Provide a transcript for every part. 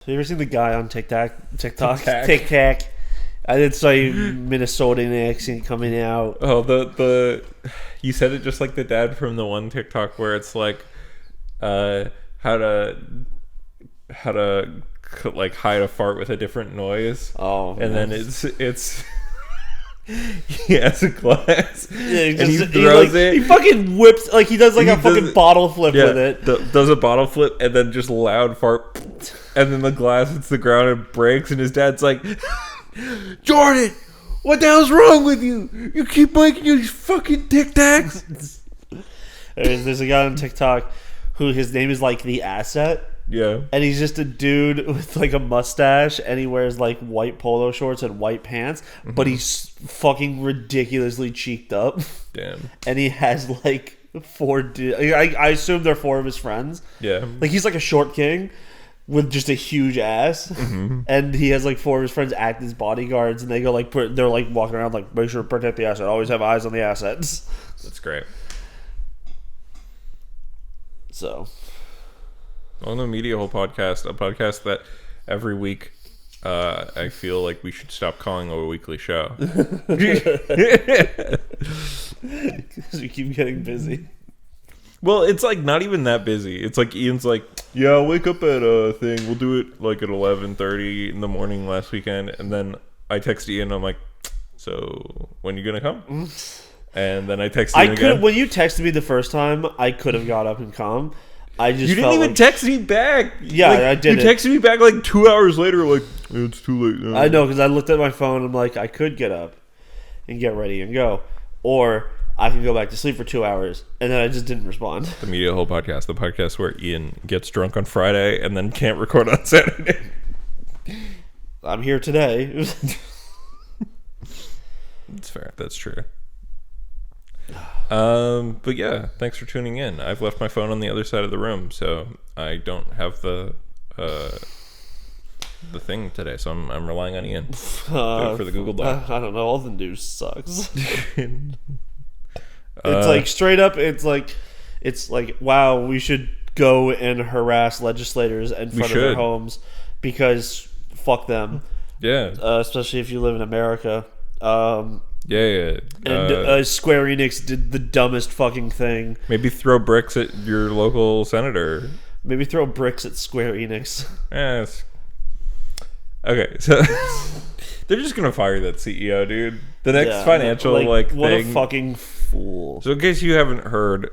Have you ever seen the guy on TikTok? Tic-tac. TikTok. I did say Minnesotan accent coming out. Oh, the you said it just like the dad from the one TikTok where it's like, how to like hide a fart with a different noise. Oh, and then it's he has a glass yeah, and he throws it. He fucking whips he does a fucking bottle flip with it. Does a bottle flip and then just loud fart, and then the glass hits the ground and breaks. And his dad's like, Jordan, what the hell's wrong with you? You keep making these fucking Tic Tacs. There's a guy on TikTok who his name is like The Asset. Yeah. And he's just a dude with like a mustache, and he wears like white polo shorts and white pants, but he's fucking ridiculously cheeked up. Damn. And he has like I assume they're 4 of his friends. Yeah. Like he's like a short king with just a huge ass, and he has like 4 of his friends act as bodyguards, and they go like they're like walking around like, make sure to protect the asset, always have eyes on the assets. That's great. So, On the Media Hole podcast, a podcast that every week I feel like we should stop calling a weekly show. because we keep getting busy. Well, it's like not even that busy. It's like Ian's like, yeah, I'll wake up at a thing. We'll do it like at 11:30 in the morning last weekend. And then I text Ian. I'm like, so when you gonna come? And then I text Ian again. When you texted me the first time, I could have got up and come. I just you didn't even text me back. Yeah, I did. You texted me back like 2 hours later. Like, it's too late now. I know, because I looked at my phone. And I'm like, I could get up and get ready and go, or I can go back to sleep for 2 hours, and then I just didn't respond. The Media Hole podcast, the podcast where Ian gets drunk on Friday and then can't record on Saturday. I'm here today. That's fair. That's true. But yeah, thanks for tuning in. I've left my phone on the other side of the room, so I don't have the thing today. So I'm relying on Ian for the Google Doc. I don't know. All the news sucks. It's like straight up. It's like wow, we should go and harass legislators in front of their homes because fuck them. Yeah. Especially if you live in America. Yeah. And Square Enix did the dumbest fucking thing. Maybe throw bricks at your local senator. Maybe throw bricks at Square Enix. Yes. Okay, so they're just gonna fire that CEO, dude. The next financial thing. What a fucking fool. So in case you haven't heard,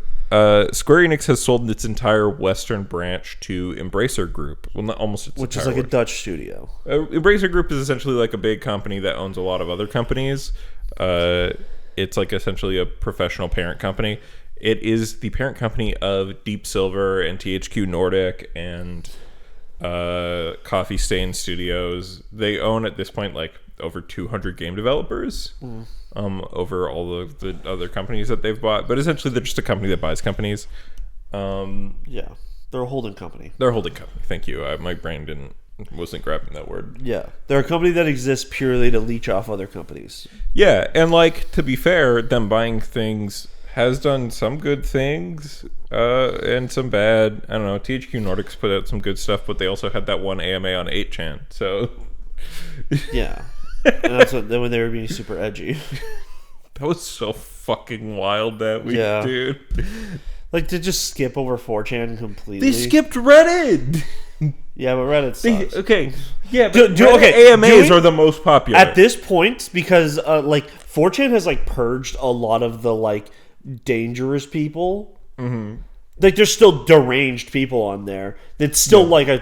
Square Enix has sold its entire Western branch to Embracer Group. Well, not almost its which is like a Dutch studio. Embracer Group is essentially like a big company that owns a lot of other companies. It's like essentially a professional parent company. It is the parent company of Deep Silver and THQ Nordic and Coffee Stain Studios. They own at this point like over 200 game developers. Over all of the other companies that they've bought, but essentially they're just a company that buys companies. Yeah, they're a holding company. They're a holding company. Thank you. My brain wasn't grabbing that word. Yeah, they're a company that exists purely to leech off other companies. Yeah, and like to be fair, them buying things has done some good things and some bad. I don't know. THQ Nordic's put out some good stuff, but they also had that one AMA on 8chan. So yeah. And that's when they were being super edgy. That was so fucking wild that week, dude. Like to just skip over 4chan completely. They skipped Reddit. Yeah, but Reddit sucks. Okay. Yeah, but Reddit AMAs are the most popular. At this point, because 4chan has like purged a lot of the like dangerous people. Mm-hmm. Like, there's still deranged people on there. It's still like a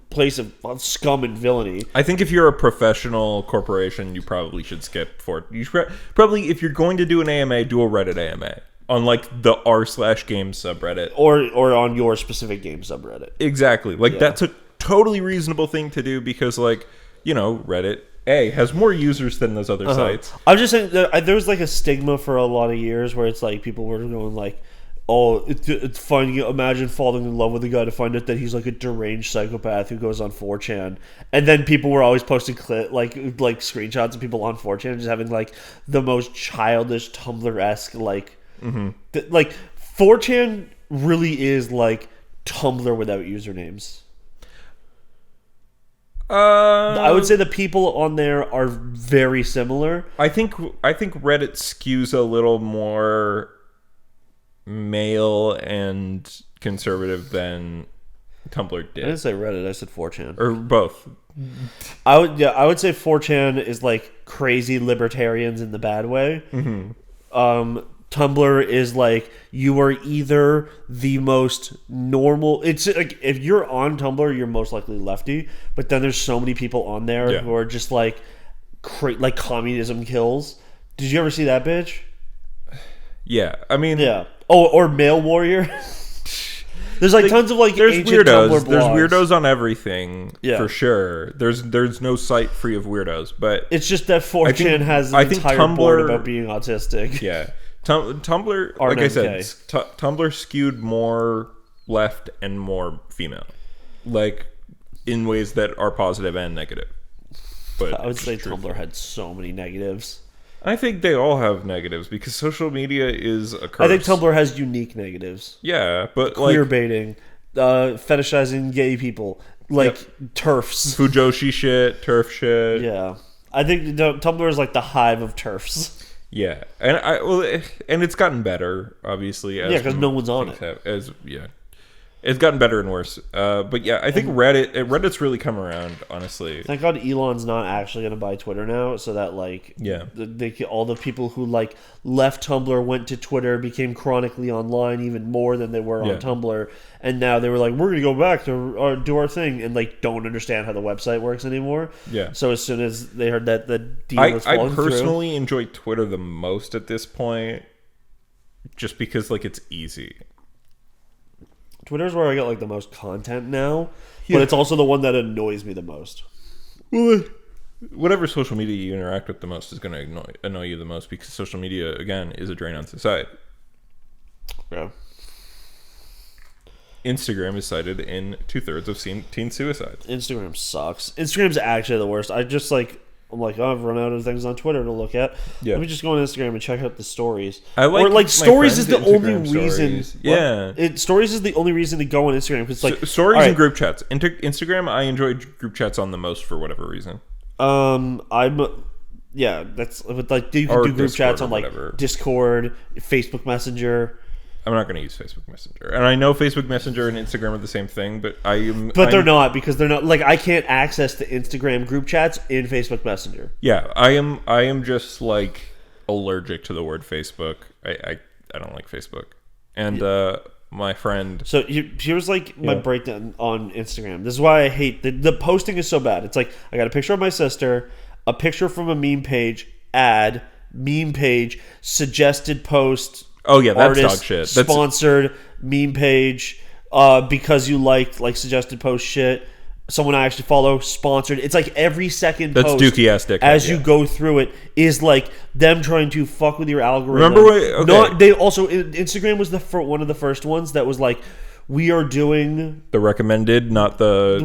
place of scum and villainy. I think if you're a professional corporation, you probably should skip for. You should probably, if you're going to do an AMA, do a Reddit AMA on like the r/games subreddit, or on your specific game subreddit. Exactly. Like that's a totally reasonable thing to do because, like, you know, Reddit has more users than those other sites. I'm just saying that there was like a stigma for a lot of years where it's like people were going like, oh, it's finding. Imagine falling in love with a guy to find out that he's like a deranged psychopath who goes on 4chan, and then people were always posting like screenshots of people on 4chan just having like the most childish Tumblr-esque like, like 4chan really is like Tumblr without usernames. I would say the people on there are very similar. I think Reddit skews a little more male and conservative than Tumblr I did. didn't say Reddit, I said 4chan. Or both. I would say 4chan is like crazy libertarians in the bad way. Tumblr is like you are either the most normal. It's like if you're on Tumblr, you're most likely lefty. But then there's so many people on there who are just like like communism kills. Did you ever see that bitch? Yeah, I mean, yeah. Oh, or male warrior. There's like tons of like there's ancient weirdos. Tumblr blogs. There's weirdos on everything Yeah. for sure. There's no site free of weirdos, but It's just that 4chan has an entire Tumblr, board about being autistic. Yeah, Tumblr, like I said, Tumblr skewed more left and more female, like in ways that are positive and negative. But I would say Tumblr had so many negatives. I think they all have negatives because social media is a curse. I think Tumblr has unique negatives. Yeah, but Queer like baiting, fetishizing gay people, like TERFs. Fujoshi shit, turf shit. Yeah, I think Tumblr is like the hive of TERFs. Yeah, and it's gotten better, obviously. Yeah, because no one's on it. It's gotten better and worse. But yeah, I think Reddit's really come around, honestly. Thank God Elon's not actually going to buy Twitter now, so that like all the people who like left Tumblr, went to Twitter, became chronically online even more than they were on Tumblr, and now they were like, we're going to go back to do our thing, and like don't understand how the website works anymore. Yeah. So as soon as they heard that the deal was falling I through, personally enjoy Twitter the most at this point, just because like it's easy. Twitter's where I get like the most content now, but it's also the one that annoys me the most. Well, whatever social media you interact with the most is going to annoy you the most because social media, again, is a drain on society. Yeah. Instagram is cited in 2/3 of teen suicides. Instagram sucks. Instagram's actually the worst. I'm like, oh, I've run out of things on Twitter to look at. Yeah. Let me just go on Instagram and check out the stories. Or like stories is the only reason. Yeah. Stories is the only reason to go on Instagram because like stories and group chats. Instagram, I enjoy group chats on the most for whatever reason. That's like you can do group chats on like Discord, Facebook Messenger. I'm not going to use Facebook Messenger, and I know Facebook Messenger and Instagram are the same thing, but they're not because they're not like I can't access the Instagram group chats in Facebook Messenger. Yeah, I am just like allergic to the word Facebook. I don't like Facebook, and my friend. So here's like my breakdown on Instagram. This is why I hate the posting is so bad. It's like I got a picture of my sister, a picture from a meme page, ad, meme page, suggested post. Oh yeah, that's artist, dog shit. That's sponsored meme page because you liked like suggested post shit. Someone I actually follow sponsored. It's like every second that's post dookie ass dick as you go through it is like them trying to fuck with your algorithm. Remember what? Okay. They also Instagram was one of the first ones that was like we are doing the recommended, not the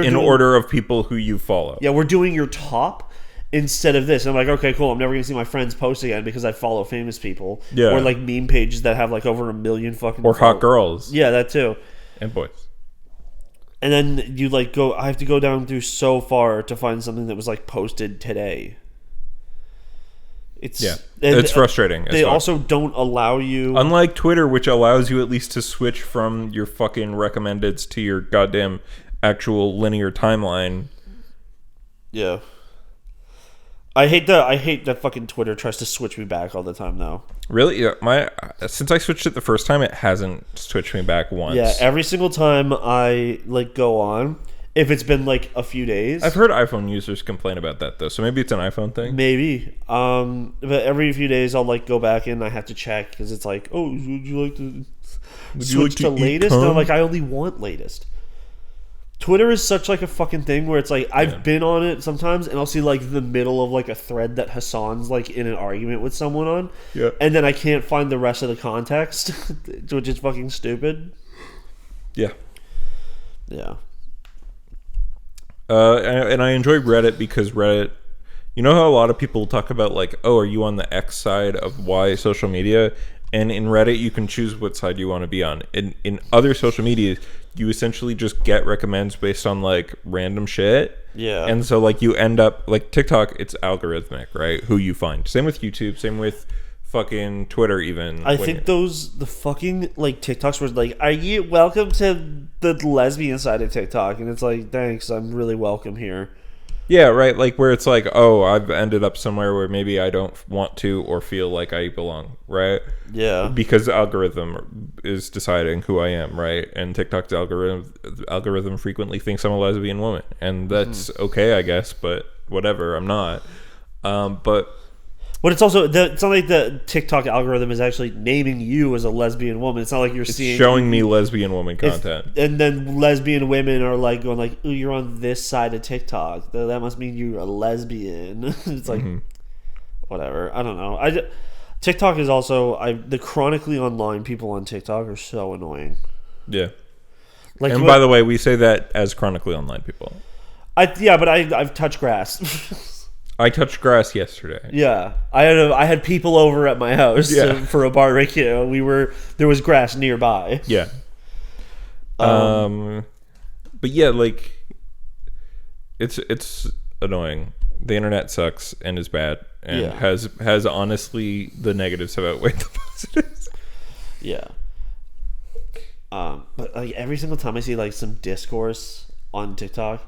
in order of people who you follow. Yeah, we're doing your top. Instead of this, I'm like, okay, cool. I'm never gonna see my friends post again because I follow famous people, or like meme pages that have like over 1 million fucking or hot girls. Yeah, that too, and boys. And then you like go. I have to go down through so far to find something that was like posted today. It's frustrating. They also don't allow you, unlike Twitter, which allows you at least to switch from your fucking recommendeds to your goddamn actual linear timeline. Yeah. I hate that fucking Twitter tries to switch me back all the time now. Really? Yeah, since I switched it the first time, it hasn't switched me back once. Yeah, every single time I like go on, if it's been like a few days. I've heard iPhone users complain about that though, so maybe it's an iPhone thing. Maybe. But every few days I'll like go back in and I have to check because it's like, oh, would you like to switch to latest? And I'm like, I only want latest. Twitter is such like a fucking thing where it's like I've been on it sometimes and I'll see like the middle of like a thread that Hassan's like in an argument with someone on, and then I can't find the rest of the context, which is fucking stupid. Yeah. And I enjoy Reddit because Reddit, you know how a lot of people talk about like, oh, are you on the X side of Y social media? And in Reddit, you can choose what side you want to be on. In other social media, you essentially just get recommends based on like random shit. Yeah. And so like you end up like TikTok, it's algorithmic, right? Who you find. Same with YouTube, same with fucking Twitter even. I think the fucking like TikToks were like, are you welcome to the lesbian side of TikTok? And it's like, thanks, I'm really welcome here. Yeah, right. Like where it's like, oh, I've ended up somewhere where maybe I don't want to or feel like I belong, right? Yeah. Because the algorithm is deciding who I am, right? And TikTok's algorithm frequently thinks I'm a lesbian woman, and that's okay, I guess. But whatever, I'm not. But it's also it's not like the TikTok algorithm is actually naming you as a lesbian woman. It's not like you're seeing showing me lesbian woman content, and then lesbian women are like going like, "Ooh, you're on this side of TikTok. That must mean you're a lesbian." It's like, whatever. I don't know. TikTok is also the chronically online people on TikTok are so annoying. Yeah. Like, and by the way, we say that as chronically online people. But I've touched grass. I touched grass yesterday. Yeah, I had people over at my house for a barbecue. There was grass nearby. Yeah. But yeah, like it's annoying. The internet sucks and is bad and has honestly the negatives have outweighed the positives. Yeah. But like every single time I see like some discourse on TikTok,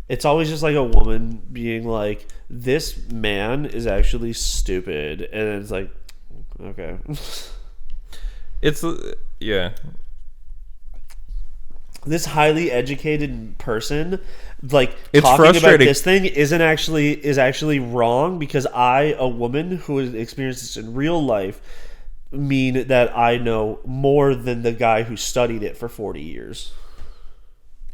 it's always just like a woman being like, this man is actually stupid. And it's like, okay. It's, yeah. This highly educated person, like, it's talking about this thing is actually wrong because I, a woman who has experienced this in real life, mean that I know more than the guy who studied it for 40 years.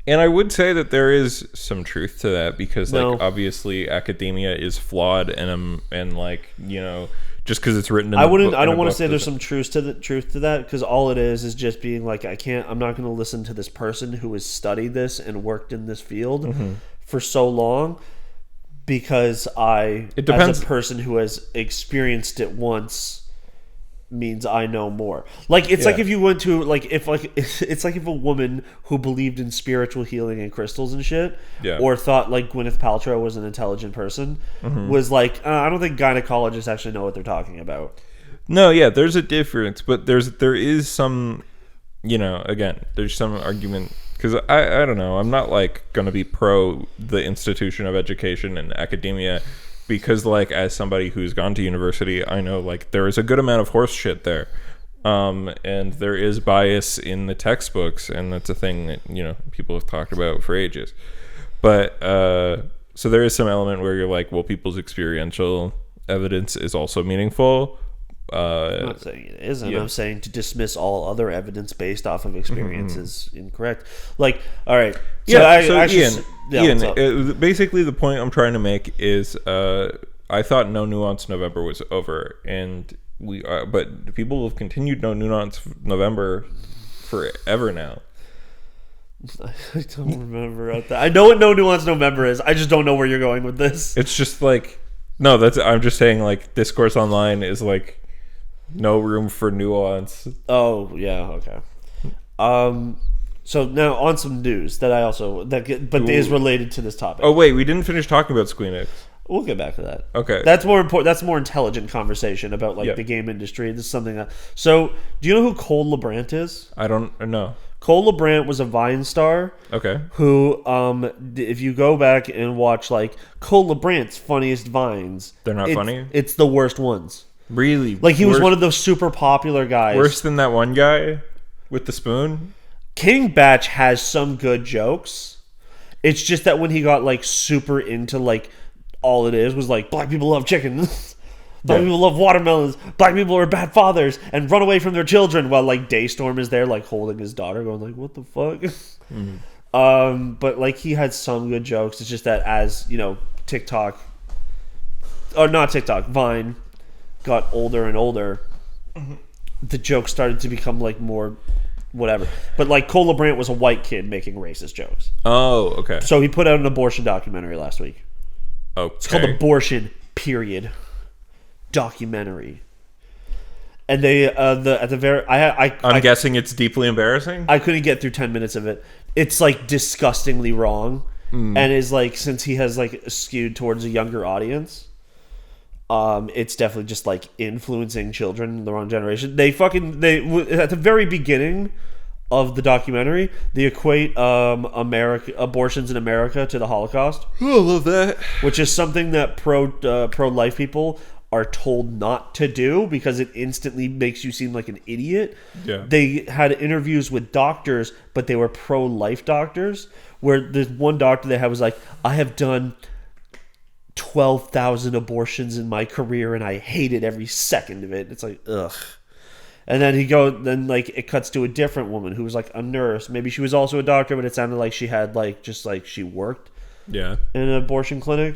And I would say that there is some truth to that because, like, obviously academia is flawed and like, you know, just because it's written in I don't want to say there's some truth to that because all it is just being like, I'm not going to listen to this person who has studied this and worked in this field for so long because as a person who has experienced it once means I know more. Like it's like if you went to it's like if a woman who believed in spiritual healing and crystals and shit, or thought like Gwyneth Paltrow was an intelligent person, was like, I don't think gynecologists actually know what they're talking about. No, yeah, there's a difference, but there is some, you know, again, there's some argument because I don't know, I'm not like gonna be pro the institution of education and academia. Because, like, as somebody who's gone to university, I know, like, there is a good amount of horse shit there. And there is bias in the textbooks, and that's a thing that, you know, people have talked about for ages. But, so there is some element where you're like, well, people's experiential evidence is also meaningful. I'm not saying it isn't. Yeah. I'm saying to dismiss all other evidence based off of experience is incorrect. Like, all right. So Ian, basically the point I'm trying to make is I thought No Nuance November was over, and but people have continued No Nuance November forever now. I don't remember that. I know what No Nuance November is. I just don't know where you're going with this. It's just like I'm just saying like discourse online is like no room for nuance. Oh yeah, okay. So now on some news that is related to this topic. Oh wait, we didn't finish talking about Square Enix. We'll get back to that. Okay, that's more important. That's more intelligent conversation about like the game industry. This is something that. So do you know who Cole LeBrant is? I don't know. Cole LeBrant was a Vine star. Okay. Who, if you go back and watch like Cole LeBrant's funniest Vines, they're not funny. It's the worst ones. Really? Like he was one of those super popular guys. Worse than that one guy with the spoon? King Batch has some good jokes. It's just that when he got like super into like all it is was like black people love chicken. Black people love watermelons. Black people are bad fathers and run away from their children while like Daystorm is there like holding his daughter going like what the fuck? But like he had some good jokes. It's just that as, you know, Vine got older and older, the jokes started to become like more whatever. But like Cole LeBrant was a white kid making racist jokes. Oh, okay. So he put out an abortion documentary last week. Okay. It's called Abortion, period. Documentary. And they at the very I'm guessing it's deeply embarrassing. I couldn't get through 10 minutes of it. It's like disgustingly wrong, and is like, since he has like skewed towards a younger audience, it's definitely just like influencing children in the wrong generation. They at the very beginning of the documentary, they equate abortions in America to the Holocaust. Oh, I love that. Which is something that pro-life people are told not to do because it instantly makes you seem like an idiot. Yeah. They had interviews with doctors, but they were pro-life doctors, where there's one doctor they had was like, I have done 12,000 abortions in my career and I hated every second of it. It's like, ugh. And then like it cuts to a different woman who was like a nurse. Maybe she was also a doctor, but it sounded like she had like just like she worked in an abortion clinic.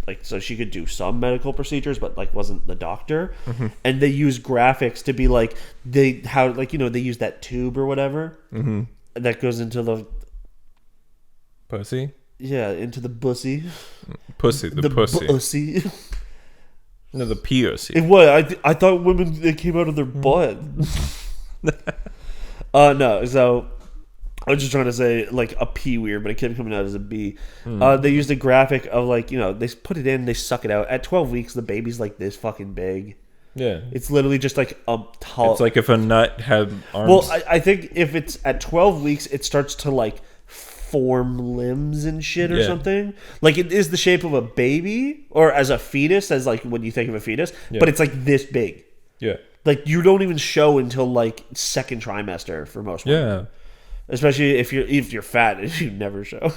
Like, so she could do some medical procedures, but like wasn't the doctor. Mm-hmm. And they use graphics to be like they use that tube or whatever that goes into the pussy. Yeah, into the bussy. Pussy, the pussy. Pussy. No, the pussy. It was. I thought women, they came out of their butt. No. So I was just trying to say like a P weird, but it kept coming out as a B. They used a graphic of like, they put it in, they suck it out. At 12 weeks, the baby's like this fucking big. Yeah. It's literally just like a tall. It's like if a nut had arms. Well, I think if it's at 12 weeks, it starts to like form limbs and shit or something. Like it is the shape of a baby, or as a fetus, as like when you think of a fetus, but it's like this big. Yeah. Like you don't even show until like second trimester for most women. Yeah. Especially if you're fat, you never show.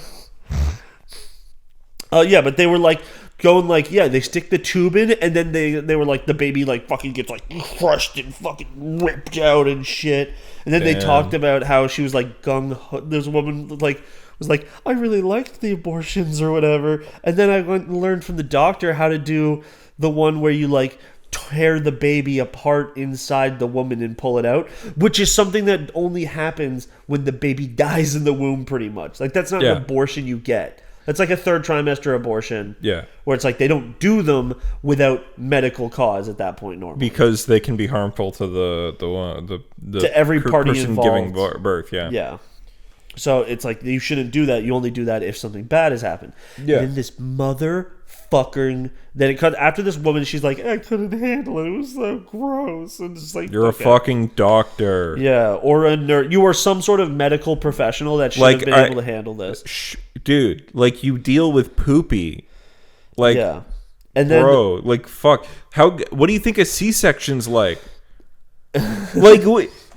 But they were like going like, they stick the tube in, and then they were like, the baby like fucking gets like crushed and fucking ripped out and shit. And then they talked about how she was like gung-ho. There's a woman like was like, I really liked the abortions or whatever. And then I went and learned from the doctor how to do the one where you like tear the baby apart inside the woman and pull it out, which is something that only happens when the baby dies in the womb, pretty much. Like that's not an abortion you get. That's like a third trimester abortion. Yeah. Where it's like they don't do them without medical cause at that point normally. Because they can be harmful to the to every party person involved. Giving birth, Yeah. So it's like you shouldn't do that. You only do that if something bad has happened. Yeah. And then this motherfucking... Then it cut after this woman, she's like, I couldn't handle it. It was so gross. And it's like, you're a fucking doctor. Yeah, or a nurse. You are some sort of medical professional that should have been able to handle this. Dude, like you deal with poopy. Like, yeah. And then, bro, like fuck. What do you think a C-section's like? Like,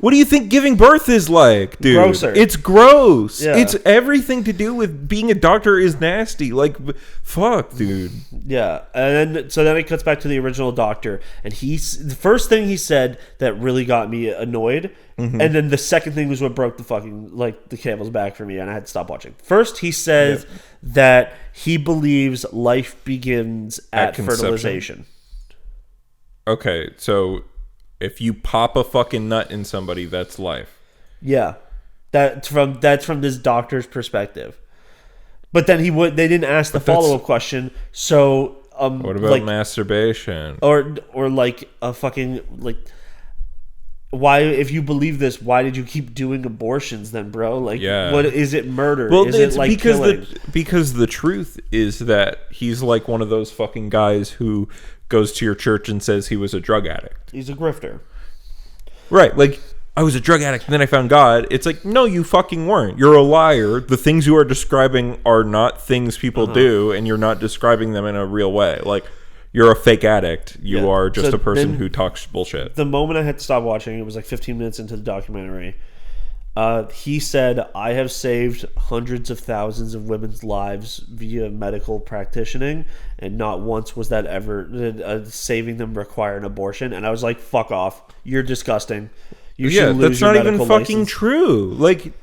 what do you think giving birth is like, dude? Grosser. It's gross. Yeah. It's everything to do with being a doctor is nasty. Like, fuck, dude. Yeah, and then it cuts back to the original doctor, and the first thing he said that really got me annoyed, and then the second thing was what broke the fucking like the camel's back for me, and I had to stop watching. First, he says that he believes life begins at fertilization. Okay, so if you pop a fucking nut in somebody, that's life. Yeah, that's from this doctor's perspective. But then they didn't ask the follow-up question. So what about like, masturbation? Or like a fucking like, why, if you believe this, why did you keep doing abortions then, bro? Like, what is it, murder? Well, is it like killing? Because the truth is that he's like one of those fucking guys who goes to your church and says he was a drug addict. He's a grifter. Right, like, I was a drug addict and then I found God. It's like, no, you fucking weren't. You're a liar. The things you are describing are not things people do, and you're not describing them in a real way. Like, you're a fake addict. You are just a person who talks bullshit. The moment I had to stop watching, it was like 15 minutes into the documentary, he said, I have saved hundreds of thousands of women's lives via medical practicing, and not once was that ever saving them require an abortion. And I was like, fuck off. You're disgusting. You should lose your medical license. That's not even fucking true. Like,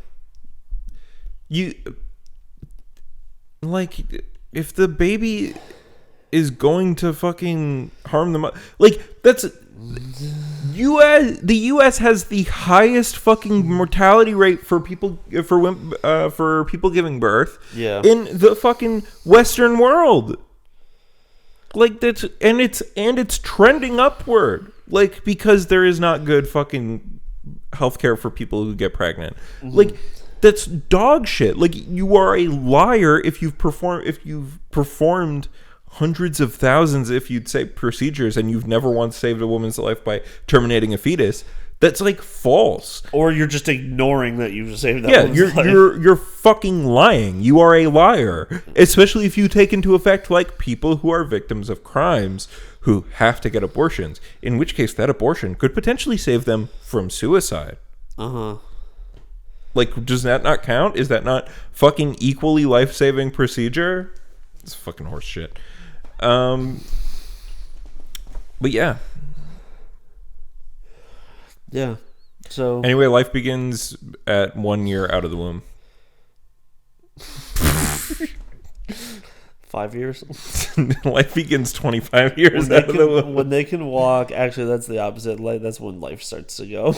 if the baby is going to fucking harm them, like, that's... The U.S. has the highest fucking mortality rate for people giving birth in the fucking Western world. Like, that's and it's trending upward. Like, because there is not good fucking healthcare for people who get pregnant. Like, that's dog shit. Like, you are a liar if you've performed hundreds of thousands, if you'd say, procedures, and you've never once saved a woman's life by terminating a fetus. That's like false. Or you're just ignoring that you saved that woman's life. You're fucking lying. You are a liar. Especially if you take into effect like people who are victims of crimes who have to get abortions. In which case that abortion could potentially save them from suicide. Like, does that not count? Is that not fucking equally life-saving procedure? It's fucking horse shit. But yeah. Yeah. So anyway, life begins at 1 year out of the womb. 5 years. Life begins 25 years out of the womb. When they can walk, actually, that's the opposite. Like, that's when life starts to go.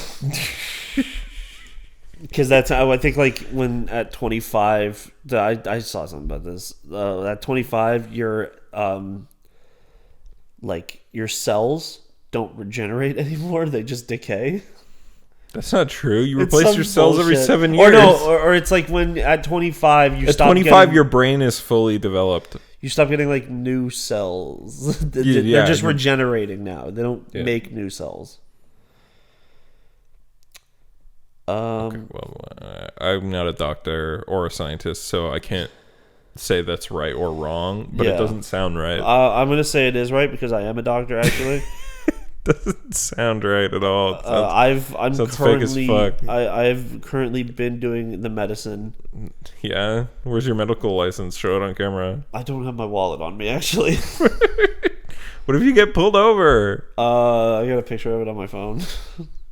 Because that's I think like when at 25, I saw something about this. At 25, your like your cells don't regenerate anymore; they just decay. That's not true. You replace your cells every 7 years. Or no, or it's like when at 25 you stop. At 25, your brain is fully developed. You stop getting like new cells. They're just regenerating now. They don't make new cells. Okay, well, I'm not a doctor or a scientist, so I can't say that's right or wrong, but it doesn't sound right. I'm going to say it is right because I am a doctor, actually. Doesn't sound right at all. I've currently been doing the medicine. Yeah? Where's your medical license? Show it on camera. I don't have my wallet on me, actually. What if you get pulled over? I got a picture of it on my phone.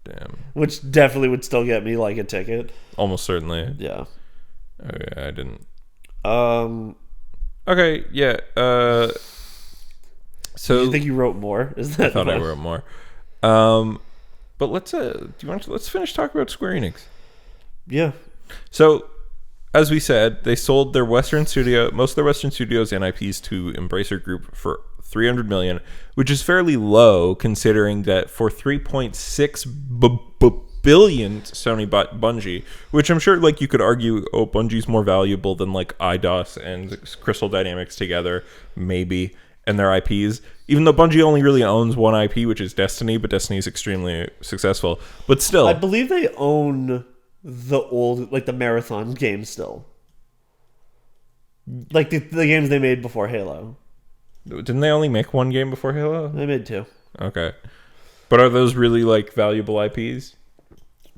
Damn. Which definitely would still get me like a ticket. Almost certainly. Yeah. Okay, I didn't. Okay, yeah. So do you think you wrote more? Is that I thought I wrote more. But let's let's finish talking about Square Enix. Yeah. So, as we said, they sold their most of their Western studios and IPs to Embracer Group for $300 million, which is fairly low considering that for $3.6 billion Sony bought Bungie, which I'm sure like you could argue, oh, Bungie's more valuable than like IDOS and Crystal Dynamics together, maybe, and their IPs. Even though Bungie only really owns one IP, which is Destiny, but Destiny is extremely successful. But still, I believe they own the old, like the Marathon games still. Like the games they made before Halo. Didn't they only make one game before Halo? They made two. Okay. But are those really like valuable IPs?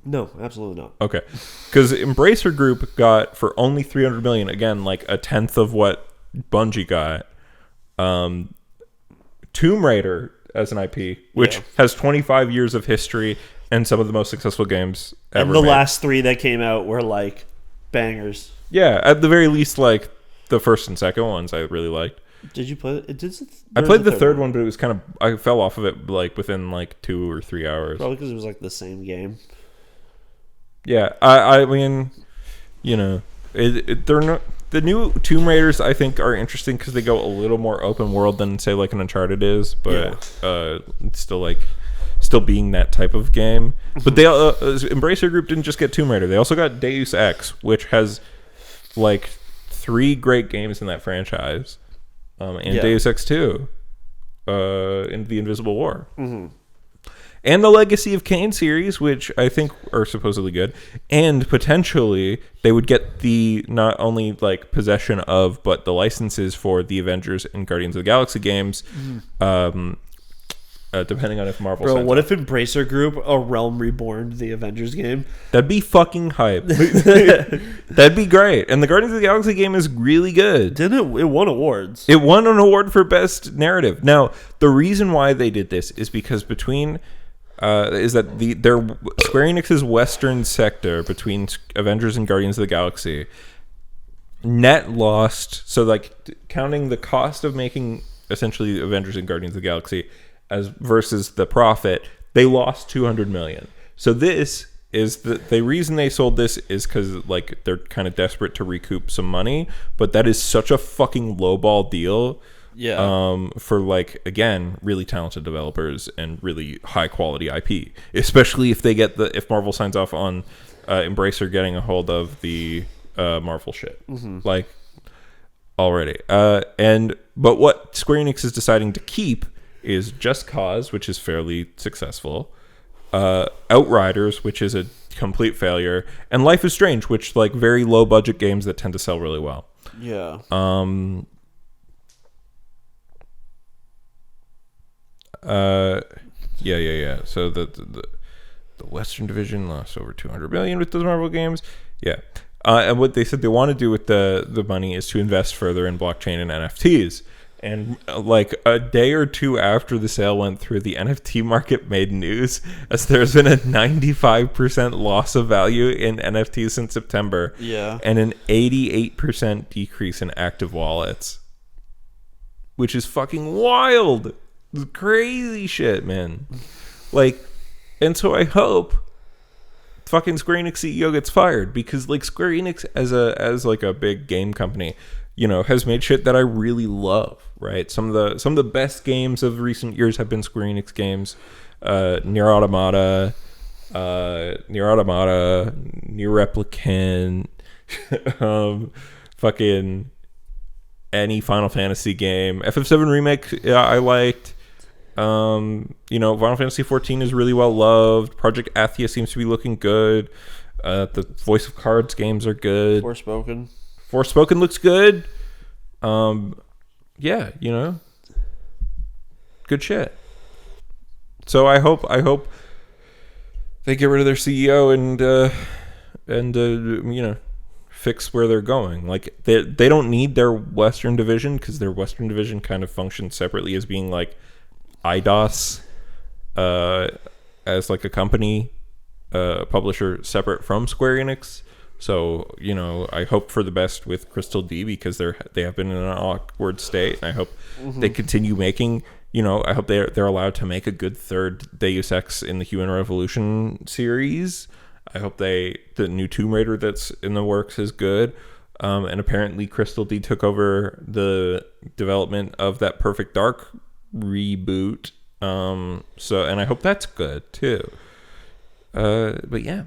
No, absolutely not. Okay. Because Embracer Group got for only $300 million, again, like a tenth of what Bungie got. Tomb Raider as an IP, which has 25 years of history and some of the most successful games ever and the made. last three that came out were like bangers. Yeah, at the very least, like the first and second ones I really liked. Did you play it? I played the third one, but it was kind of... I fell off of it like within like 2 or 3 hours. Probably because it was like the same game. Yeah, I mean, you know, they're not... The new Tomb Raiders, I think, are interesting because they go a little more open world than, say, like an Uncharted is, but it's still being that type of game. But they Embracer Group didn't just get Tomb Raider; they also got Deus Ex, which has like 3 great games in that franchise, and Deus Ex 2, in the Invisible War. Mm-hmm. And the Legacy of Kain series, which I think are supposedly good. And potentially, they would get the not only like possession of, but the licenses for the Avengers and Guardians of the Galaxy games, depending on if Marvel... Bro, what if Embracer Group, A Realm Reborn, the Avengers game? That'd be fucking hype. That'd be great. And the Guardians of the Galaxy game is really good. Didn't it? It won awards. It won an award for Best Narrative. Now, the reason why they did this is because between... is that their Square Enix's Western sector between Avengers and Guardians of the Galaxy net lost, so like counting the cost of making essentially Avengers and Guardians of the Galaxy as versus the profit, they lost $200 million. So this is the reason they sold this is because like they're kind of desperate to recoup some money, but that is such a fucking lowball deal. For like, again, really talented developers and really high quality IP, especially if if Marvel signs off on Embracer getting a hold of the Marvel shit, like already. But what Square Enix is deciding to keep is Just Cause, which is fairly successful, Outriders, which is a complete failure, and Life is Strange, which like very low budget games that tend to sell really well. Yeah. Yeah. So the Western Division lost over 200 million with those Marvel games. Yeah. And what they said they want to do with the money is to invest further in blockchain and NFTs. And like a day or two after the sale went through, the NFT market made news as there's been a 95% loss of value in NFTs since September. Yeah. And an 88% decrease in active wallets. Which is fucking wild. It's crazy shit, man. Like, and so I hope fucking Square Enix CEO gets fired, because like Square Enix as like a big game company, you know, has made shit that I really love, right? Some of the best games of recent years have been Square Enix games. Nier Automata, Nier Replicant, fucking any Final Fantasy game. FF7 Remake, yeah, I liked. You know, Final Fantasy 14 is really well loved. Project Athia seems to be looking good. The Voice of Cards games are good. Forspoken looks good. Yeah, you know, good shit. So I hope they get rid of their CEO and you know, fix where they're going. Like they don't need their Western division, because their Western division kind of functions separately as being like IDOS, as like a company, publisher separate from Square Enix. So, you know, I hope for the best with Crystal D, because they have been in an awkward state. And I hope they continue making, you know, I hope they're allowed to make a good third Deus Ex in the Human Revolution series. I hope the new Tomb Raider that's in the works is good. And apparently Crystal D took over the development of that Perfect Dark reboot. So, and I hope that's good too. But yeah.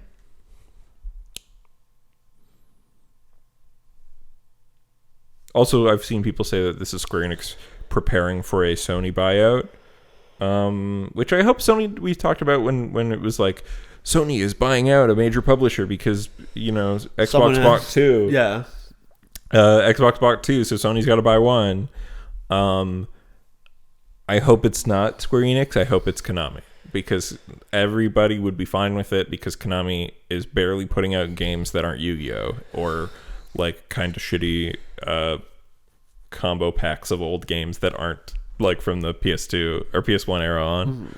Also, I've seen people say that this is Square Enix preparing for a Sony buyout, which I hope Sony, we talked about when it was like, Sony is buying out a major publisher because, you know, Xbox bought two. Yeah. Xbox bought two, so Sony's got to buy one. I hope it's not Square Enix. I hope it's Konami, because everybody would be fine with it, because Konami is barely putting out games that aren't Yu-Gi-Oh! Or like kind of shitty combo packs of old games that aren't like from the PS2 or PS1 era on.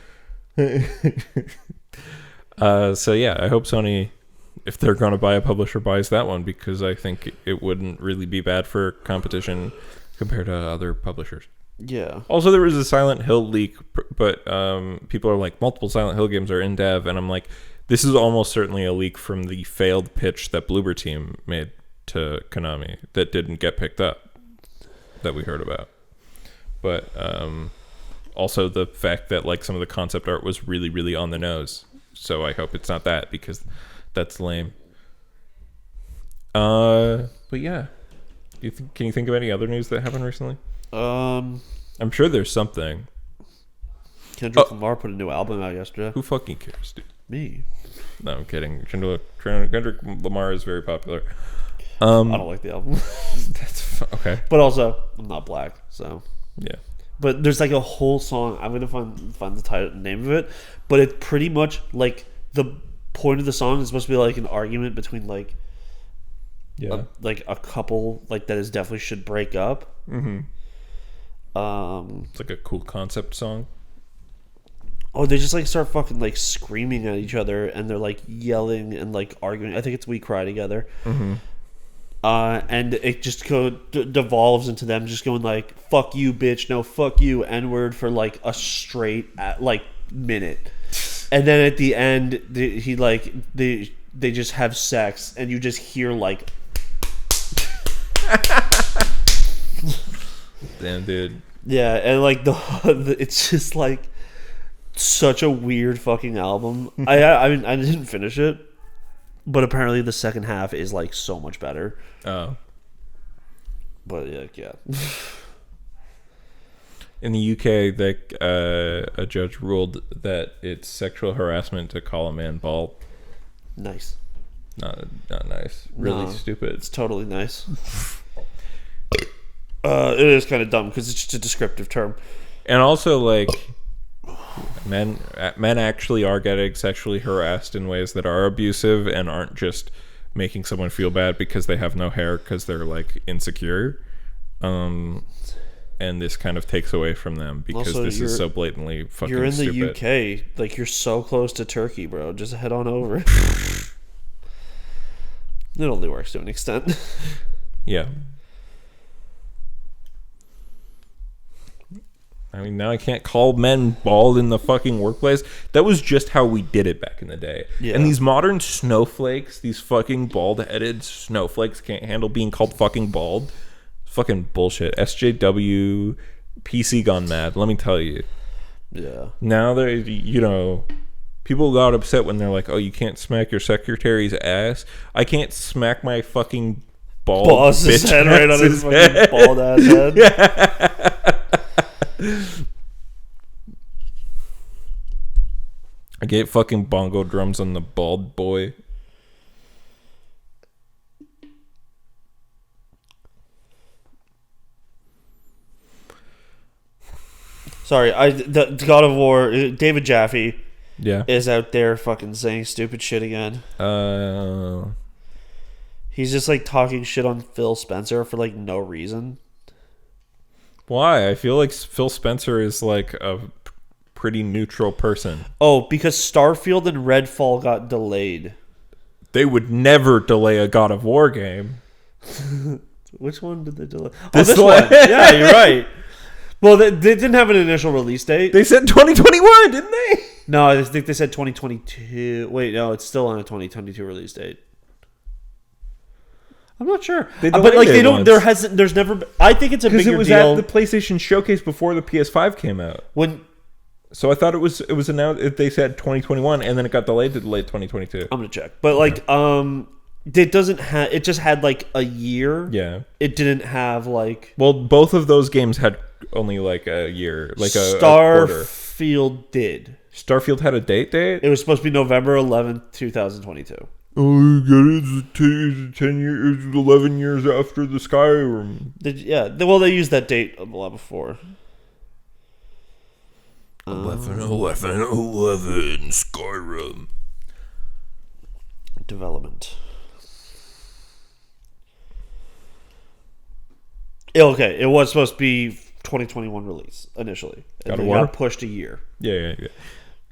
So yeah, I hope Sony, if they're going to buy a publisher, buys that one, because I think it wouldn't really be bad for competition compared to other publishers. Yeah. Also, there was a Silent Hill leak, but people are like, multiple Silent Hill games are in dev, and I'm like, this is almost certainly a leak from the failed pitch that Bloober Team made to Konami that didn't get picked up, that we heard about. But also the fact that like some of the concept art was really, really on the nose. So I hope it's not that, because that's lame. But yeah, can you think of any other news that happened recently? I'm sure there's something. Kendrick Lamar put a new album out yesterday. Who fucking cares, dude? Me. No, I'm kidding. Kendrick Lamar is very popular. I don't like the album. That's okay. But also, I'm not black, so yeah. But there's like a whole song. I'm gonna find the title, name of it. But it's pretty much like the point of the song is supposed to be like an argument between like, a couple like that is definitely should break up. Mm-hmm. It's like a cool concept song. Oh, they just like start fucking like screaming at each other, and they're like yelling and like arguing. I think it's "We Cry Together." Mm-hmm. And it just devolves into them just going like, fuck you, bitch, no, fuck you, N-word for like a straight like minute. And then at the end, they just have sex, and you just hear like... Damn, dude. Yeah, and like it's just like such a weird fucking album. I mean, I didn't finish it, but apparently the second half is like so much better. Oh. But yeah. In the UK, a judge ruled that it's sexual harassment to call a man bald. Nice. Not nice. Really stupid. It's totally nice. It is kind of dumb because it's just a descriptive term. And also, like, men actually are getting sexually harassed in ways that are abusive and aren't just making someone feel bad because they have no hair because they're like insecure. And this kind of takes away from them because also, this is so blatantly fucking You're in the stupid. UK. Like, you're so close to Turkey, bro. Just head on over. It only works to an extent. Yeah. I mean, now I can't call men bald in the fucking workplace. That was just how we did it back in the day. Yeah. And these modern snowflakes, these fucking bald-headed snowflakes can't handle being called fucking bald. Fucking bullshit. SJW, PC gone mad, let me tell you. Yeah. Now they, people got upset when they're like, "Oh, you can't smack your secretary's ass." I can't smack my fucking bald boss's bitch head right on his fucking bald ass head. Yeah. I get fucking bongo drums on the bald boy. Sorry, the God of War, David Jaffe, yeah, is out there fucking saying stupid shit again. He's just like talking shit on Phil Spencer for like no reason. Why? I feel like Phil Spencer is like a pretty neutral person. Oh, because Starfield and Redfall got delayed. They would never delay a God of War game. Which one did they delay? This one. Yeah, you're right. Well, they didn't have an initial release date. They said 2021, didn't they? No, I think they said 2022. Wait, no, it's still on a 2022 release date. I'm not sure, but like they don't. Once. There's never. I think it's a bigger deal. Because it was at the PlayStation Showcase before the PS5 came out. So I thought it was announced. They said 2021, and then it got delayed to late 2022. I'm gonna check, but like it doesn't have. It just had like a year. Yeah. It didn't have like. Well, both of those games had only like a year, like a Starfield did. Starfield had a date? It was supposed to be November 11th, 2022. Oh, you get it. It's 10 years, 11 years after the Skyrim. They used that date a lot before. 11 Skyrim. Development. Okay, it was supposed to be 2021 release initially. And it got pushed a year. Yeah.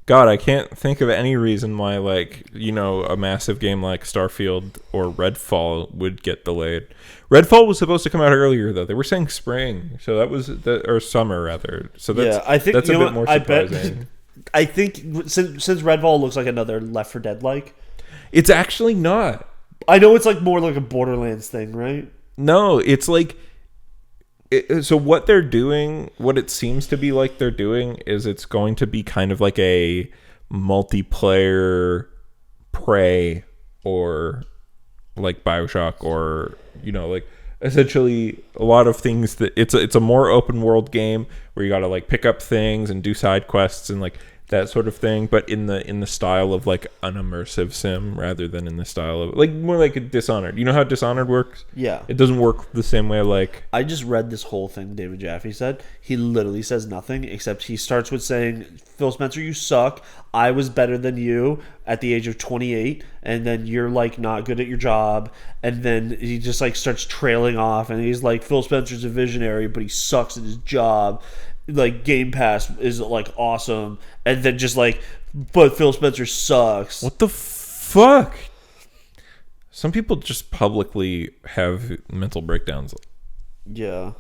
God, I can't think of any reason why, like, a massive game like Starfield or Redfall would get delayed. Redfall was supposed to come out earlier, though. They were saying spring, so that was or summer rather. So that's I think that's a bit more surprising. I think since Redfall looks like another Left 4 Dead like, it's actually not. I know it's like more like a Borderlands thing, right? No, it's like. So what they're doing, what it seems to be like they're doing, is it's going to be kind of like a multiplayer Prey or like BioShock or like essentially a lot of things that it's a more open world game where you got to like pick up things and do side quests and like that sort of thing, but in the style of like an immersive sim rather than in the style of like more like a Dishonored. You know how Dishonored works? Yeah. It doesn't work the same way. Like, I just read this whole thing David Jaffe said. He literally says nothing except he starts with saying, "Phil Spencer, you suck. I was better than you at the age of 28, and then you're like not good at your job." And then he just like starts trailing off, and he's like, "Phil Spencer's a visionary, but he sucks at his job. Like Game Pass is like awesome," and then just like, "But Phil Spencer sucks." What the fuck? Some people just publicly have mental breakdowns. Yeah.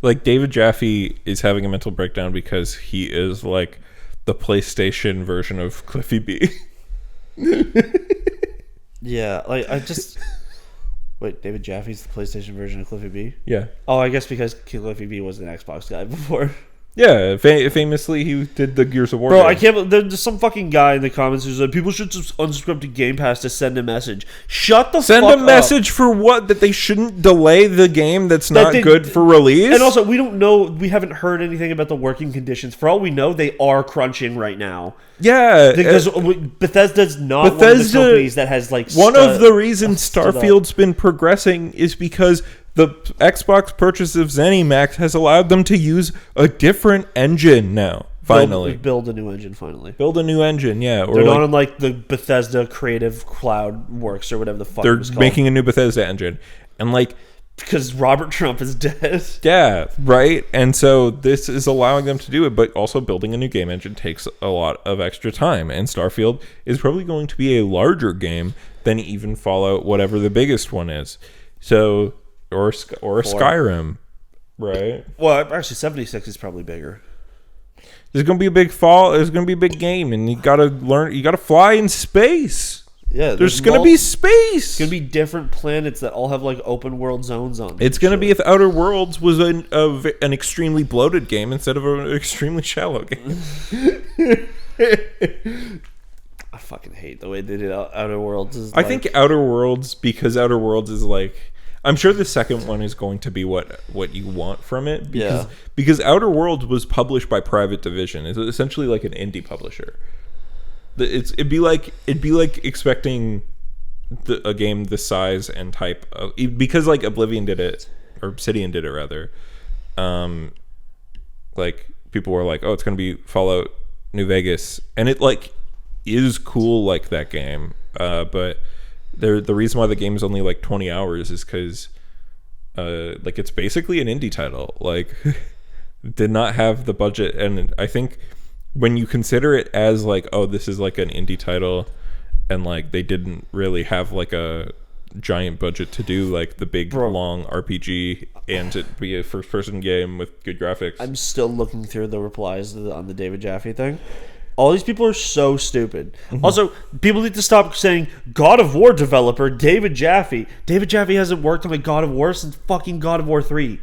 Like David Jaffe is having a mental breakdown because he is like the PlayStation version of Cliffy B. Yeah, like I just Wait, David Jaffe's the PlayStation version of Cliffy B? Yeah. Oh, I guess because Cliffy B was an Xbox guy before. Yeah, famously he did the Gears of War. Bro, game. I can't. There's some fucking guy in the comments who's like, people should unsubscribe to Game Pass to send a message. Shut the Send fuck a message for what? That they shouldn't delay the game that's not good for release? And also, we don't know. We haven't heard anything about the working conditions. For all we know, they are crunching right now. Yeah. Because Bethesda's not one of the companies that has like... One of the reasons Starfield's been progressing is because the Xbox purchase of ZeniMax has allowed them to use a different engine now. Finally. Build a new engine, finally. Build a new engine, yeah. Or they're not on like the Bethesda Creative Cloud Works or whatever the fuck it was they're called. making a new Bethesda engine. And like... Because Robert Trump is dead. Yeah, right? And so this is allowing them to do it, but also building a new game engine takes a lot of extra time. And Starfield is probably going to be a larger game than even Fallout, whatever the biggest one is. So... Or Skyrim, right? Well, actually, 76 is probably bigger. There's gonna be a big fall. There's gonna be a big game, and you gotta learn. You gotta fly in space. Yeah, there's gonna be space. It's gonna be different planets that all have like open world zones on them. It's gonna be if Outer Worlds was an extremely bloated game instead of an extremely shallow game. I fucking hate the way they did Outer Worlds. I think Outer Worlds, because Outer Worlds is like. I'm sure the second one is going to be what you want from it. Because Outer Worlds was published by Private Division. It's essentially like an indie publisher. It'd be like expecting a game this size and type of, because like Oblivion did it, or Obsidian did it rather. Like people were like, oh, it's going to be Fallout New Vegas, and it like is cool like that game, but. The reason why the game is only like 20 hours is because like it's basically an indie title. Like did not have the budget, and I think when you consider it as like, oh, this is like an indie title, and like they didn't really have like a giant budget to do like the big long RPG and to be a first person game with good graphics. I'm still looking through the replies on the David Jaffe thing. All these people are so stupid. Mm-hmm. Also, people need to stop saying God of War developer David Jaffe. David Jaffe hasn't worked on a God of War since fucking God of War 3.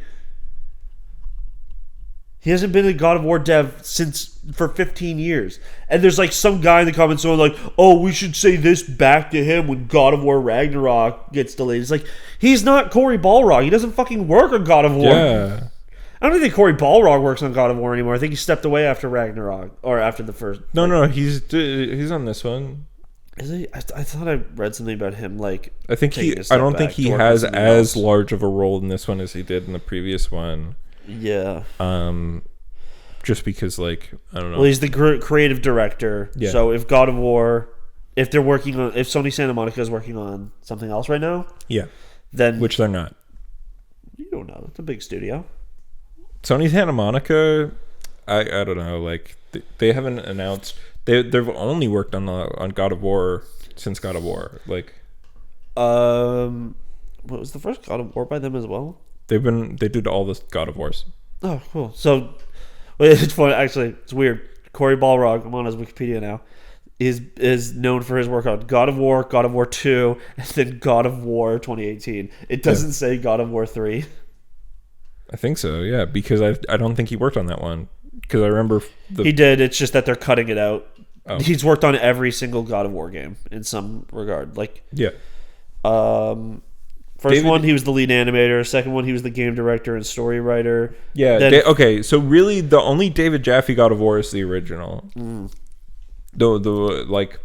He hasn't been a God of War dev for 15 years. And there's like some guy in the comments going like, oh, we should say this back to him when God of War Ragnarok gets delayed. It's like, he's not Cory Balrog. He doesn't fucking work on God of War. Yeah. I don't think Cory Balrog works on God of War anymore. I think he stepped away after Ragnarok, or after the first. No, he's on this one. Is he? I thought I read something about him. Like, I think I don't think he has as large of a role in this one as he did in the previous one. Yeah. Just because, like, I don't know. Well, he's the creative director. Yeah. So if God of War, if Sony Santa Monica is working on something else right now, yeah, then which they're not. You don't know. It's a big studio. Sony Santa Monica, I don't know. Like they haven't announced. They've only worked on God of War since God of War. Like, what was the first God of War by them as well? They did all the God of Wars. Oh, cool. So it's funny. Actually, it's weird. Cory Balrog, I'm on his Wikipedia now, is known for his work on God of War 2, and then God of War 2018. It doesn't say God of War 3. I think so, yeah, because I don't think he worked on that one. Because I remember... He did, it's just that they're cutting it out. Oh. He's worked on every single God of War game in some regard. Like, yeah. First one, he was the lead animator. Second one, he was the game director and story writer. Yeah, okay, so really the only David Jaffe God of War is the original. Mm. Like,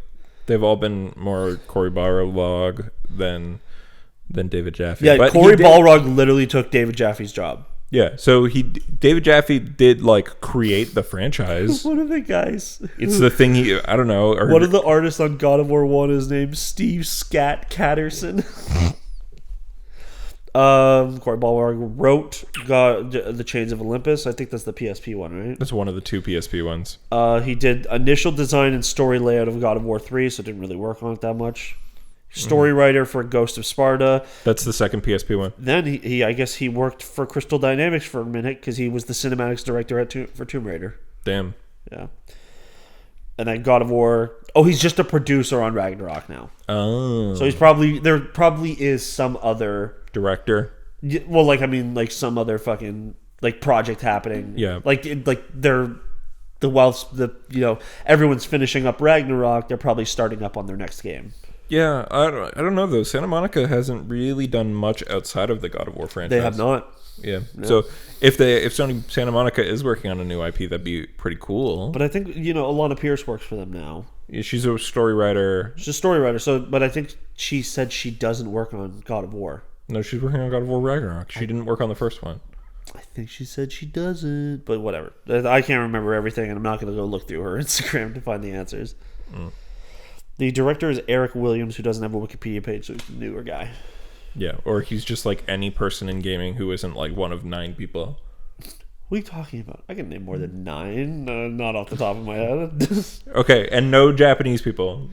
they've all been more Cory Balrog than David Jaffe. Yeah, but Cory Balrog literally took David Jaffe's job. Yeah, so David Jaffe did like create the franchise. One of the guys. It's the thing I don't know. One of the artists on God of War 1 is named Steve Scat Catterson. Cory Balrog wrote The Chains of Olympus. I think that's the PSP one, right? That's one of the two PSP ones. He did initial design and story layout of God of War 3, so didn't really work on it that much. Story writer for Ghost of Sparta. That's the second PSP one. Then he I guess he worked for Crystal Dynamics for a minute because he was the cinematics director for Tomb Raider. Damn. Yeah. And then God of War. Oh, he's just a producer on Ragnarok now. Oh. So there probably is some other director. Well, like some other fucking like project happening. Yeah. Everyone's finishing up Ragnarok. They're probably starting up on their next game. Yeah, I don't know though. Santa Monica hasn't really done much outside of the God of War franchise. They have not. Yeah. No. So if Santa Monica is working on a new IP, that'd be pretty cool. But I think Alana Pierce works for them now. Yeah, she's a story writer. She's a story writer. So, but I think she said she doesn't work on God of War. No, she's working on God of War Ragnarok. She didn't work on the first one. I think she said she doesn't, but whatever. I can't remember everything, and I'm not going to go look through her Instagram to find the answers. The director is Eric Williams, who doesn't have a Wikipedia page, so he's a newer guy. Yeah, or he's just like any person in gaming who isn't like one of 9 people. What are you talking about? I can name more than 9. Not off the top of my head. Okay, and no Japanese people.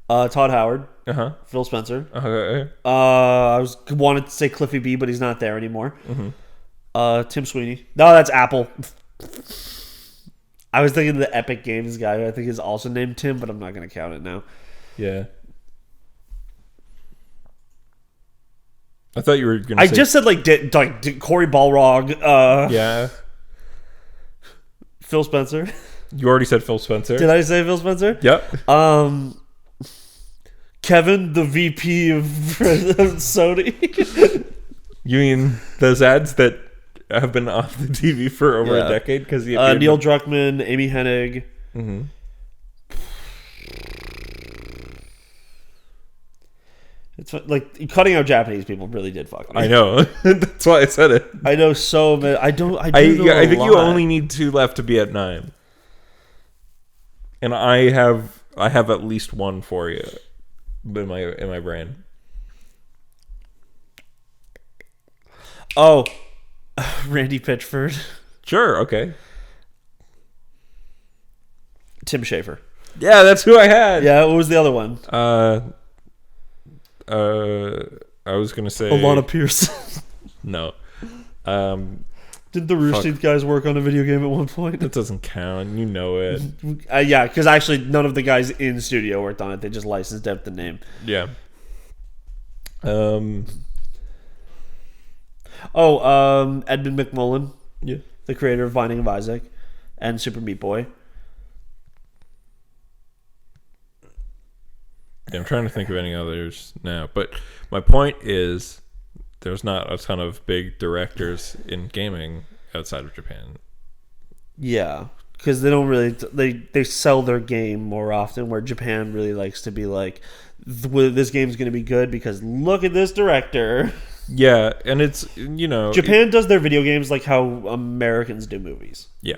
Todd Howard. Uh-huh. Phil Spencer. Okay. I wanted to say Cliffy B, but he's not there anymore. Tim Sweeney. No, that's Apple. I was thinking of the Epic Games guy, who I think is also named Tim, but I'm not going to count it now. Yeah. I thought you were going to say... I just said, Corey Balrog. Yeah. Phil Spencer. You already said Phil Spencer. Did I say Phil Spencer? Yep. Kevin, the VP of Sony. You mean those ads that have been off the TV for over a decade? Because Neil Druckmann, Amy Hennig. Mm-hmm. It's like cutting out Japanese people really did fuck me. I know. That's why I said it. I know so many. I think you only need 2 left to be at 9. And I have at least one for you in my brain. Oh, Randy Pitchford. Sure, okay. Tim Schafer. Yeah, that's who I had. Yeah, what was the other one? I was gonna say Alana Pierce. No. Did the Rooster Teeth guys work on a video game at one point? That doesn't count. You know it. Yeah, because actually none of the guys in the studio worked on it. They just licensed out the name. Yeah. Edmund McMullen. Yeah. The creator of Binding of Isaac and Super Meat Boy. Yeah, I'm trying to think of any others now. But my point is there's not a ton of big directors in gaming outside of Japan. Yeah, because they don't really... They sell their game more often, where Japan really likes to be like, this game's going to be good because look at this director. Yeah, and it's, Japan does their video games like how Americans do movies. Yeah.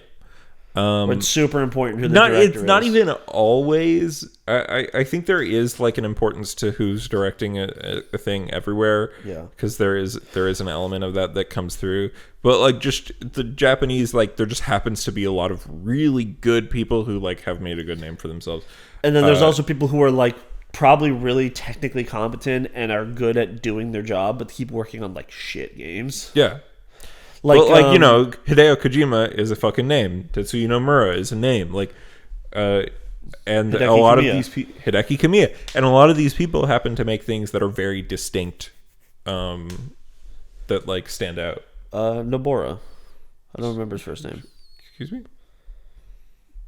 It's super important who the director is. It's not even always. I think there is like an importance to who's directing a thing everywhere. Yeah. Because there is an element of that comes through. But like just the Japanese, like there just happens to be a lot of really good people who like have made a good name for themselves. And then there's also people who are like probably really technically competent and are good at doing their job, but keep working on like shit games. Yeah. Hideo Kojima is a fucking name. Tetsuya Nomura is a name. And Hideki a lot Kamiya. Of these people, Hideki Kamiya, and a lot of these people happen to make things that are very distinct, that like stand out. Nobora, I don't remember his first name. Excuse me.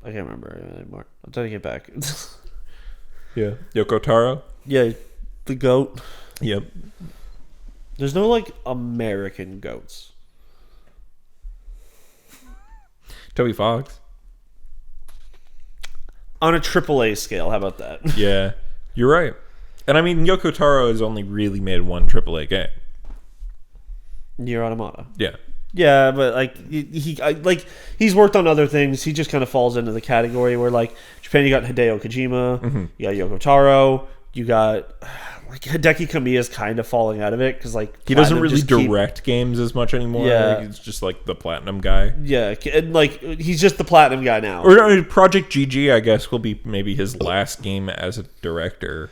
I can't remember anymore. I'm trying to get back. Yeah, Yoko Taro. Yeah, the goat. Yep. There's no like American goats. Toby Fox. On a AAA scale, how about that? Yeah, you're right. And I mean, Yoko Taro has only really made one AAA game. Nier Automata. Yeah. Yeah, but like he's worked on other things. He just kind of falls into the category where like Japan, you got Hideo Kojima, you got Yoko Taro, you got like Hideki Kamiya is kind of falling out of it because like he doesn't really direct games as much anymore. Yeah, he's just like the platinum guy. Yeah, and like he's just the platinum guy now. Or Project GG, I guess, will be maybe his last game as a director.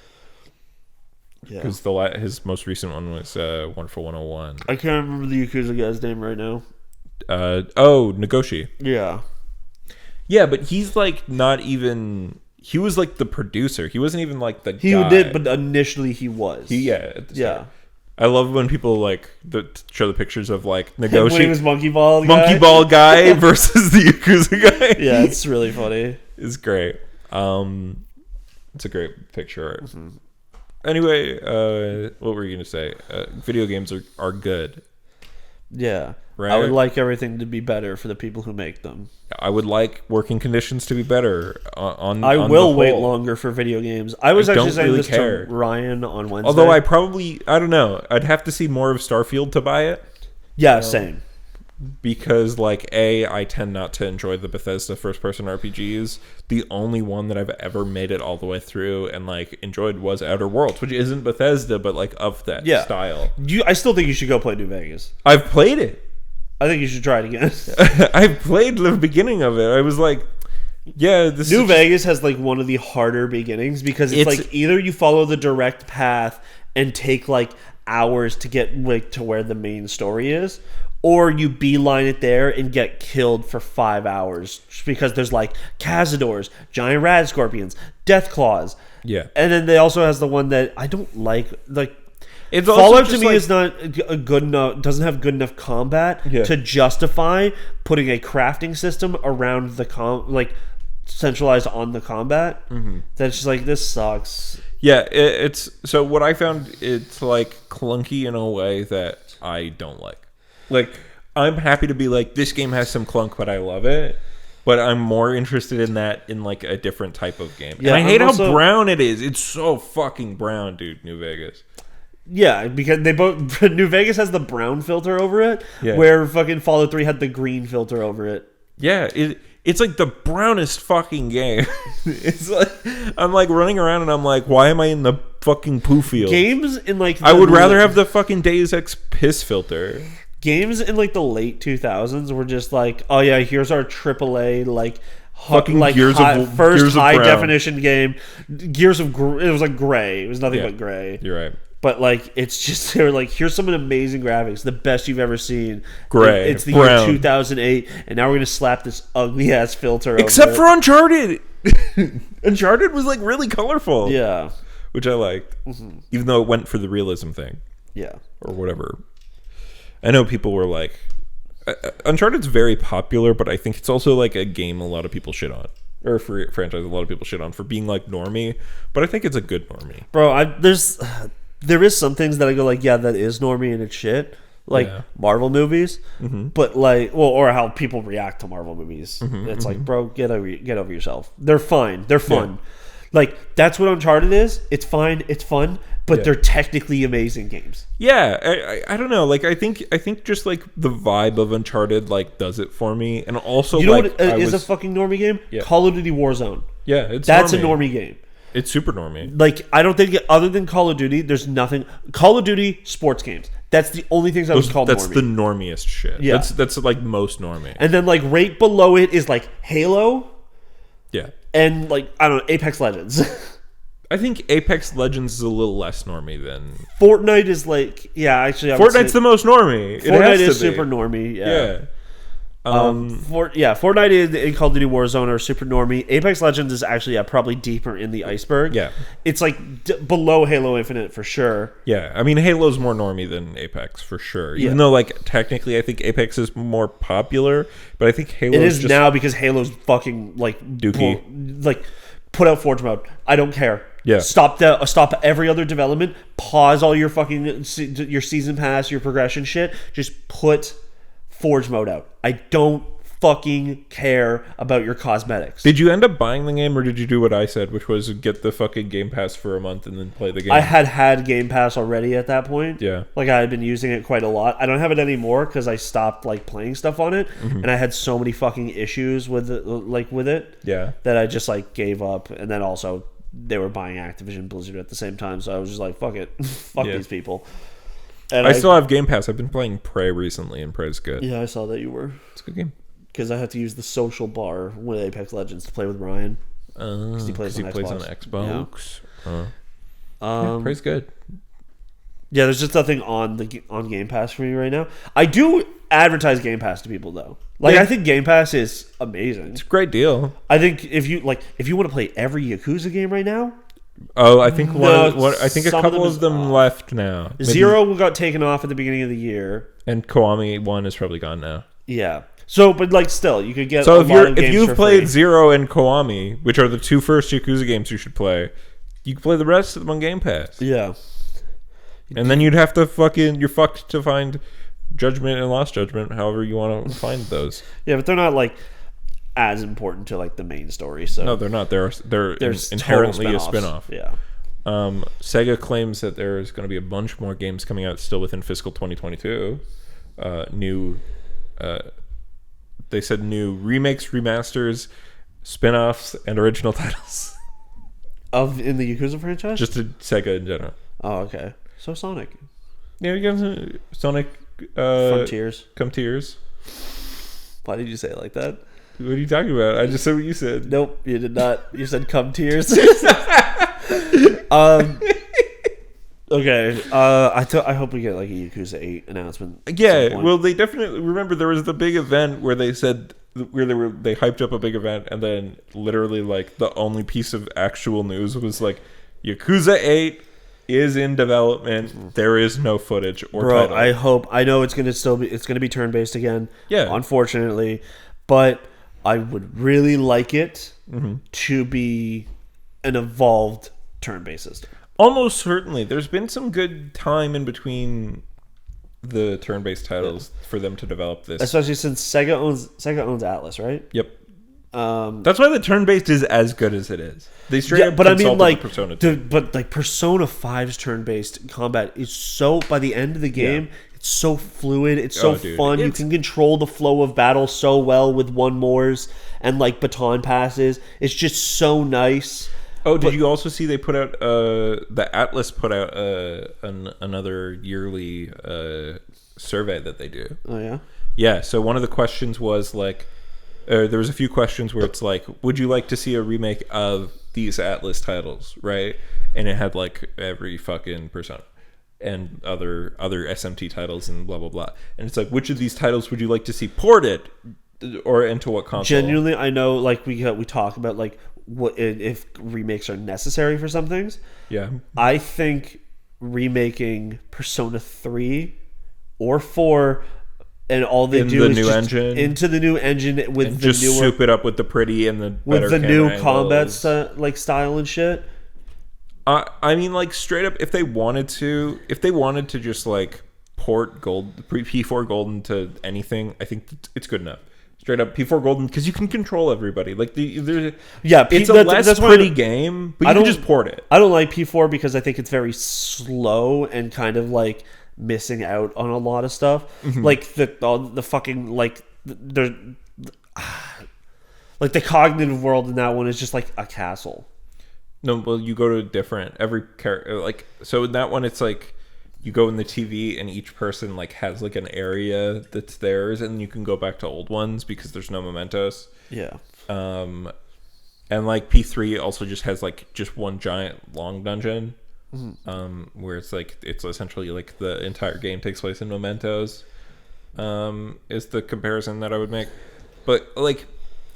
Yeah, because his most recent one was Wonderful 101. I can't remember the Yakuza guy's name right now. Nagoshi. Yeah, yeah, but he's like not even. he was like the producer. He wasn't even like the He guy. did, but initially he was. At the start. Yeah. I love when people like show the pictures of like When he negotiating was Monkey Ball guy versus the Yakuza guy. Yeah, it's really funny. It's great. It's a great picture art. Anyway, what were you gonna say? Video games are good. Yeah. Right? I would like everything to be better for the people who make them. I would like working conditions to be better. I will wait longer for video games. I was actually saying this care. to Ryan on Wednesday. Although I don't know. I'd have to see more of Starfield to buy it. Yeah, same. Because, like, I tend not to enjoy the Bethesda first-person RPGs. The only one that I've ever made it all the way through and, like, enjoyed was Outer Worlds, which isn't Bethesda, but, like, of that style. I still think you should go play New Vegas. I've played it. I think you should try it again. I've played the beginning of it. I was like, yeah, this New Vegas has, like, one of the harder beginnings because it's like, either you follow the direct path and take, like, hours to get, like, to where the main story is, or you beeline it there and get killed for 5 hours because there's like Cazadors, giant rad scorpions, death claws. Yeah. And then they also has the one that I don't like. Like, it's Fallout to me is not a good enough, doesn't have good enough combat to justify putting a crafting system around the like centralized on the combat. That's just like, this sucks. Yeah, it's so what I found, it's like clunky in a way that I don't like. Like, I'm happy to be like, this game has some clunk, but I love it. But I'm more interested in that in, like, a different type of game. Yeah, and I hate how brown it is. It's so fucking brown, dude, New Vegas. Yeah, because they both... New Vegas has the brown filter over it, where fucking Fallout 3 had the green filter over it. Yeah, it's like the brownest fucking game. It's like, I'm like running around and I'm like, why am I in the fucking poo field? Games in like... I would rather have the fucking Deus Ex piss filter. Games in like the late 2000s were just like, oh yeah, here's our AAA like fucking like Gears first of high Brown. Definition game. Gears of it was like gray. It was nothing but gray. You're right. But like, it's just, they were like, here's some amazing graphics, the best you've ever seen. Gray, It's the brown. year 2008, and now we're gonna slap this ugly ass filter. Except over for Uncharted. Uncharted was like really colorful. Yeah, which I liked, even though it went for the realism thing. Yeah, or whatever. I know people were like, Uncharted's very popular, but I think it's also like a game a lot of people shit on, or for a franchise a lot of people shit on for being like normie. But I think it's a good normie, bro. There is some things that I go like, yeah, that is normie and it's shit, like Marvel movies. But like, well, or how people react to Marvel movies. It's like, bro, get over yourself. They're fine. They're fun. Like, that's what Uncharted is. It's fine. It's fun. But they're technically amazing games. Yeah, I don't know. Like, I think just like the vibe of Uncharted like does it for me, and also you know like, what is a fucking normie game? Call of Duty Warzone. Yeah, that's a normie game. It's super normie. Like, I don't think other than Call of Duty, there's nothing. Call of Duty sports games. That's the only things I would call normie. That's the normiest shit. Yeah, that's like most normie. And then like right below it is like Halo. Yeah, and like, I don't know, Apex Legends. I think Apex Legends is a little less normie than Fortnite is like, actually, Fortnite's the most normie. Fortnite is super normie. Yeah. Fortnite and Call of Duty Warzone are super normie. Apex Legends is actually probably deeper in the iceberg. Yeah, it's like below Halo Infinite for sure. Yeah, I mean, Halo's more normie than Apex for sure. Even though like technically, I think Apex is more popular, but I think Halo is just now because Halo's fucking like dookie. Like, put out Forge mode. I don't care. Yeah. Stop every other development. Pause all your fucking your season pass, your progression shit. Just put Forge mode out. I don't fucking care about your cosmetics. Did you end up buying the game, or did you do what I said, which was get the fucking Game Pass for a month and then play the game? I had Game Pass already at that point. Yeah. Like, I had been using it quite a lot. I don't have it anymore because I stopped like playing stuff on it, and I had so many fucking issues with it. Yeah. That I just like gave up, and then also they were buying Activision Blizzard at the same time, so I was just like, fuck it. Fuck these people. And I still have Game Pass. I've been playing Prey recently, and Prey's good. Yeah, I saw that you were. It's a good game. Because I have to use the social bar with Apex Legends to play with Ryan. Because he plays on Xbox. Yeah. Prey's good. Yeah, there's just nothing on Game Pass for me right now. I do advertise Game Pass to people though. Like I think Game Pass is amazing. It's a great deal. I think if you want to play every Yakuza game right now. Oh, I think I think a couple of them left now. Maybe. Zero got taken off at the beginning of the year, and Kiwami 1 is probably gone now. Yeah. So, but like, still, you could get. So if you've played Zero and Kiwami, which are the two first Yakuza games you should play, you can play the rest of them on Game Pass. Yeah. And then you'd have to you're fucked to find Judgment and Lost Judgment, however you want to find those. Yeah, but they're not like as important to like the main story. So no, they're not. They're inherently a spin-off. Yeah. Sega claims that there's going to be a bunch more games coming out still within fiscal 2022. They said new remakes, remasters, spin-offs, and original titles. In the Yakuza franchise? Just to Sega in general. Oh, okay. So Sonic. Yeah, you guys Sonic Frontiers. Come Tears. Why did you say it like that? What are you talking about? I just said what you said. Nope, you did not. You said Come Tears. Okay. I hope we get like a Yakuza 8 announcement. Yeah, well, they definitely remember there was the big event where they said they hyped up a big event, and then literally like the only piece of actual news was like Yakuza 8 is in development. There is no footage or title. I know it's gonna be turn based again. Yeah, unfortunately, but I would really like it to be an evolved turn based system. Almost certainly. There's been some good time in between the turn-based titles for them to develop this. Especially since Sega owns Atlas, right? Yep. That's why the turn-based is as good as it is. They straight up but I mean, like, Persona 2. But like Persona 5's turn-based combat is so, by the end of the game, it's so fluid, it's so fun. You can control the flow of battle so well with one mores and like baton passes. It's just so nice. Oh, did you also see they put out the Atlas put out another yearly survey that they do? Oh yeah. Yeah. So one of the questions was like, there was a few questions where it's like, would you like to see a remake of these Atlas titles, right? And it had like every fucking Persona and other SMT titles and blah blah blah. And it's like, which of these titles would you like to see ported, or into what console? Genuinely, I know like we talk about like what if remakes are necessary for some things. Yeah, I think remaking Persona 3 or 4 and all they do is new just engine into the new engine with and the just newer, soup it up with the pretty and the with the new combat angles. Style and shit. I mean, like straight up, if they wanted to just like port P4 Golden to anything, I think it's good enough. Straight up P4 Golden, because you can control everybody. Like it's a less pretty game, but you can just port it. I don't like P4 because I think it's very slow and kind of like missing out on a lot of stuff. Like the fucking like the like the cognitive world in that one is just like a castle. No, well, you go to every character, like, so in that one it's like you go in the TV and each person like has like an area that's theirs, and you can go back to old ones because there's no mementos. Yeah. And like P3 also just has like just one giant long dungeon, where it's like it's essentially like the entire game takes place in mementos. Is the comparison that I would make, but like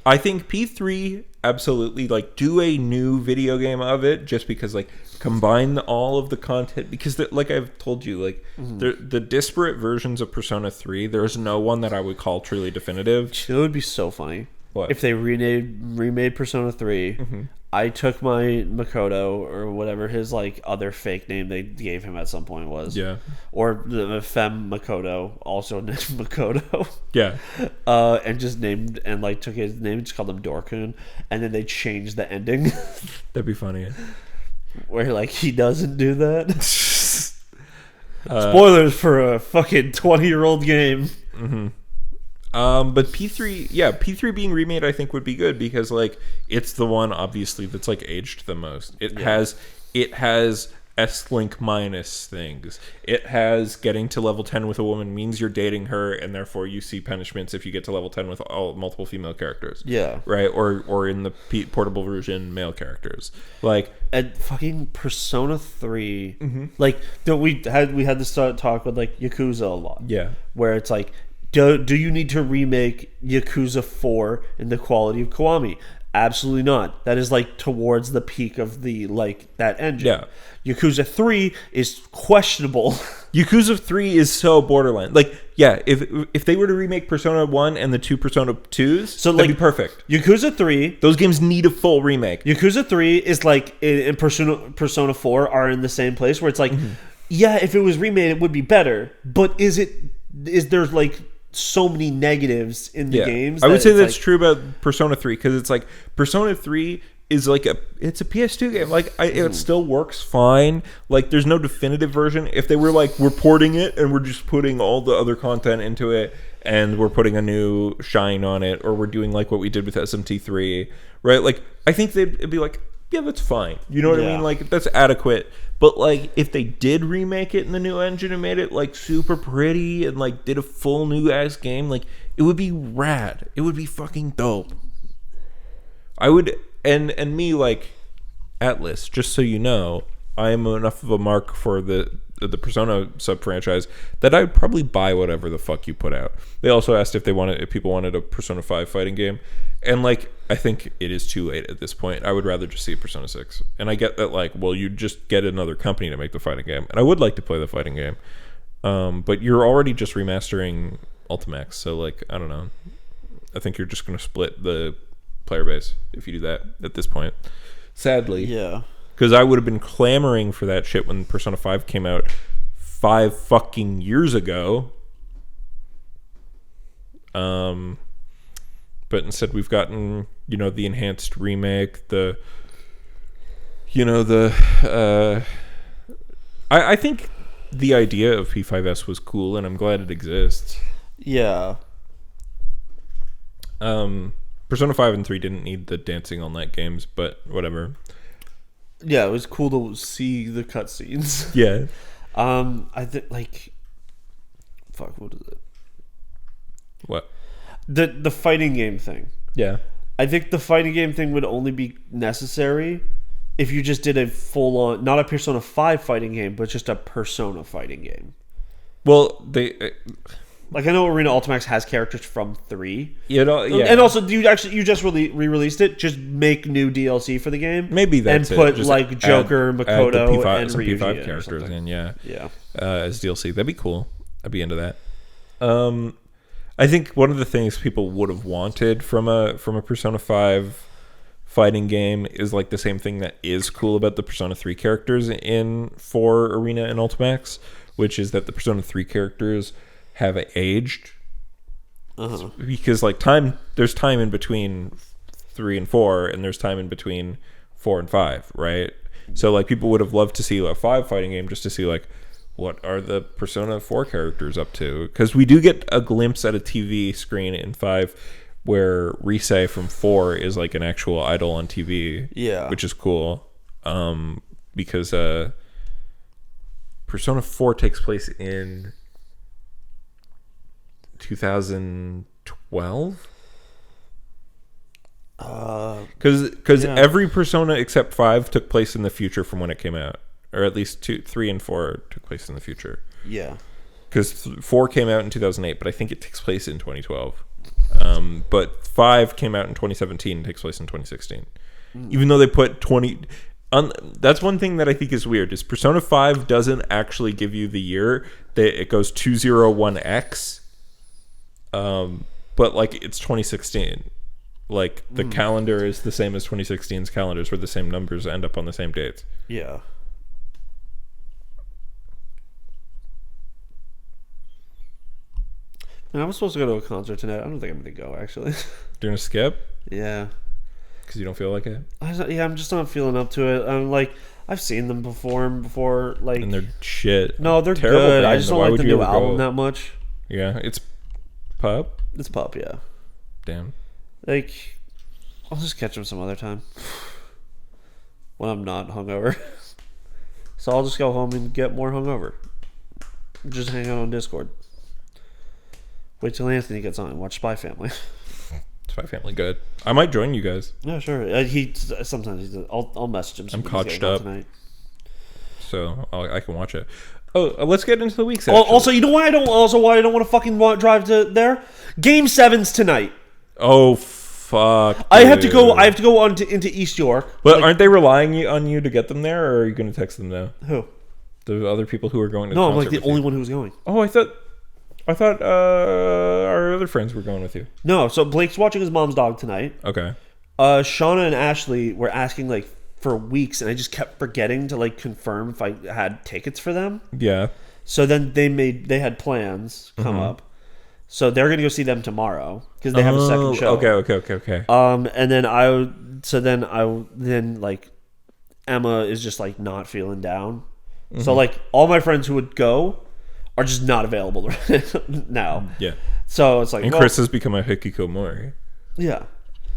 I think P3 absolutely like do a new video game of it, just because like combine all of the content, because like I've told you, like the disparate versions of Persona 3, there's no one that I would call truly definitive. It would be so funny if they remade Persona 3. I took my Makoto or whatever his like other fake name they gave him at some point was, or the Femme Makoto, also named Makoto, and just named and like took his name, just called him Dorkun, and then they changed the ending. That'd be funny. Where like he doesn't do that. Spoilers for a fucking 20-year-old game. But P3 being remade I think would be good, because like it's the one obviously that's like aged the most. It has S-Link minus things. It has getting to level 10 with a woman means you're dating her, and therefore you see punishments if you get to level 10 with multiple female characters. Yeah. Right? Or in the portable version, male characters. Like, and fucking Persona 3, like we had this talk with like Yakuza a lot. Yeah. Where it's like, do you need to remake Yakuza 4 in the quality of Kiwami? Absolutely not. That is like towards the peak of the like that engine. Yeah. Yakuza 3 is questionable. Yakuza 3 is so borderline. Like, yeah, if they were to remake Persona 1 and the 2 Persona 2s, so that'd like be perfect. Yakuza 3, those games need a full remake. Yakuza 3 is like in Persona 4 are in the same place where it's like, yeah, if it was remade it would be better, but is there like so many negatives in the games? I would say that's like, true about Persona 3, because it's like Persona 3 is like it's a PS2 game. Like it still works fine. Like there's no definitive version. If they were like, we're porting it and we're just putting all the other content into it and we're putting a new shine on it, or we're doing like what we did with SMT3, right? Like I think it'd be like, yeah, that's fine. You know what I mean? Like that's adequate. But like if they did remake it in the new engine and made it like super pretty and like did a full new ass game, like it would be rad. It would be fucking dope. I would, and me, like Atlas, just so you know, I am enough of a mark for the Persona sub franchise that I would probably buy whatever the fuck you put out. They also asked if people wanted a Persona 5 fighting game, and like I think it is too late at this point. I would rather just see a Persona 6. And I get that, like, well, you just get another company to make the fighting game, and I would like to play the fighting game, but you're already just remastering Ultimax, so like I don't know. I think you're just going to split the player base if you do that at this point, sadly. Yeah. Because I would have been clamoring for that shit when Persona 5 came out 5 fucking years ago. But instead we've gotten, the enhanced remake, I think the idea of P5S was cool, and I'm glad it exists. Yeah. Persona 5 and 3 didn't need the dancing all night games, but whatever. Yeah, it was cool to see the cutscenes. Yeah. I think like, fuck, what is it? What? The fighting game thing. Yeah. I think the fighting game thing would only be necessary if you just did a full on, not a Persona 5 fighting game, but just a Persona fighting game. Well, like I know Arena Ultimax has characters from 3. Yeah. And also, you just re-released it. Just make new DLC for the game. Maybe that's and put it. Just like Joker, Makoto, and some Ryuji P5 characters in. Yeah. As DLC, that'd be cool. I'd be into that. I think one of the things people would have wanted from a Persona 5 fighting game is like the same thing that is cool about the Persona 3 characters in 4 Arena and Ultimax, which is that the Persona 3 characters have aged. Because like there's time in between 3 and 4, and there's time in between 4 and 5, right? So like people would have loved to see a 5 fighting game just to see like what are the Persona 4 characters up to, because we do get a glimpse at a TV screen in 5 where Rise from 4 is like an actual idol on TV, which is cool, because Persona 4 takes place in 2012, because every Persona except 5 took place in the future from when it came out, or at least 2, 3, and 4 took place in the future. Yeah, because 4 came out in 2008, but I think it takes place in 2012. But 5 came out in 2017 and takes place in 2016. Even though they put 20 on, that's one thing that I think is weird, is Persona 5 doesn't actually give you the year. It goes 201X. But like it's 2016. Like the calendar is the same as 2016's calendars, where the same numbers end up on the same dates. Yeah. And I was supposed to go to a concert tonight. I don't think I'm going to go, actually. You're going to skip? Yeah. Because you don't feel like it? I'm just not feeling up to it. I'm like, I've seen them perform before. Like, and they're shit. No, they're terrible good. band. I just don't like the new album that much. Yeah, it's pop? It's pop, yeah. Damn. Like, I'll just catch them some other time. When I'm not hungover. So I'll just go home and get more hungover. Just hang out on Discord. Wait till Anthony gets on and watch Spy Family. Spy Family, good. I might join you guys. Yeah, sure. Sometimes I'll message him. I'm caught up tonight, so I can watch it. Oh, let's get into the week's. Also, you know why I don't want to fucking drive to there? Game 7's tonight. Oh fuck! Dude. I have to go into East York. But aren't they relying on you to get them there, or are you going to text them now? Who? The other people who are going to. No, I'm like the only one who's going. Oh, I thought our other friends were going with you. No, so Blake's watching his mom's dog tonight. Okay. Shauna and Ashley were asking like for weeks, and I just kept forgetting to like confirm if I had tickets for them. Yeah. So then they had plans come up. So they're gonna go see them tomorrow because they have a second show. Okay. And then like Emma is just like not feeling down. So like all my friends who would go are just not available now. Yeah. So it's like, and Chris has become a hikikomori. Yeah.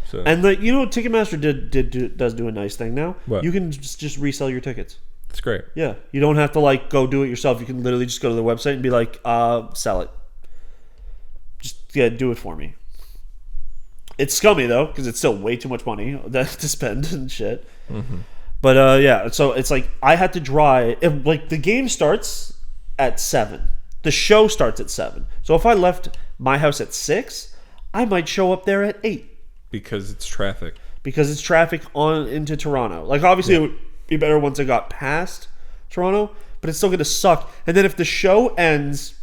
So. And Ticketmaster does do a nice thing now. What? You can just resell your tickets. It's great. Yeah. You don't have to like go do it yourself. You can literally just go to the website and be like, sell it. Just do it for me. It's scummy though, because it's still way too much money to spend and shit. But yeah, so it's like I had to drive. If, like the game starts at 7, the show starts at 7. So if I left my house at 6, I might show up there at 8 because it's traffic. Because it's traffic on into Toronto. Like obviously it would be better once I got past Toronto, but it's still gonna suck. And then if the show ends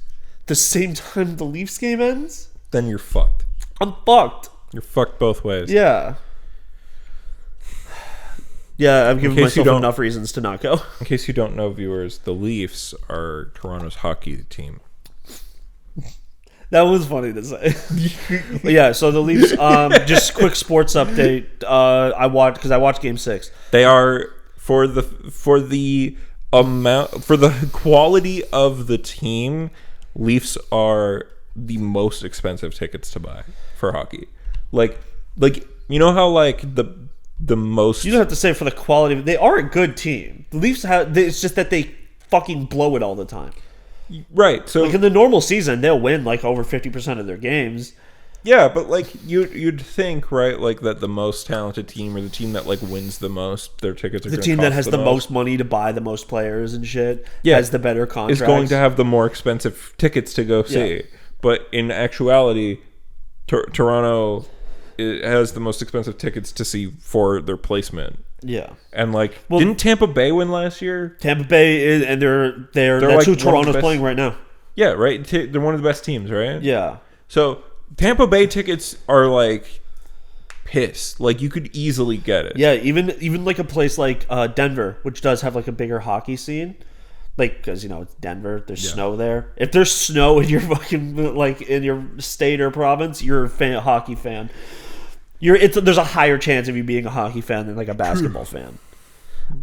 the same time the Leafs game ends, then you're fucked. I'm fucked. You're fucked both ways. Yeah. Yeah, I've given myself enough reasons to not go. In case you don't know, viewers, the Leafs are Toronto's hockey team. That was funny to say. Yeah, so the Leafs, just quick sports update. I watched Game 6. They are for the quality of the team. Leafs are the most expensive tickets to buy for hockey. Like you know how like the most. You don't have to say for the quality. They are a good team. The Leafs it's just that they fucking blow it all the time. Right. So like in the normal season, they'll win like over 50% of their games. Yeah, but like you'd think, right, like that the most talented team or the team that like wins the most, their tickets are the team that has the most money to buy the most players and shit. Yeah, has the better contracts. Is going to have the more expensive tickets to go see. Yeah. But in actuality, Toronto has the most expensive tickets to see for their placement. Yeah, and like, didn't Tampa Bay win last year? Tampa Bay is, and they're that's like who Toronto's playing right now. Yeah, right. They're one of the best teams, right? Yeah. So Tampa Bay tickets are like piss. Like you could easily get it. Yeah, even like a place like Denver, which does have like a bigger hockey scene. Like, because it's Denver, there's snow there. If there's snow in your fucking like in your state or province, you're a hockey fan. There's a higher chance of you being a hockey fan than like a basketball fan.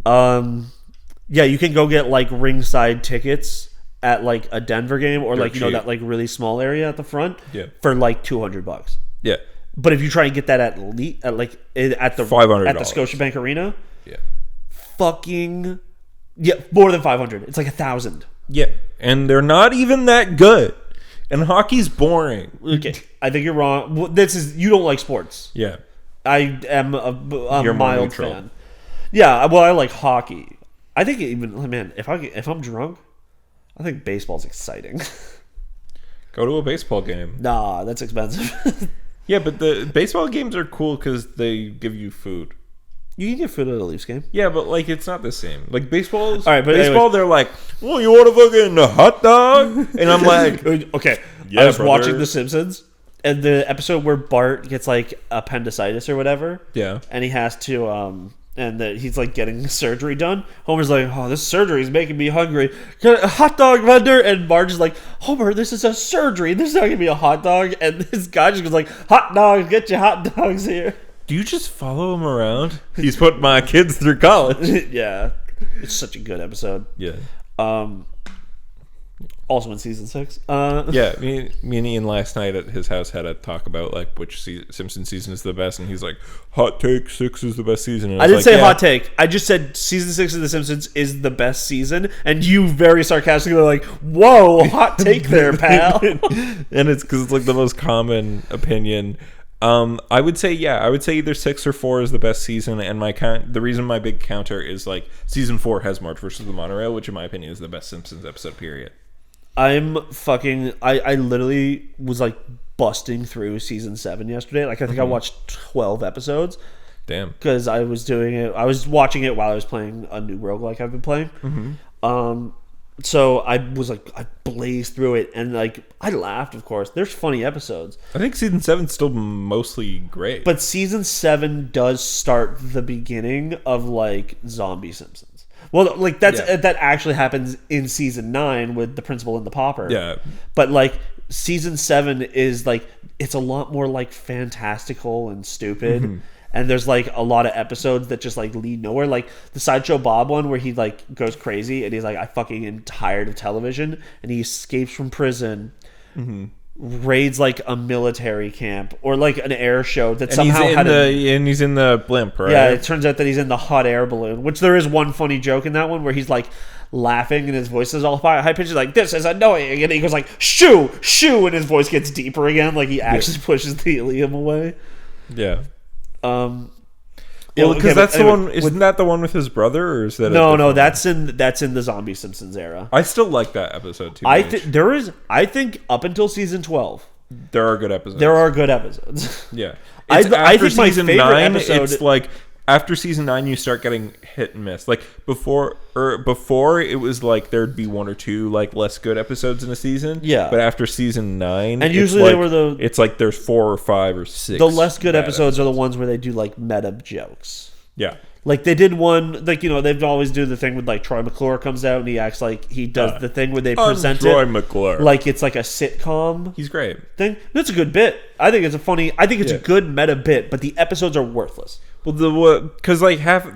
Yeah, you can go get like ringside tickets at like a Denver game or like that like really small area at the front for like $200. Yeah. But if you try and get that at the $500 at the Scotiabank Arena, fucking more than $500. It's like $1,000. Yeah, and they're not even that good. And hockey's boring. Okay, I think you're wrong. You don't like sports. Yeah, I am a mild fan. Yeah, well, I like hockey. I think if I'm drunk, I think baseball's exciting. Go to a baseball game. Nah, that's expensive. Yeah, but the baseball games are cool because they give you food. You can get food at a Leafs game. Yeah, but like it's not the same. Like baseball, anyways. They're like, "Well, you want a fucking hot dog?" And I'm like, "Okay." Yeah, I was watching The Simpsons, and the episode where Bart gets like appendicitis or whatever. Yeah, and he has to he's like getting surgery done. Homer's like, "Oh, this surgery is making me hungry. Get a hot dog vendor." And Marge is like, "Homer, this is a surgery. This is not gonna be a hot dog." And this guy just goes like, "Hot dogs, get your hot dogs here." Do you just follow him around? He's put my kids through college. Yeah, it's such a good episode. Yeah. Also in season 6. Yeah, me and Ian last night at his house had a talk about like which Simpsons season is the best, and he's like, "Hot take, 6 is the best season." And I didn't was say like, hot take. I just said season 6 of The Simpsons is the best season, and you very sarcastically were like, "Whoa, hot take there, pal." And it's because it's like the most common opinion. I would say either 6 or 4 is the best season, and the reason my big counter is like season 4 has Marge versus the Monorail, which in my opinion is the best Simpsons episode. Period. I literally was like busting through season 7 yesterday. Like I think I watched 12 episodes. Damn. Because I was doing it. I was watching it while I was playing a new roguelike I've been playing. So I was like, I blazed through it, and like I laughed. Of course, there's funny episodes. I think season 7's still mostly great, but season 7 does start the beginning of like zombie Simpsons. Well, like that actually happens in season 9 with the principal and the pauper. Yeah, but like season 7 is like it's a lot more like fantastical and stupid. And there's like a lot of episodes that just like lead nowhere. Like the Sideshow Bob one where he like goes crazy and he's like, I fucking am tired of television. And he escapes from prison, raids like a military camp or like an air show that somehow and he's in the blimp, right? Yeah, it turns out that he's in the hot air balloon, which there is one funny joke in that one where he's like laughing and his voice is all high pitched, like, this is annoying. And he goes like, shoo, shoo. And his voice gets deeper again. Like he actually pushes the helium away. Yeah. Well, because that's the one. Isn't that the one with his brother, or is that no? That's in the Zombie Simpsons era. I still like that episode too. I think up until season 12, there are good episodes. Yeah, I think my season favorite 9, episode. It's like after season 9, you start getting hit and miss. Like before it was like there'd be 1 or 2 like less good episodes in a season. Yeah, but after season 9, and usually like, they were it's like there's 4 or 5 or 6. The less good episodes are the ones where they do like meta jokes. Yeah. Like they did one, like, you know, they've always do the thing with like Troy McClure comes out and he acts like he does the thing where they present Troy McClure. Like it's like a sitcom. He's great. Thing. That's a good bit. I think it's a good meta bit, but the episodes are worthless. Well, because like half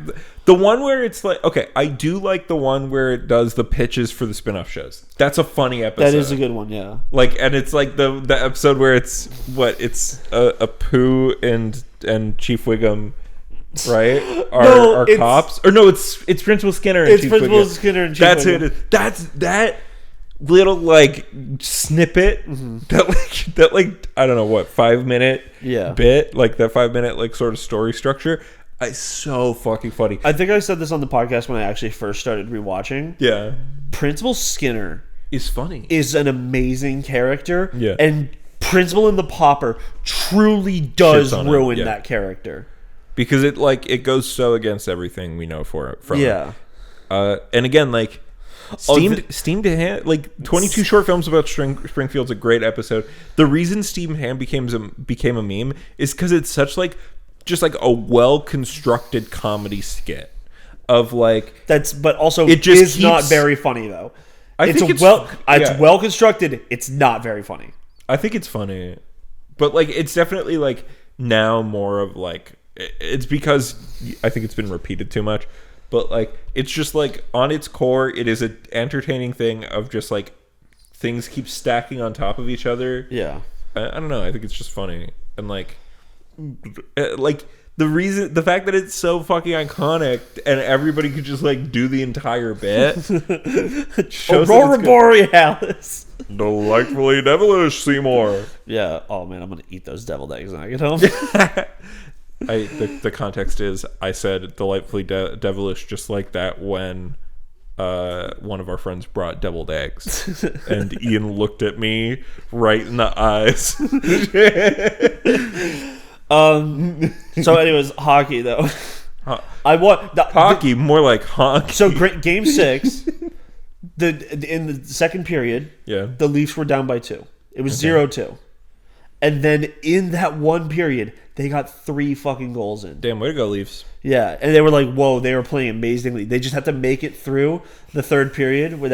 the one where it's like, okay, I do like the one where it does the pitches for the spin-off shows. That's a funny episode. That is a good one, yeah. Like, and it's like the episode where it's a Pooh and Chief Wiggum. Right? Are cops? Or no, it's Principal Skinner and Chief Principal Wiggum. Skinner and Chief That's Wiggum. who it is. That's that little like snippet that like I don't know what 5-minute bit, like that 5-minute like sort of story structure. It's so fucking funny. I think I said this on the podcast when I actually first started rewatching. Yeah. Principal Skinner is funny. Is an amazing character. Yeah. And Principal and the Pauper truly does ruin that character. Because it goes so against everything we know from it. And again, like Steamed Ham, like 22 short films about Springfield's a great episode. The reason Steamed Ham became a meme is because it's such like just like a well constructed comedy skit of like but also it just is not very funny though. It's well constructed. It's not very funny. I think it's funny, but like it's definitely like now more of like. It's because I think it's been repeated too much, but like it's just like on its core, it is an entertaining thing of just like things keep stacking on top of each other. Yeah, I don't know. I think it's just funny and like the fact that it's so fucking iconic and everybody could just like do the entire bit. Aurora Borealis. Delightfully devilish, Seymour. Yeah. Oh man, I'm gonna eat those deviled eggs when I get home. The context is I said delightfully devilish just like that when one of our friends brought deviled eggs and Ian looked at me right in the eyes. So anyways, hockey though. Hockey, more like honky. So game 6 in the second period, the Leafs were down by 2. It was 0-2. And then in that one period, they got 3 fucking goals in. Damn, way to go, Leafs. Yeah, and they were like, whoa, they were playing amazingly. They just had to make it through the third period with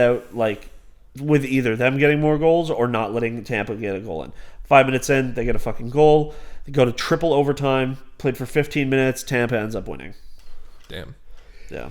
either them getting more goals or not letting Tampa get a goal in. 5 minutes in, they get a fucking goal. They go to triple overtime, played for 15 minutes, Tampa ends up winning. Damn. Yeah.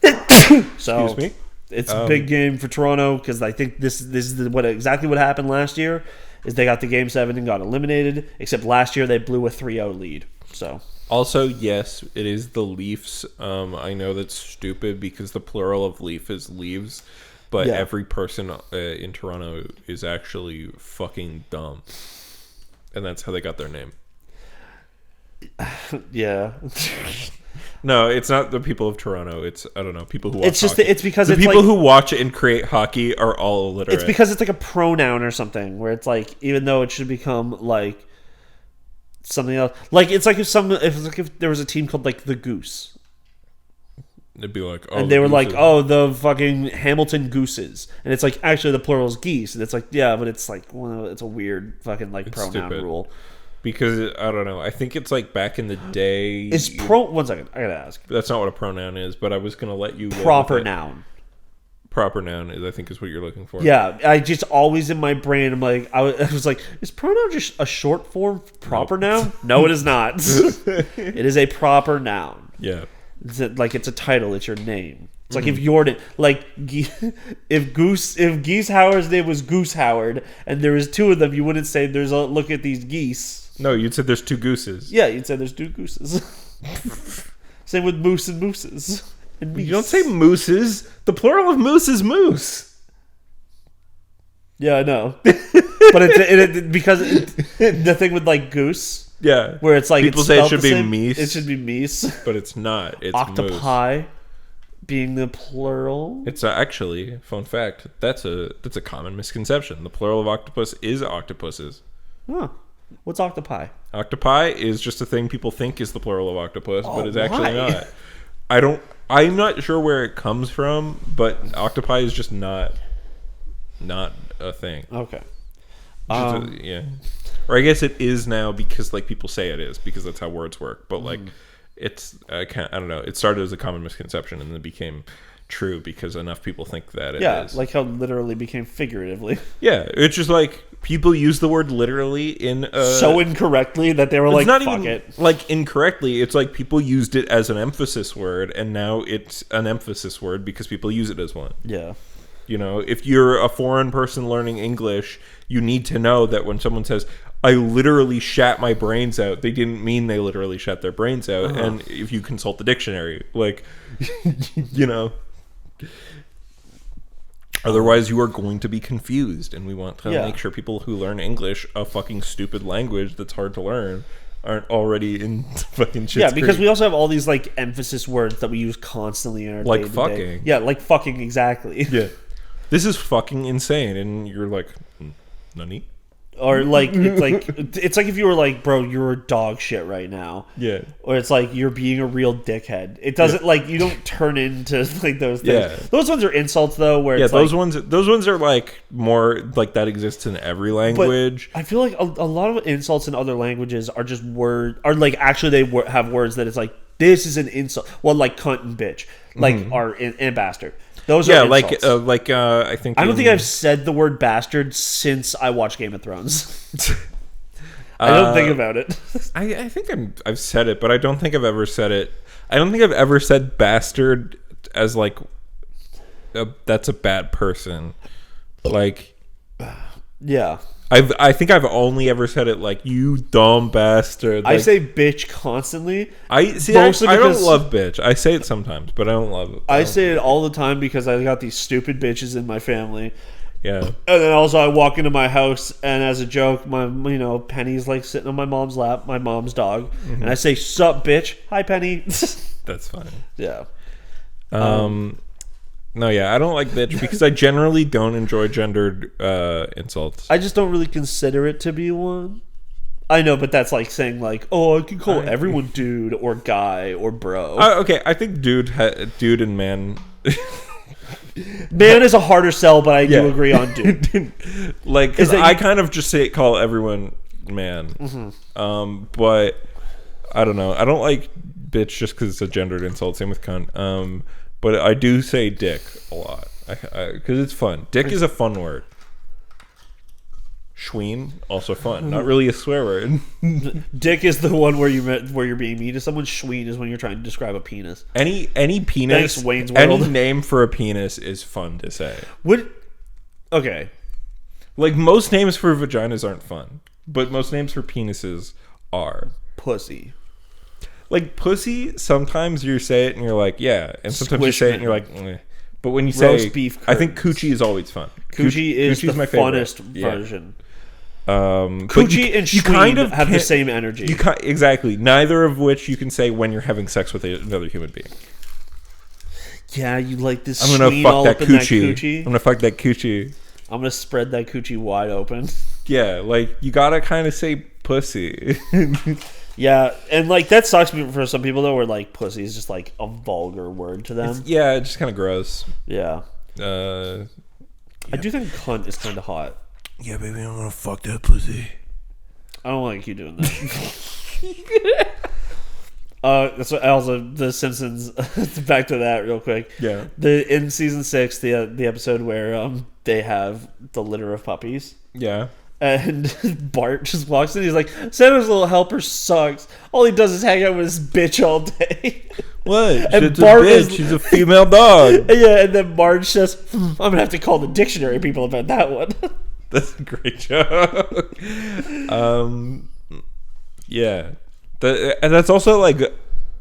Excuse me? It's a big game for Toronto because I think this is exactly what happened last year. Is they got the Game 7 and got eliminated. Except last year they blew a 3-0 lead. So also, yes, it is the Leafs. I know that's stupid because the plural of leaf is leaves, but every person in Toronto is actually fucking dumb, and that's how they got their name. Yeah. No, it's not the people of Toronto. It's, I don't know, people who watch It's just hockey. it's because the it's people like, who watch it and create hockey are all illiterate. it's because it's like a pronoun or something where it's like, even though it should become like something else, like it's like if there was a team called like the Goose, it'd be like, oh, and they were like, oh, the fucking Hamilton Gooses, and it's like actually the plural is geese, and it's like, yeah, but it's like, well, it's a weird fucking like pronoun stupid. rule. Because, I don't know, I think it's like back in the day... One second, I gotta ask. That's not what a pronoun is, but I was going to let you... Proper noun. Proper noun, I think, is what you're looking for. Yeah, I just always in my brain, I'm like, I was like, is pronoun just a short form for proper noun? No, it is not. It is a proper noun. Yeah. It's a title, it's your name. It's like if Jordan, like if Geese Howard's name was Goose Howard, and there was two of them, you wouldn't say there's a look at these geese. No, you'd say there's two gooses. Yeah, you'd say there's two gooses. Same with moose and mooses. And you don't say mooses. The plural of moose is moose. Yeah, I know. But because the thing with like goose, yeah, where it's like people say it should be meese. It should be meese, but it's not. It's octopi. Moose. Being the plural, it's actually, fun fact, that's a common misconception. The plural of octopus is octopuses. Huh. What's octopi? Octopi is just a thing people think is the plural of octopus, but it's actually why? not. I'm not sure where it comes from, but octopi is just not a thing. Okay. Yeah. Or I guess it is now because like people say it is because that's how words work, but like it's I don't know. It started as a common misconception and then it became true because enough people think that it is. Yeah, like how literally became figuratively. Yeah, it's just like people use the word literally in so incorrectly that they were like, not fuck even it. Like incorrectly. It's like people used it as an emphasis word and now it's an emphasis word because people use it as one. Yeah. You know, if you're a foreign person learning English, you need to know that when someone says, I literally shat my brains out, they didn't mean they literally shat their brains out. And if you consult the dictionary, like, you know, otherwise you are going to be confused. And we want to make sure people who learn English, a fucking stupid language that's hard to learn, aren't already in fucking shit. Yeah, because we also have all these like emphasis words that we use constantly in our like day-to-day. fucking. Yeah, like fucking, exactly. Yeah. This is fucking insane. And you're like, nani? Or like it's like if you were like, bro, you're a dog shit right now. Yeah. Or it's like you're being a real dickhead. It doesn't like you don't turn into like those things. Yeah. Those ones are insults though, where it's those ones are like more like that exists in every language. But I feel like a lot of insults in other languages are just like actually they have words that it's like this is an insult. Well, like cunt and bitch, like and bastard. Those are insults. I think I don't think I've said the word bastard since I watched Game of Thrones. I don't think about it. I think I've said it, but I don't think I've ever said it. I don't think I've ever said bastard as like that's a bad person. Like, yeah. I think I've only ever said it like you dumb bastard. Like, I say bitch constantly. I don't love bitch. I say it sometimes, but I don't love it. I say it all the time because I got these stupid bitches in my family. Yeah. And then also I walk into my house and as a joke, Penny's like sitting on my mom's lap, my mom's dog, and I say, "Sup, bitch? Hi, Penny." That's funny. Yeah. No, yeah, I don't like bitch because I generally don't enjoy gendered insults. I just don't really consider it to be one. I know, but that's like saying like, oh, I can call everyone dude or guy or bro. Okay, I think dude and man. Man is a harder sell, but I do agree on dude. Like, because I kind of just call everyone man. But I don't know. I don't like bitch just because it's a gendered insult. Same with cunt. But I do say dick a lot because it's fun. Dick is a fun word. Schween, also fun. Not really a swear word. Dick is the one where you're being mean to someone. Schween is when you're trying to describe a penis. Any penis, Thanks, Wayne's World. any name for a penis is fun to say. Okay. Like, most names for vaginas aren't fun, but most names for penises are. Pussy. Like, pussy, sometimes you say it and you're like, yeah. And sometimes you say it and you're like, eh. But when you say, Roast beef I think curtains. coochie is always fun. Coochie is Coochie's the my favorite. funnest version. Coochie and Schween have the same energy. Exactly. Neither of which you can say when you're having sex with another human being. Yeah, you like this. I'm gonna Schween fuck all that up in coochie. I'm gonna fuck that coochie. I'm gonna spread that coochie wide open. Yeah, like, you gotta kind of say pussy. Yeah, and like that sucks for some people though, where like pussy is just like a vulgar word to them. It's just kind of gross. Yeah. Yeah. I do think cunt is kind of hot. Yeah, baby, I'm gonna fuck that pussy. I don't like you doing that. That's what, also the Simpsons. Back to that real quick. Yeah. In season 6, the episode where they have the litter of puppies. Yeah. And Bart just walks in. He's like, Santa's little helper sucks. All he does is hang out with his bitch all day. What? And She's Bart a bitch. She's a female dog. Yeah, and then Marge says, I'm going to have to call the dictionary people about that one. That's a great joke. Yeah. And that's also, like,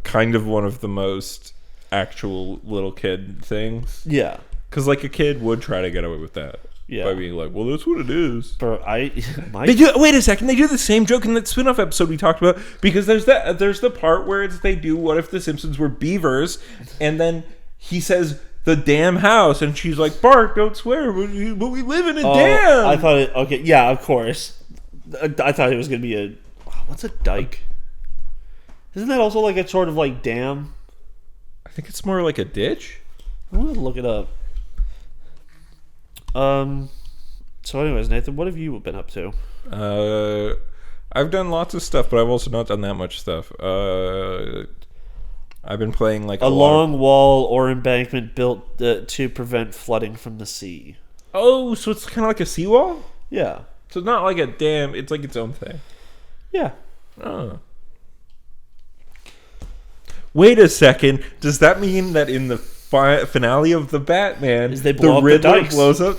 kind of one of the most actual little kid things. Yeah. Because, like, a kid would try to get away with that. Yeah. By being like, well, that's what it is. Bro, wait a second. They do the same joke in that spin-off episode we talked about, because there's the part where they do what if the Simpsons were beavers, and then he says the damn house, and she's like, Bart, don't swear, but we live in a dam. I thought it. Okay, yeah, of course. I thought it was gonna be what's a dike? Isn't that also like a sort of like dam? I think it's more like a ditch. I'm gonna look it up. So anyways, Nathan, what have you been up to? I've done lots of stuff, but I've also not done that much stuff. I've been playing like a long wall or embankment built to prevent flooding from the sea. Oh, so it's kind of like a seawall? Yeah. So it's not like a dam, it's like its own thing. Yeah. Oh. Wait a second. Does that mean that in the finale of the Batman, the Riddler blows up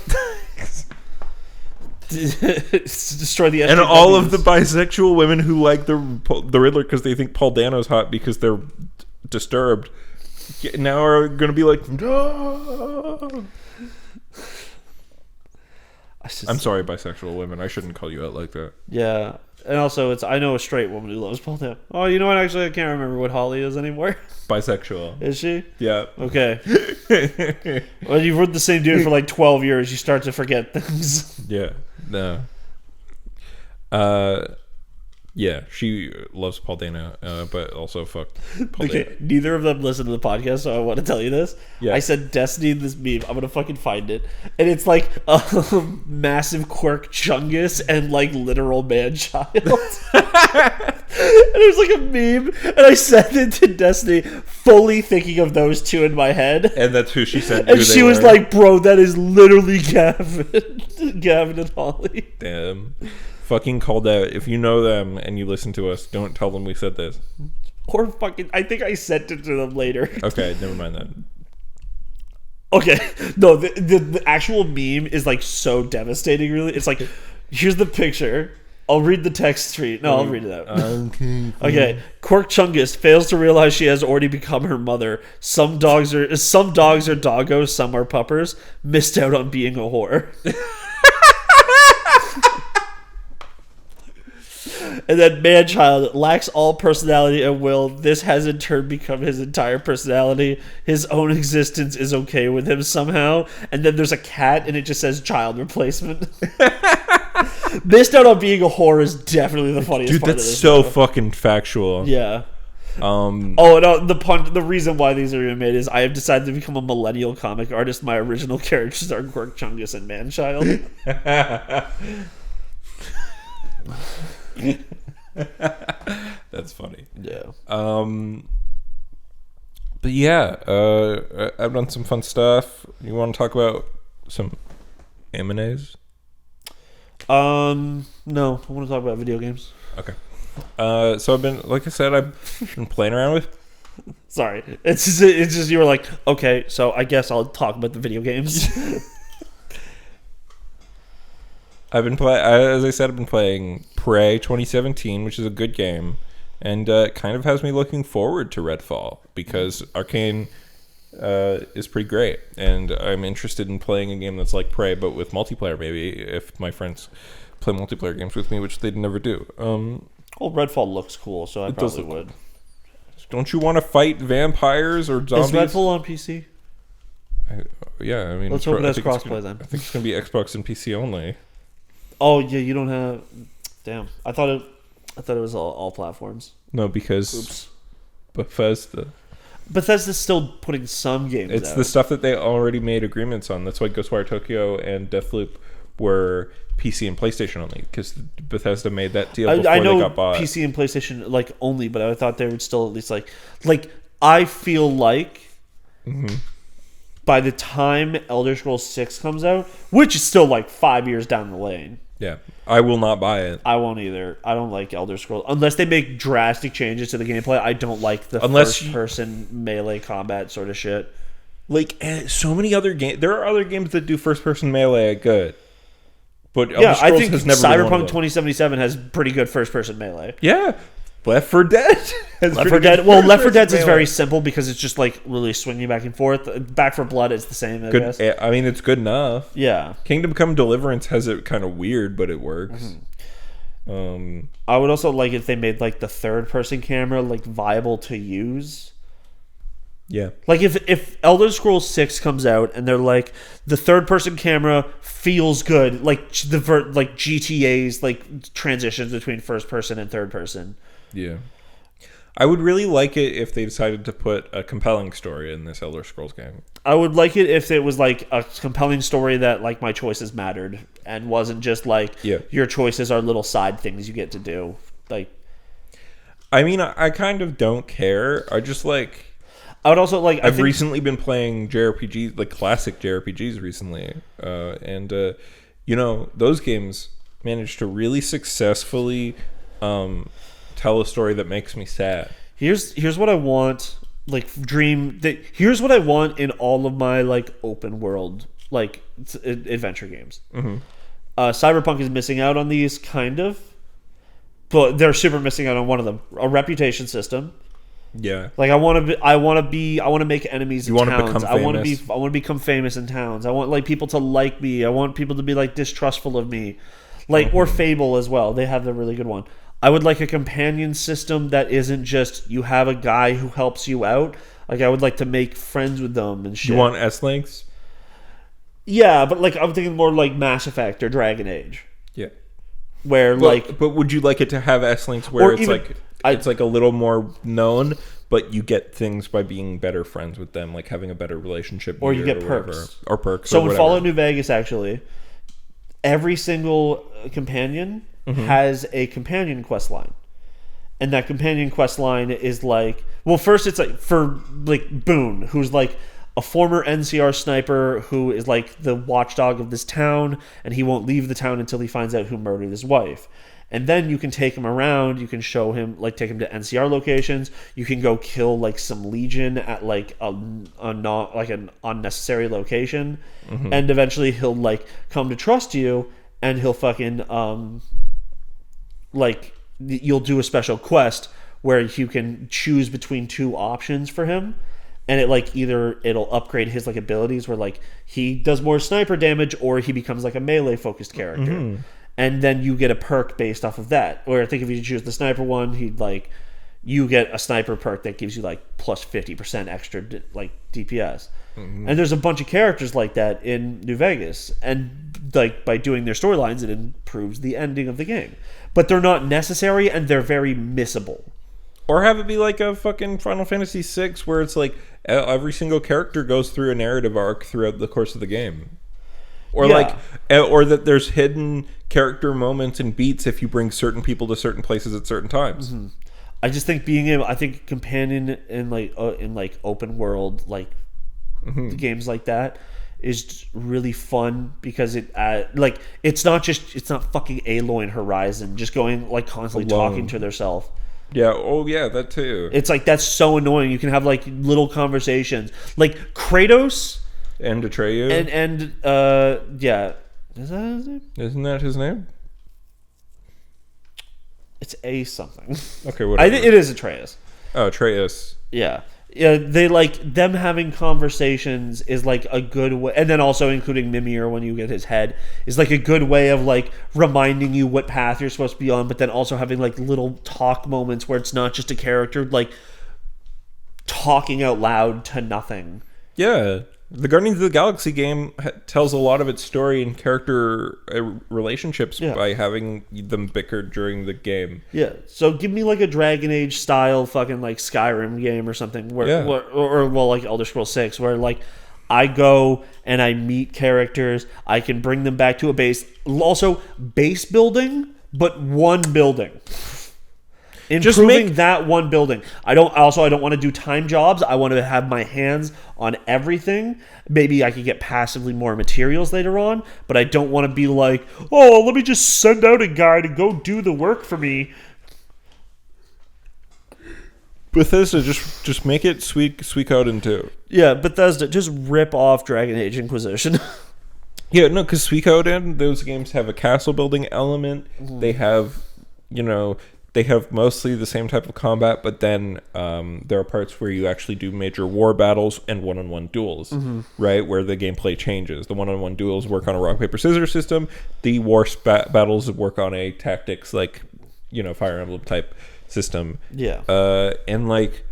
destroy the SJWs. And all of the bisexual women who like the Riddler because they think Paul Dano's hot because they're disturbed now are going to be like, no. I'm sorry, bisexual women. I shouldn't call you out like that. Yeah. And also, I know a straight woman who loves Paul Dano. Oh, you know what? Actually, I can't remember what Holly is anymore. Bisexual. Is she? Yeah. Okay. Well, you've worked the same dude for like 12 years. You start to forget things. Yeah. No. Yeah, she loves Paul Dano, but also fucked Paul Dano. Neither of them listen to the podcast, so I want to tell you this. Yeah. I sent Destiny this meme. I'm gonna fucking find it, and it's like a massive quirk chungus and like literal man child. And it was like a meme, and I sent it to Destiny, fully thinking of those two in my head. And that's who she sent. And she was like, "Bro, that is literally Gavin, Gavin and Holly." Damn. Fucking called out. If you know them and you listen to us, don't tell them we said this. Or fucking, I think I sent it to them later. Okay, never mind that. Okay, no, the actual meme is like so devastating. Really, it's like, here's the picture. I'll read the text street. No, I'll read it out. Okay, Quirk Chungus fails to realize she has already become her mother. Some dogs are doggos, some are puppers. Missed out on being a whore. And then man-child lacks all personality and will. This has in turn become his entire personality. His own existence is okay with him somehow. And then there's a cat and it just says child replacement. Missed out on being a whore is definitely the funniest part of this. Dude, that's so fucking factual. Yeah. Oh no! The reason why these are even made is I have decided to become a millennial comic artist. My original characters are Quirk Chungus and Man-child. That's funny. Yeah. But yeah, I've done some fun stuff. You want to talk about some M&As? No, I want to talk about video games. Okay. So I've been, like I said, I've been playing around with. Sorry, it's just you were like, okay, so I guess I'll talk about the video games. I've been as I said, I've been playing Prey 2017, which is a good game, and it kind of has me looking forward to Redfall because Arcane is pretty great, and I'm interested in playing a game that's like Prey but with multiplayer. Maybe if my friends play multiplayer games with me, which they'd never do. Well, Redfall looks cool, so I probably would. Cool. Don't you want to fight vampires or zombies? Is Redfall on PC? Yeah, I mean, let's hope it has crossplay then. I think it's gonna be Xbox and PC only. Oh yeah, you don't have. Damn, I thought it was all platforms. No, because Bethesda's still putting some games. It's out. the stuff that they already made agreements on. That's why Ghostwire Tokyo and Deathloop were PC and PlayStation only, because Bethesda made that deal before I know they got bought. PC and PlayStation like only, but I thought they would still at least like I feel like. Mm-hmm. By the time Elder Scrolls 6 comes out, which is still like 5 years down the lane. Yeah, I will not buy it. I won't either. I don't like Elder Scrolls. Unless they make drastic changes to the gameplay, I don't like the first-person melee combat sort of shit. Like, so many other games. There are other games that do first-person melee good. But Elder Scrolls I think has never Cyberpunk 2077 has pretty good first-person melee. Yeah. Left 4 Dead. Left 4 Dead. Well, Left 4 Dead is very simple because it's just like really swinging back and forth. Back 4 Blood is the same, I guess. I mean, it's good enough. Yeah. Kingdom Come Deliverance has it kind of weird, but it works. Mm-hmm. I would also like if they made like the third-person camera like viable to use. Yeah. Like if Elder Scrolls 6 comes out and they're like the third-person camera feels good, like like GTA's like transitions between first person and third person. Yeah. I would really like it if they decided to put a compelling story in this Elder Scrolls game. I would like it if it was like a compelling story that like my choices mattered and wasn't just like your choices are little side things you get to do. Like, I mean, I kind of don't care. I just like. I would also like. I've recently been playing JRPGs, like classic JRPGs recently, and you know, those games managed to really successfully tell a story that makes me sad. Here's what I want. Like here's what I want in all of my like open world like adventure games. Mm-hmm. Cyberpunk is missing out on these kind of, but they're super missing out on one of them: a reputation system. Yeah, like I want to make enemies in towns. I want to become famous in towns. I want like people to like me. I want people to be like distrustful of me, like or Fable as well. They have the really good one. I would like a companion system that isn't just you have a guy who helps you out. Like I would like to make friends with them and shit. You want S-Links? Yeah, but like I'm thinking more like Mass Effect or Dragon Age. Yeah. Where but would you like it to have S-Links where it's even, it's like a little more known, but you get things by being better friends with them, like having a better relationship, or you get perks or perks. So in Fallout New Vegas, actually, every single companion has a companion quest line, and that companion quest line is like, well, first it's like for like Boone, who's like a former NCR sniper who is like the watchdog of this town, and he won't leave the town until he finds out who murdered his wife. And then you can take him around. You can show him, like, take him to NCR locations. You can go kill like some Legion at like an unnecessary location, and eventually he'll like come to trust you, and he'll fucking like you'll do a special quest where you can choose between two options for him. And it like either it'll upgrade his like abilities where like he does more sniper damage, or he becomes like a melee focused character. And then you get a perk based off of that. Where I think if you choose the sniper one, he'd like you get a sniper perk that gives you like plus 50% extra like DPS. And there's a bunch of characters like that in New Vegas, and like by doing their storylines, it improves the ending of the game. But they're not necessary, and they're very missable. Or have it be like a fucking Final Fantasy VI, where it's like every single character goes through a narrative arc throughout the course of the game. Or or that there's hidden character moments and beats if you bring certain people to certain places at certain times. I just think I think companion in like open world like games like that is really fun because it like it's not fucking Aloy and Horizon just going like constantly talking to themselves. Yeah, oh yeah, that too. It's like that's so annoying. You can have like little conversations. Like Kratos and Atreyu. And yeah. Is that his name? Isn't that his name? It's a something. Okay, whatever. It is Atreus. Oh, Atreus. Yeah. Yeah, they like them having conversations is like a good way, and then also including Mimir when you get his head is like a good way of like reminding you what path you're supposed to be on, but then also having like little talk moments where it's not just a character like talking out loud to nothing. Yeah. The Guardians of the Galaxy game tells a lot of its story and character relationships by having them bickered during the game. Yeah, so give me like a Dragon Age style fucking like Skyrim game or something, where or like Elder Scrolls 6, where like I go and I meet characters, I can bring them back to a base. Also, base building, but one building. Improving that one building. I don't want to do time jobs. I want to have my hands on everything. Maybe I could get passively more materials later on, but I don't want to be like, oh, let me just send out a guy to go do the work for me. Bethesda, just make it Suikoden 2. Yeah, Bethesda, just rip off Dragon Age Inquisition. Yeah, no, because Suikoden, those games have a castle building element. Mm-hmm. They have, they have mostly the same type of combat, but then there are parts where you actually do major war battles and one-on-one duels, right? Where the gameplay changes. The one-on-one duels work on a rock, paper, scissors system. The war battles work on a tactics, like, Fire Emblem type system. Yeah. And, like,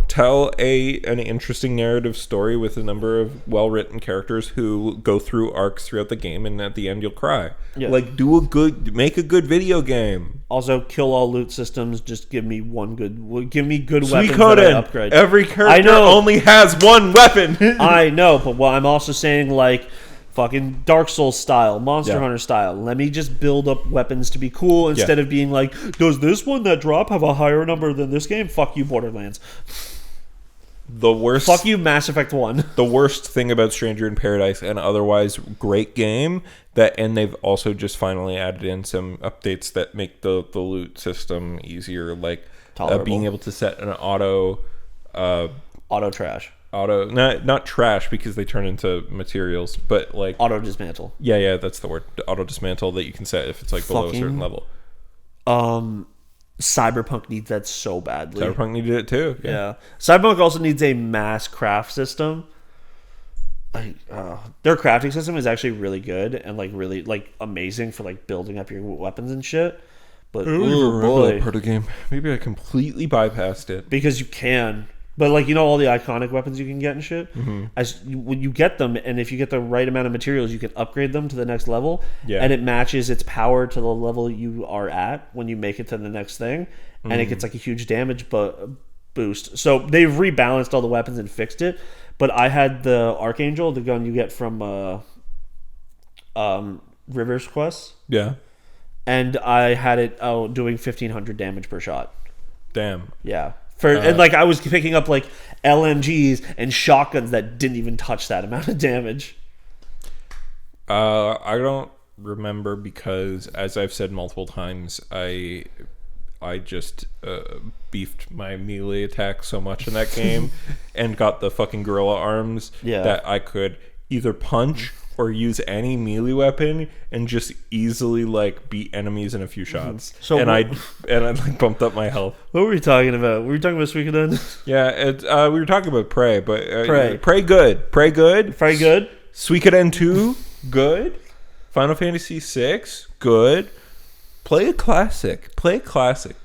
tell an interesting narrative story with a number of well-written characters who go through arcs throughout the game, and at the end you'll cry. Yeah. Like, make a good video game. Also, kill all loot systems. Just give me good weapons that I upgrade. Every character only has one weapon. I know, but I'm also saying, like, fucking Dark Souls style, Monster Hunter style. Let me just build up weapons to be cool instead of being like, does this one that drop have a higher number than this game? Fuck you, Borderlands. The worst. Fuck you, Mass Effect 1. The worst thing about Stranger in Paradise, and otherwise great game, and they've also just finally added in some updates that make the loot system easier, like being able to set an auto trash. Not trash because they turn into materials, but like auto dismantle. Yeah, that's the word. Auto dismantle that you can set if it's like below a certain level. Cyberpunk needs that so badly. Cyberpunk needed it too. Yeah. Cyberpunk also needs a mass craft system. Their crafting system is actually really good and like really like amazing for like building up your weapons and shit. But I don't even remember that part of the game. Maybe I completely bypassed it because you can. But, like, all the iconic weapons you can get and shit? Mm-hmm. When you get them, and if you get the right amount of materials, you can upgrade them to the next level. Yeah. And it matches its power to the level you are at when you make it to the next thing. And it gets, like, a huge damage boost. So, they've rebalanced all the weapons and fixed it. But I had the Archangel, the gun you get from River's Quest. Yeah. And I had it doing 1,500 damage per shot. Damn. Yeah. And like I was picking up like LMGs and shotguns that didn't even touch that amount of damage. I don't remember because, as I've said multiple times, I just beefed my melee attack so much in that game and got the fucking gorilla arms that I could either punch or use any melee weapon and just easily like beat enemies in a few shots. So I like bumped up my health. What were we talking about? Were we talking about Suikoden? Yeah, we were talking about Prey, but Prey good. Suikoden 2 good. Final Fantasy 6 good. Play a classic.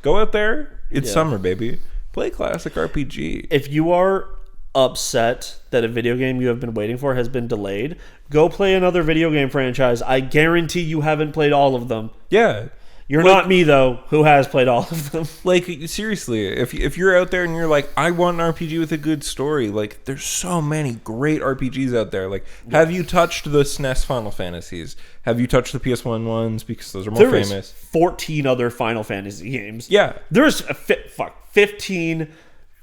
Go out there. It's summer, baby. Play a classic RPG. If you are upset that a video game you have been waiting for has been delayed, go play another video game franchise. I guarantee you haven't played all of them. Yeah. You're not me, though, who has played all of them. Like, seriously, if you're out there and you're like, I want an RPG with a good story, like, there's so many great RPGs out there. Like, have you touched the SNES Final Fantasies? Have you touched the PS1 ones? Because those are more famous. There is 14 other Final Fantasy games. Yeah. There's 15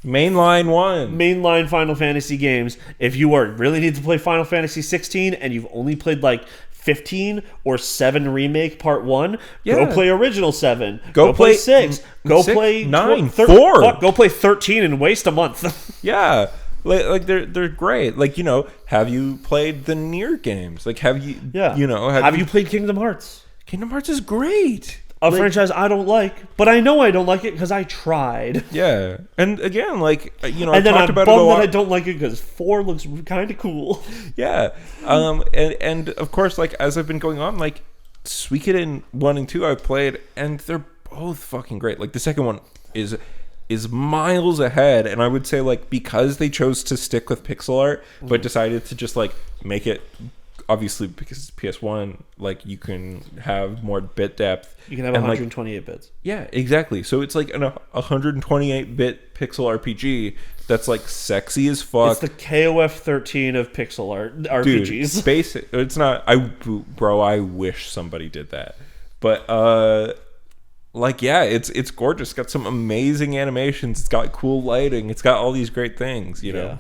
mainline Final Fantasy games. If you really need to play Final Fantasy 16 and you've only played like 15 or 7 remake part 1, go play original 7. Go play 6. Go play 9, 4. Go play 13 and waste a month. Yeah. Like they're great. Like, have you played the Nier games? Like, have you have you played Kingdom Hearts? Kingdom Hearts is great. A franchise I don't like, but I know I don't like it because I tried. Yeah, and again, and I then talked I'm about bummed it a lot. that I don't like it because 4 looks kind of cool. Yeah, and of course, like as I've been going on, like Suikoden 1 and 2 I've played, and they're both fucking great. Like the second one is miles ahead, and I would say like because they chose to stick with pixel art, but decided to just like make it. Obviously, because it's PS1, like you can have more bit depth. You can have 128 bits. Yeah, exactly. So it's like a 128-bit pixel RPG that's like sexy as fuck. It's the KOF 13 of pixel art RPGs. Dude, basic. It's not. I wish somebody did that. But it's gorgeous. It's got some amazing animations. It's got cool lighting. It's got all these great things. You know.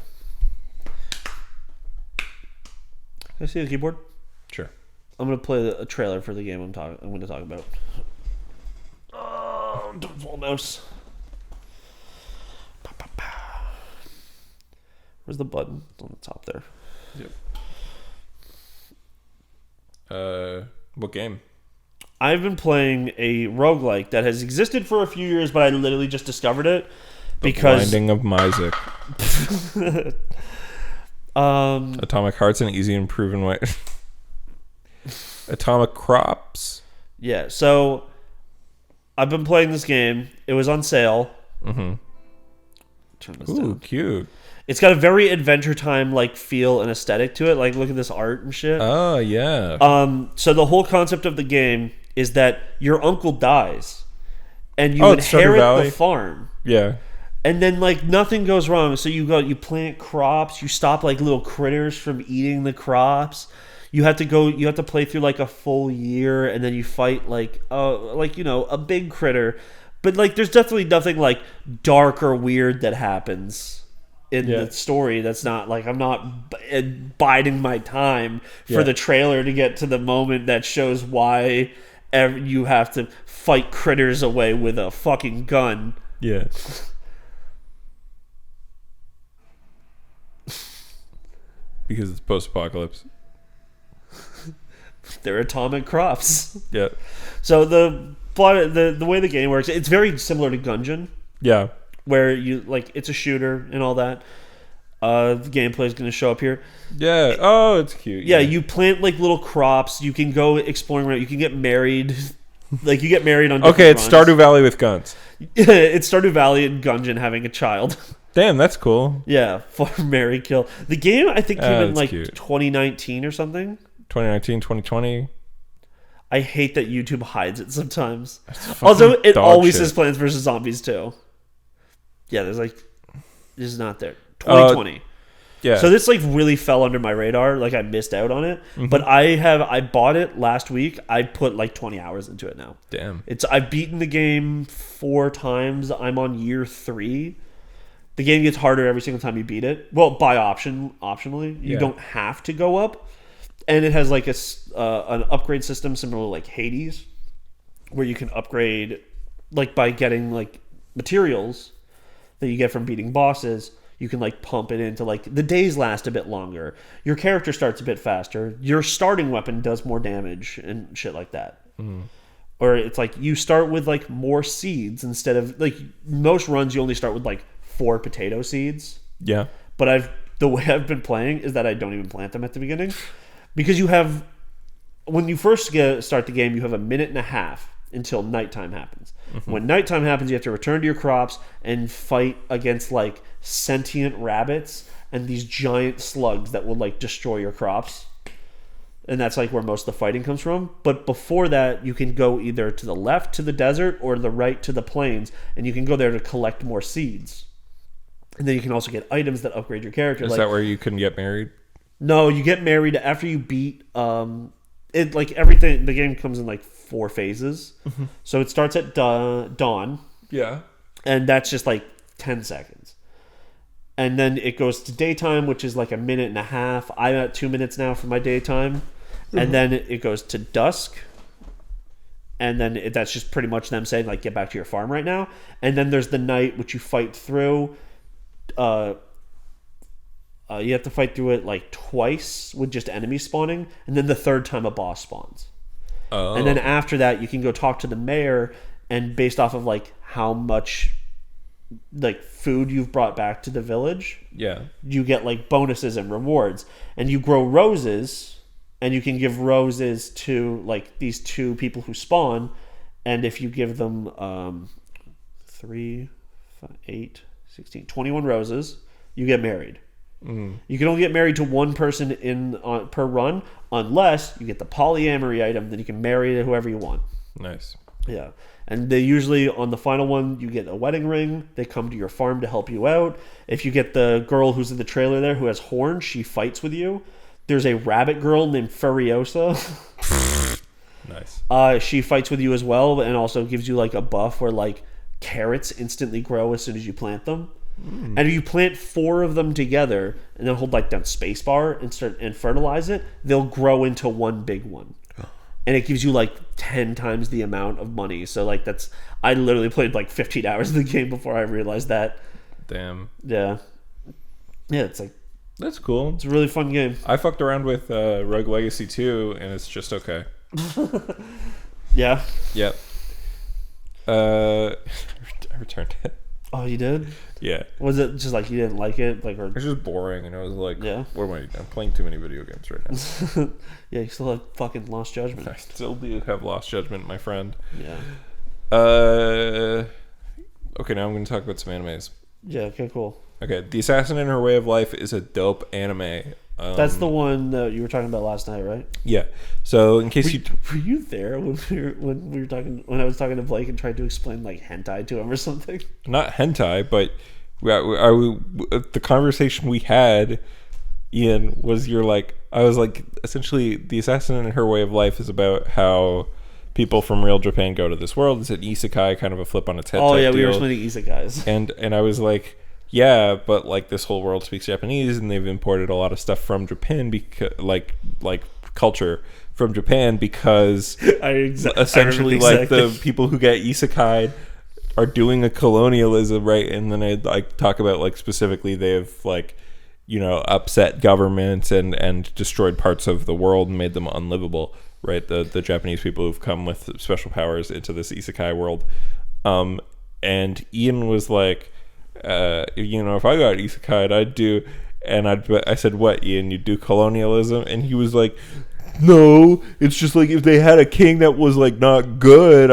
Can I see the keyboard? Sure. I'm going to play a trailer for the game I'm going to talk about. Don't fall mouse. Where's the button? It's on the top there. Yep. What game? I've been playing a roguelike that has existed for a few years, but I literally just discovered it because... The Binding of Isaac. Atomic Hearts in an easy and proven way. Atomic Crops. Yeah, so I've been playing this game. It was on sale. Mm-hmm. Turn this down. Cute. It's got a very Adventure Time like feel and aesthetic to it. Like, look at this art and shit. Oh yeah. So the whole concept of the game is that your uncle dies, and you inherit the farm. Yeah. And then like nothing goes wrong. So you plant crops, you stop like little critters from eating the crops. You have to play through like a full year, and then you fight like a big critter. But like there's definitely nothing like dark or weird that happens in the story. That's not like, I'm not biding my time for the trailer to get to the moment that shows why you have to fight critters away with a fucking gun. Yeah. Because it's post-apocalypse. They're atomic crops. Yeah. So the way the game works, it's very similar to Gungeon. Yeah. Where you like it's a shooter and all that. The gameplay is going to show up here. Yeah. Oh, it's cute. Yeah, you plant like little crops. You can go exploring around. You can get married. Like you get married on. Okay, it's runs. Stardew Valley with guns. It's Stardew Valley and Gungeon having a child. Damn, that's cool. Yeah, for Marry Kill. The game I think came in like cute. 2019 or something. 2019, 2020. I hate that YouTube hides it sometimes. Also, it always says Plants vs. Zombies too. Yeah, there's not there. 2020. Yeah. So this like really fell under my radar. Like I missed out on it. Mm-hmm. But I bought it last week. I put like 20 hours into it now. Damn. I've beaten the game 4 times. I'm on year 3. The game gets harder every single time you beat it. Well, by optionally. You don't have to go up. And it has like an upgrade system similar to like Hades, where you can upgrade like by getting like materials that you get from beating bosses. You can like pump it into like the days last a bit longer. Your character starts a bit faster. Your starting weapon does more damage and shit like that. Mm. Or it's like you start with like more seeds instead of like most runs you only start with like 4 potato seeds. Yeah. But the way I've been playing is that I don't even plant them at the beginning. Because when you first start the game, you have a minute and a half until nighttime happens. Mm-hmm. When nighttime happens, you have to return to your crops and fight against like sentient rabbits and these giant slugs that will like destroy your crops. And that's like where most of the fighting comes from. But before that, you can go either to the left to the desert or to the right to the plains, and you can go there to collect more seeds. And then you can also get items that upgrade your character. Is that where you can get married? No, you get married after you beat it. Like everything, the game comes in like 4 phases. Mm-hmm. So it starts at dawn. Yeah, and that's just like 10 seconds. and then it goes to daytime, which is like a minute and a half. I'm at 2 minutes now for my daytime, and then it goes to dusk, and then that's just pretty much them saying like, get back to your farm right now. And then there's the night, which you fight through. You have to fight through it like twice with just enemies spawning, and then the third time a boss spawns. Oh. And then after that, you can go talk to the mayor, and based off of like how much like food you've brought back to the village, you get like bonuses and rewards. And you grow roses, and you can give roses to like these 2 people who spawn, and if you give them 3, 5, 8, 16, 21 roses, you get married. You can only get married to one person per run, unless you get the polyamory item. Then you can marry whoever you want. Nice. Yeah, and they usually on the final one you get a wedding ring. They come to your farm to help you out. If you get the girl who's in the trailer there who has horns, she fights with you. There's a rabbit girl named Furiosa. Nice. She fights with you as well, and also gives you like a buff where like carrots instantly grow as soon as you plant them. And if you plant 4 of them together and then hold like down spacebar and fertilize it, they'll grow into one big one. And it gives you like 10 times the amount of money. So like I literally played like 15 hours of the game before I realized that. Damn. Yeah, it's like, that's cool. it's a really fun game. I fucked around with Rogue Legacy 2, and it's just okay. Yeah. Yep. I returned it. Oh, you did? Yeah. Was it just like you didn't like it? Like, or... It's just boring, and I was like, yeah. What am I? I'm playing too many video games right now. Yeah, you still have fucking Lost Judgment. I still do have Lost Judgment, my friend. Yeah. Okay, now I'm going to talk about some animes. Yeah, okay, cool. Okay, The Assassin and Her Way of Life is a dope anime. That's the one that you were talking about last night, right? Yeah. So in case were you there when we were talking, when I was talking to Blake and tried to explain like hentai to him or something? Not hentai, but the conversation we had, Ian, was I was like, essentially, The Assassin and Her Way of Life is about how people from real Japan go to this world. It's an isekai, kind of a flip on its head. Oh type yeah, we deal. were explaining isekais. And I was like, yeah, but like this whole world speaks Japanese, and they've imported a lot of stuff from Japan, because like culture from Japan, because essentially like the people who get isekai are doing a colonialism, right? And then I like talk about like specifically they have like, you know, upset governments and destroyed parts of the world and made them unlivable, right? The Japanese people who've come with special powers into this isekai world. And Ian was like, you know, if I got isekai, I'd do, and I said, what, Ian, you do colonialism? And he was like, no, it's just like if they had a king that was like not good,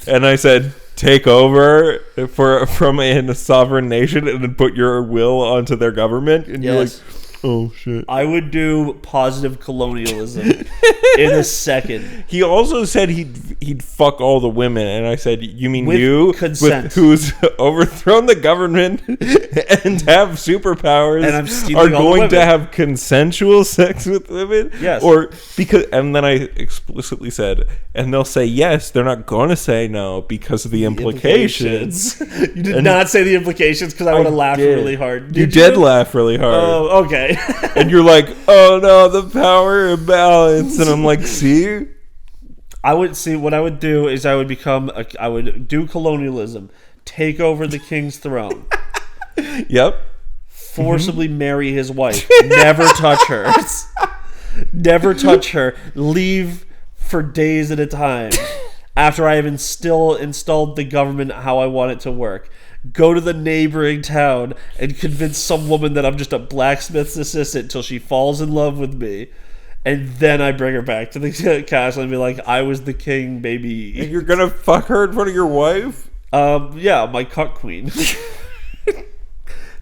and I said, take over from a sovereign nation and then put your will onto their government, and you're like, oh shit. I would do positive colonialism in a second. He also said he'd fuck all the women, and I said, you mean with you, consent, who's overthrown the government and have superpowers, and I'm are going to have consensual sex with women? Yes. Or because, and then I explicitly said, and they'll say yes, they're not going to say no because of the implications. You did not say the implications, because I would have laughed really hard. You did laugh really hard. Oh, okay. And you're like, oh no, the power imbalance. And I'm like, see? I would see, what I would do is I would do colonialism, take over the king's throne. Yep. Forcibly marry his wife. Never touch her. Never touch her. Leave for days at a time. After I have installed the government how I want it to work. Go to the neighboring town and convince some woman that I'm just a blacksmith's assistant until she falls in love with me. And then I bring her back to the castle and be like, I was the king, baby. And you're going to fuck her in front of your wife? Yeah, my cuck queen.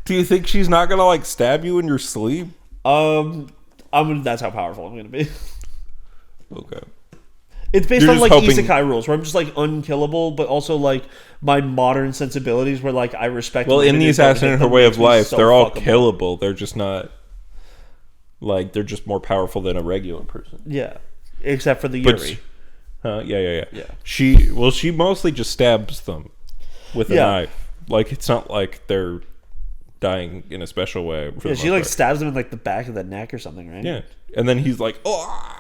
Do you think she's not going to like stab you in your sleep? That's how powerful I'm going to be. Okay. It's based on like isekai rules, where I'm just like unkillable, but also like my modern sensibilities, where like I respect. Well, in The Assassin and Her Way of Life, they're all killable. They're just not like, they're just more powerful than a regular person. Yeah, except for the Yuri. Yeah. She mostly just stabs them with a knife. Like, it's not like they're dying in a special way. Yeah, she like stabs him in like the back of the neck or something, right? Yeah, and then he's like, oh.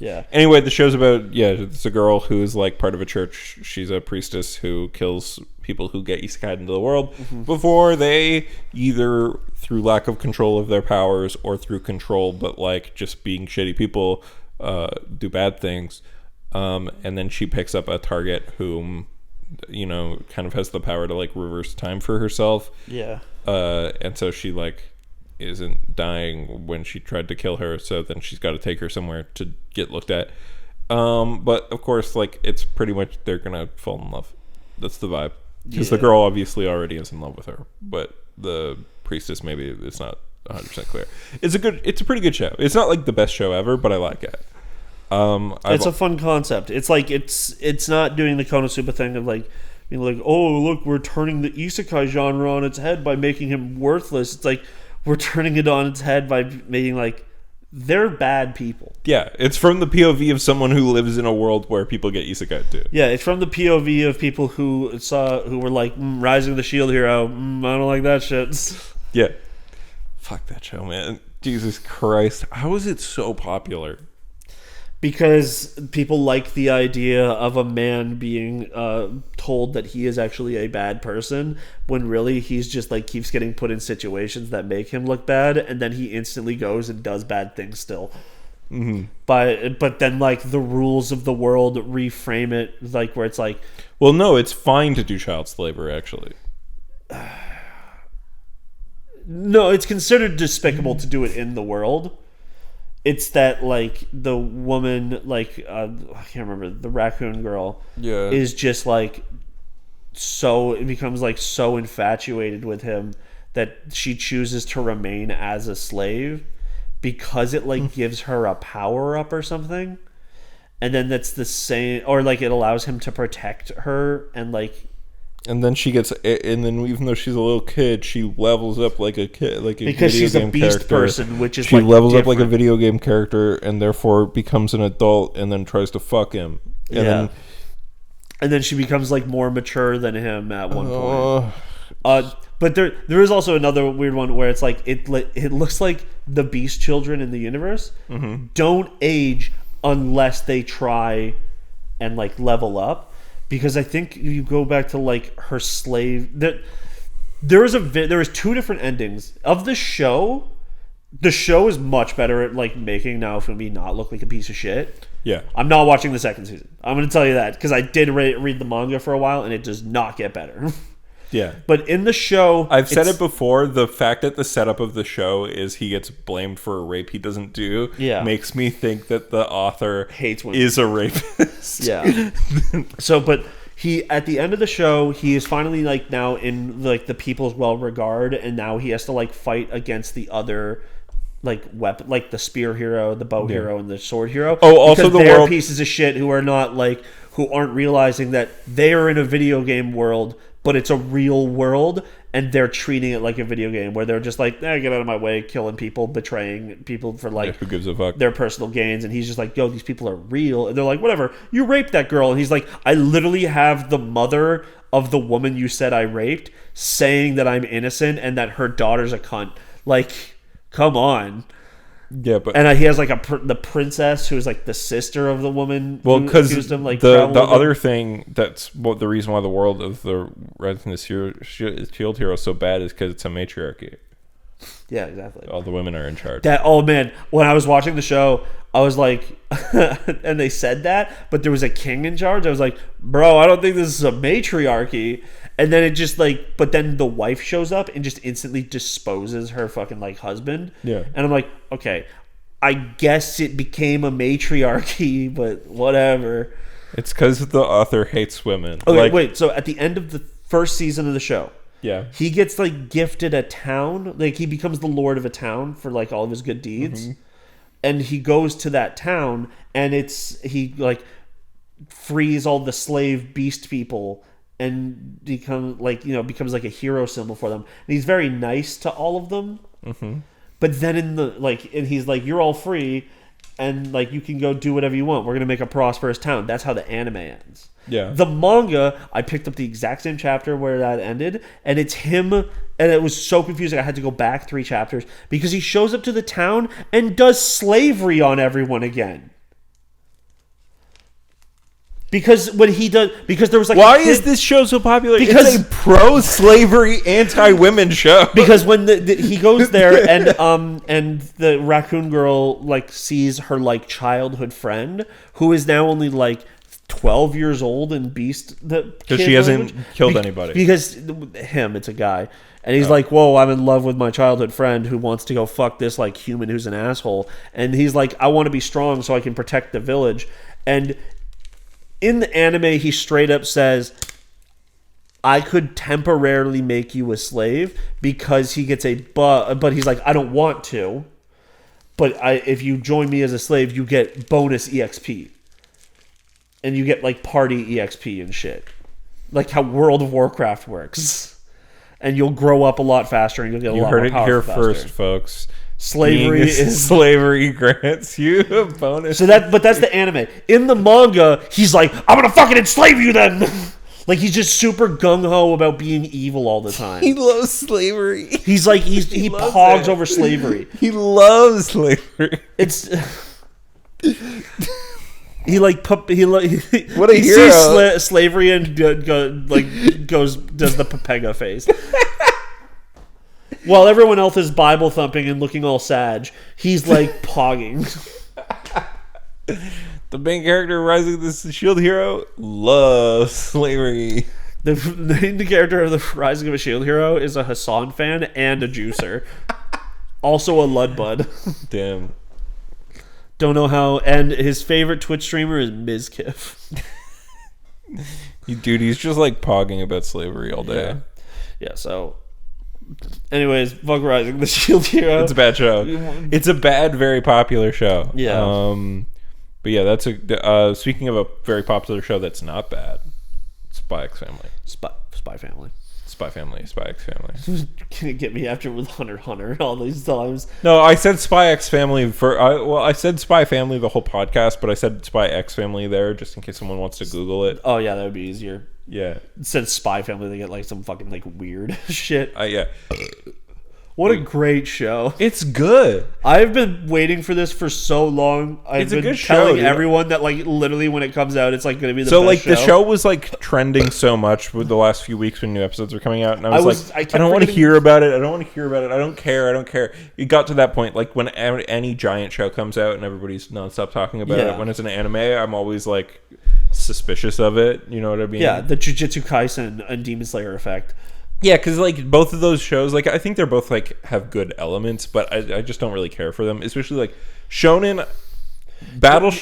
Yeah. Anyway, the show's about it's a girl who is like part of a church. She's a priestess who kills people who get isekai into the world before they, either through lack of control of their powers or through control, but like just being shitty people, do bad things. And then she picks up a target whom, kind of has the power to like reverse time for herself. Yeah. And so she like isn't dying when she tried to kill her, so then she's got to take her somewhere to get looked at. But of course, like, it's pretty much they're gonna fall in love. That's the vibe, because the girl obviously already is in love with her, but the priestess, maybe it's not 100% clear. It's a pretty good show. It's not like the best show ever, but I like it. It's a fun concept. It's like it's not doing the Konosuba thing of like being like, oh look, we're turning the isekai genre on its head by making him worthless. It's like we're turning it on its head by making like they're bad people. Yeah, it's from the POV of someone who lives in a world where people get isekai too. Yeah, it's from the POV of people who were like, Rising of the Shield Hero. I don't like that shit. Yeah, fuck that show, man. Jesus Christ, how is it so popular? Because people like the idea of a man being told that he is actually a bad person, when really he's just like keeps getting put in situations that make him look bad, and then he instantly goes and does bad things still. Mm-hmm. But then like the rules of the world reframe it like where it's like, well, no, it's fine to do child slavery actually. No, it's considered despicable to do it in the world. It's that like the woman, like I can't remember, the raccoon girl, is just like it becomes like so infatuated with him that she chooses to remain as a slave because it like gives her a power up or something, and then that's the same, or like it allows him to protect her and like. And then and then even though she's a little kid, she levels up like a kid, like a because video she's game a beast character. person, which is she like levels different. up like a video game character, and therefore becomes an adult, and then tries to fuck him. And then she becomes like more mature than him at one point. But there is also another weird one where it's like it looks like the beast children in the universe don't age unless they try and like level up. Because I think you go back to like her slave. There is two different endings of the show. The show is much better at like making Naofumi not look like a piece of shit. Yeah, I'm not watching the second season. I'm going to tell you that because I did read the manga for a while and it does not get better. Yeah, but in the show, I've said it before. The fact that the setup of the show is he gets blamed for a rape he doesn't do, makes me think that the author hates women. Is a rapist. Yeah. So, but he at the end of the show, he is finally like now in like the people's well regard, and now he has to like fight against the other like weapon, like the spear hero, the bow hero, and the sword hero. Oh, also because they're pieces of shit who aren't realizing that they are in a video game world. But it's a real world, and they're treating it like a video game where they're just like, get out of my way, killing people, betraying people for like who gives a fuck? Their personal gains. And he's just like, yo, these people are real. And they're like, whatever, you raped that girl. And he's like, I literally have the mother of the woman you said I raped saying that I'm innocent and that her daughter's a cunt. Like, come on. Yeah, but he has like the princess who is like the sister of the woman. Well, because like the other thing that's the reason why the world of the Rising of the Shield Hero is so bad is because it's a matriarchy. Yeah, exactly. All the women are in charge. Man, when I was watching the show, I was like, and they said that, but there was a king in charge. I was like, bro, I don't think this is a matriarchy. And then it just like, but then the wife shows up and just instantly disposes her fucking like husband. Yeah. And I'm like, okay, I guess it became a matriarchy, but whatever. It's because the author hates women. Okay, wait. So at the end of the first season of the show, he gets like gifted a town. Like he becomes the lord of a town for like all of his good deeds. Mm-hmm. And he goes to that town and he like frees all the slave beast people and becomes like a hero symbol for them. And he's very nice to all of them. Mm-hmm. But then and he's like, you're all free and like you can go do whatever you want. We're gonna make a prosperous town. That's how the anime ends. Yeah. The manga, I picked up the exact same chapter where that ended, and it's him, and And it was so confusing. I had to go back 3 chapters because he shows up to the town and does slavery on everyone again. Because there was like why is this show so popular? Because it's a pro-slavery, anti-women show. Because when he goes there and the raccoon girl like sees her like childhood friend who is now only like 12 years old and beast because she hasn't killed anybody. Because it's a guy. And he's like, whoa, I'm in love with my childhood friend who wants to go fuck this like human who's an asshole. And he's like, I want to be strong so I can protect the village. And in the anime, he straight up says, I could temporarily make you a slave because he gets but he's like, I don't want to. But if you join me as a slave, you get bonus EXP. And you get like party EXP and shit. Like how World of Warcraft works. And you'll grow up a lot faster and you'll get a lot more powerful. You heard it here first, folks. Slavery grants you a bonus. But that's the anime. In the manga, he's like, I'm gonna fucking enslave you then. Like he's just super gung ho about being evil all the time. He loves slavery. He's like he pogs over slavery. He loves slavery. It's he like what a hero. Sees slavery and does the Pepega face. While everyone else is Bible thumping and looking all sad, he's like pogging. The main character, Rising the Shield Hero, loves slavery. The main character of the Rising of a Shield Hero is a Hassan fan and a juicer. Also a Ludbud. Damn. Don't know how. And his favorite Twitch streamer is Mizkiff. Dude, he's just like pogging about slavery all day. Yeah, so... Anyways, fuck Rising the Shield Hero. It's a bad show. It's a bad, very popular show. Yeah. But yeah, that's speaking of a very popular show that's not bad. Spy X Family. Spy Family. Spy Family. Spy X Family. Gonna get me after with Hunter all these times. No, I said Spy X Family I said Spy Family the whole podcast, but I said Spy X Family there just in case someone wants to Google it. Oh yeah, that would be easier. Yeah. Instead of Spy Family, they get like some fucking like weird shit. Yeah. What a great show. It's good. I've been waiting for this for so long. I've been telling everyone that like literally when it comes out, it's like going to be the best show. So like the show was like trending so much with the last few weeks when new episodes were coming out. And I was like, I don't want to hear about it. I don't want to hear about it. I don't care. It got to that point like when any giant show comes out and everybody's nonstop talking about it. When it's an anime, I'm always like suspicious of it. You know what I mean? Yeah, the Jujutsu Kaisen and Demon Slayer effect. Yeah, because like both of those shows, like I think they're both like have good elements, but I just don't really care for them. Especially like shonen battle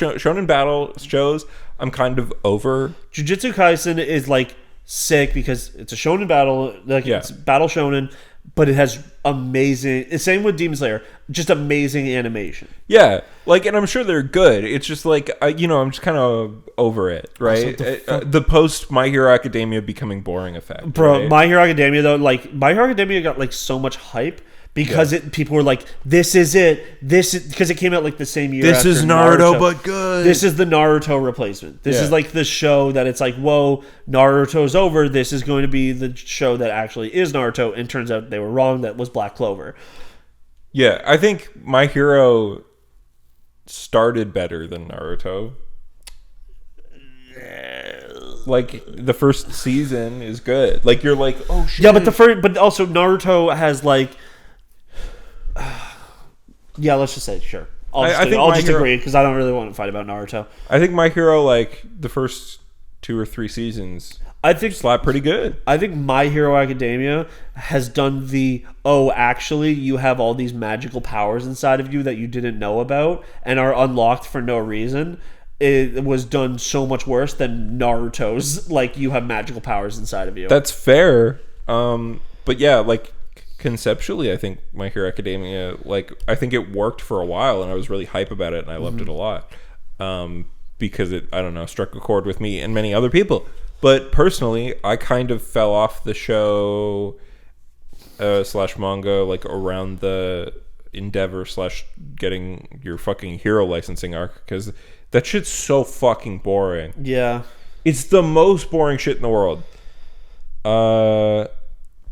shows. I'm kind of over. Jujutsu Kaisen is like sick because it's a shonen battle, it's battle shonen, but it has amazing. Same with Demon Slayer, just amazing animation. Yeah, like, and I'm sure they're good. It's just like I'm just kind of over it, right? The post My Hero Academia becoming boring effect, bro. Right? My Hero Academia though, like My Hero Academia got like so much hype because people were like, "This is it." Because it came out like the same year. This is Naruto, but good. This is the Naruto replacement. This is like the show that it's like, whoa, Naruto's over. This is going to be the show that actually is Naruto. And turns out they were wrong. That was Black Clover. Yeah, I think My Hero started better than Naruto. Like the first season is good. Like you're like, oh shit. Yeah, but also Naruto has like. Yeah, let's just say sure. I'll just agree because I don't really want to fight about Naruto. I think My Hero, like the first 2 or 3 seasons, I think slap pretty good. I think My Hero Academia has done actually you have all these magical powers inside of you that you didn't know about and are unlocked for no reason. It was done so much worse than Naruto's. Like you have magical powers inside of you. That's fair. But yeah, like. Conceptually, I think My Hero Academia, like I think it worked for a while, and I was really hype about it, and I loved it a lot because it, I don't know, struck a chord with me and many other people. But personally, I kind of fell off the show / manga like around the Endeavor / getting your fucking hero licensing arc because that shit's so fucking boring. Yeah, it's the most boring shit in the world.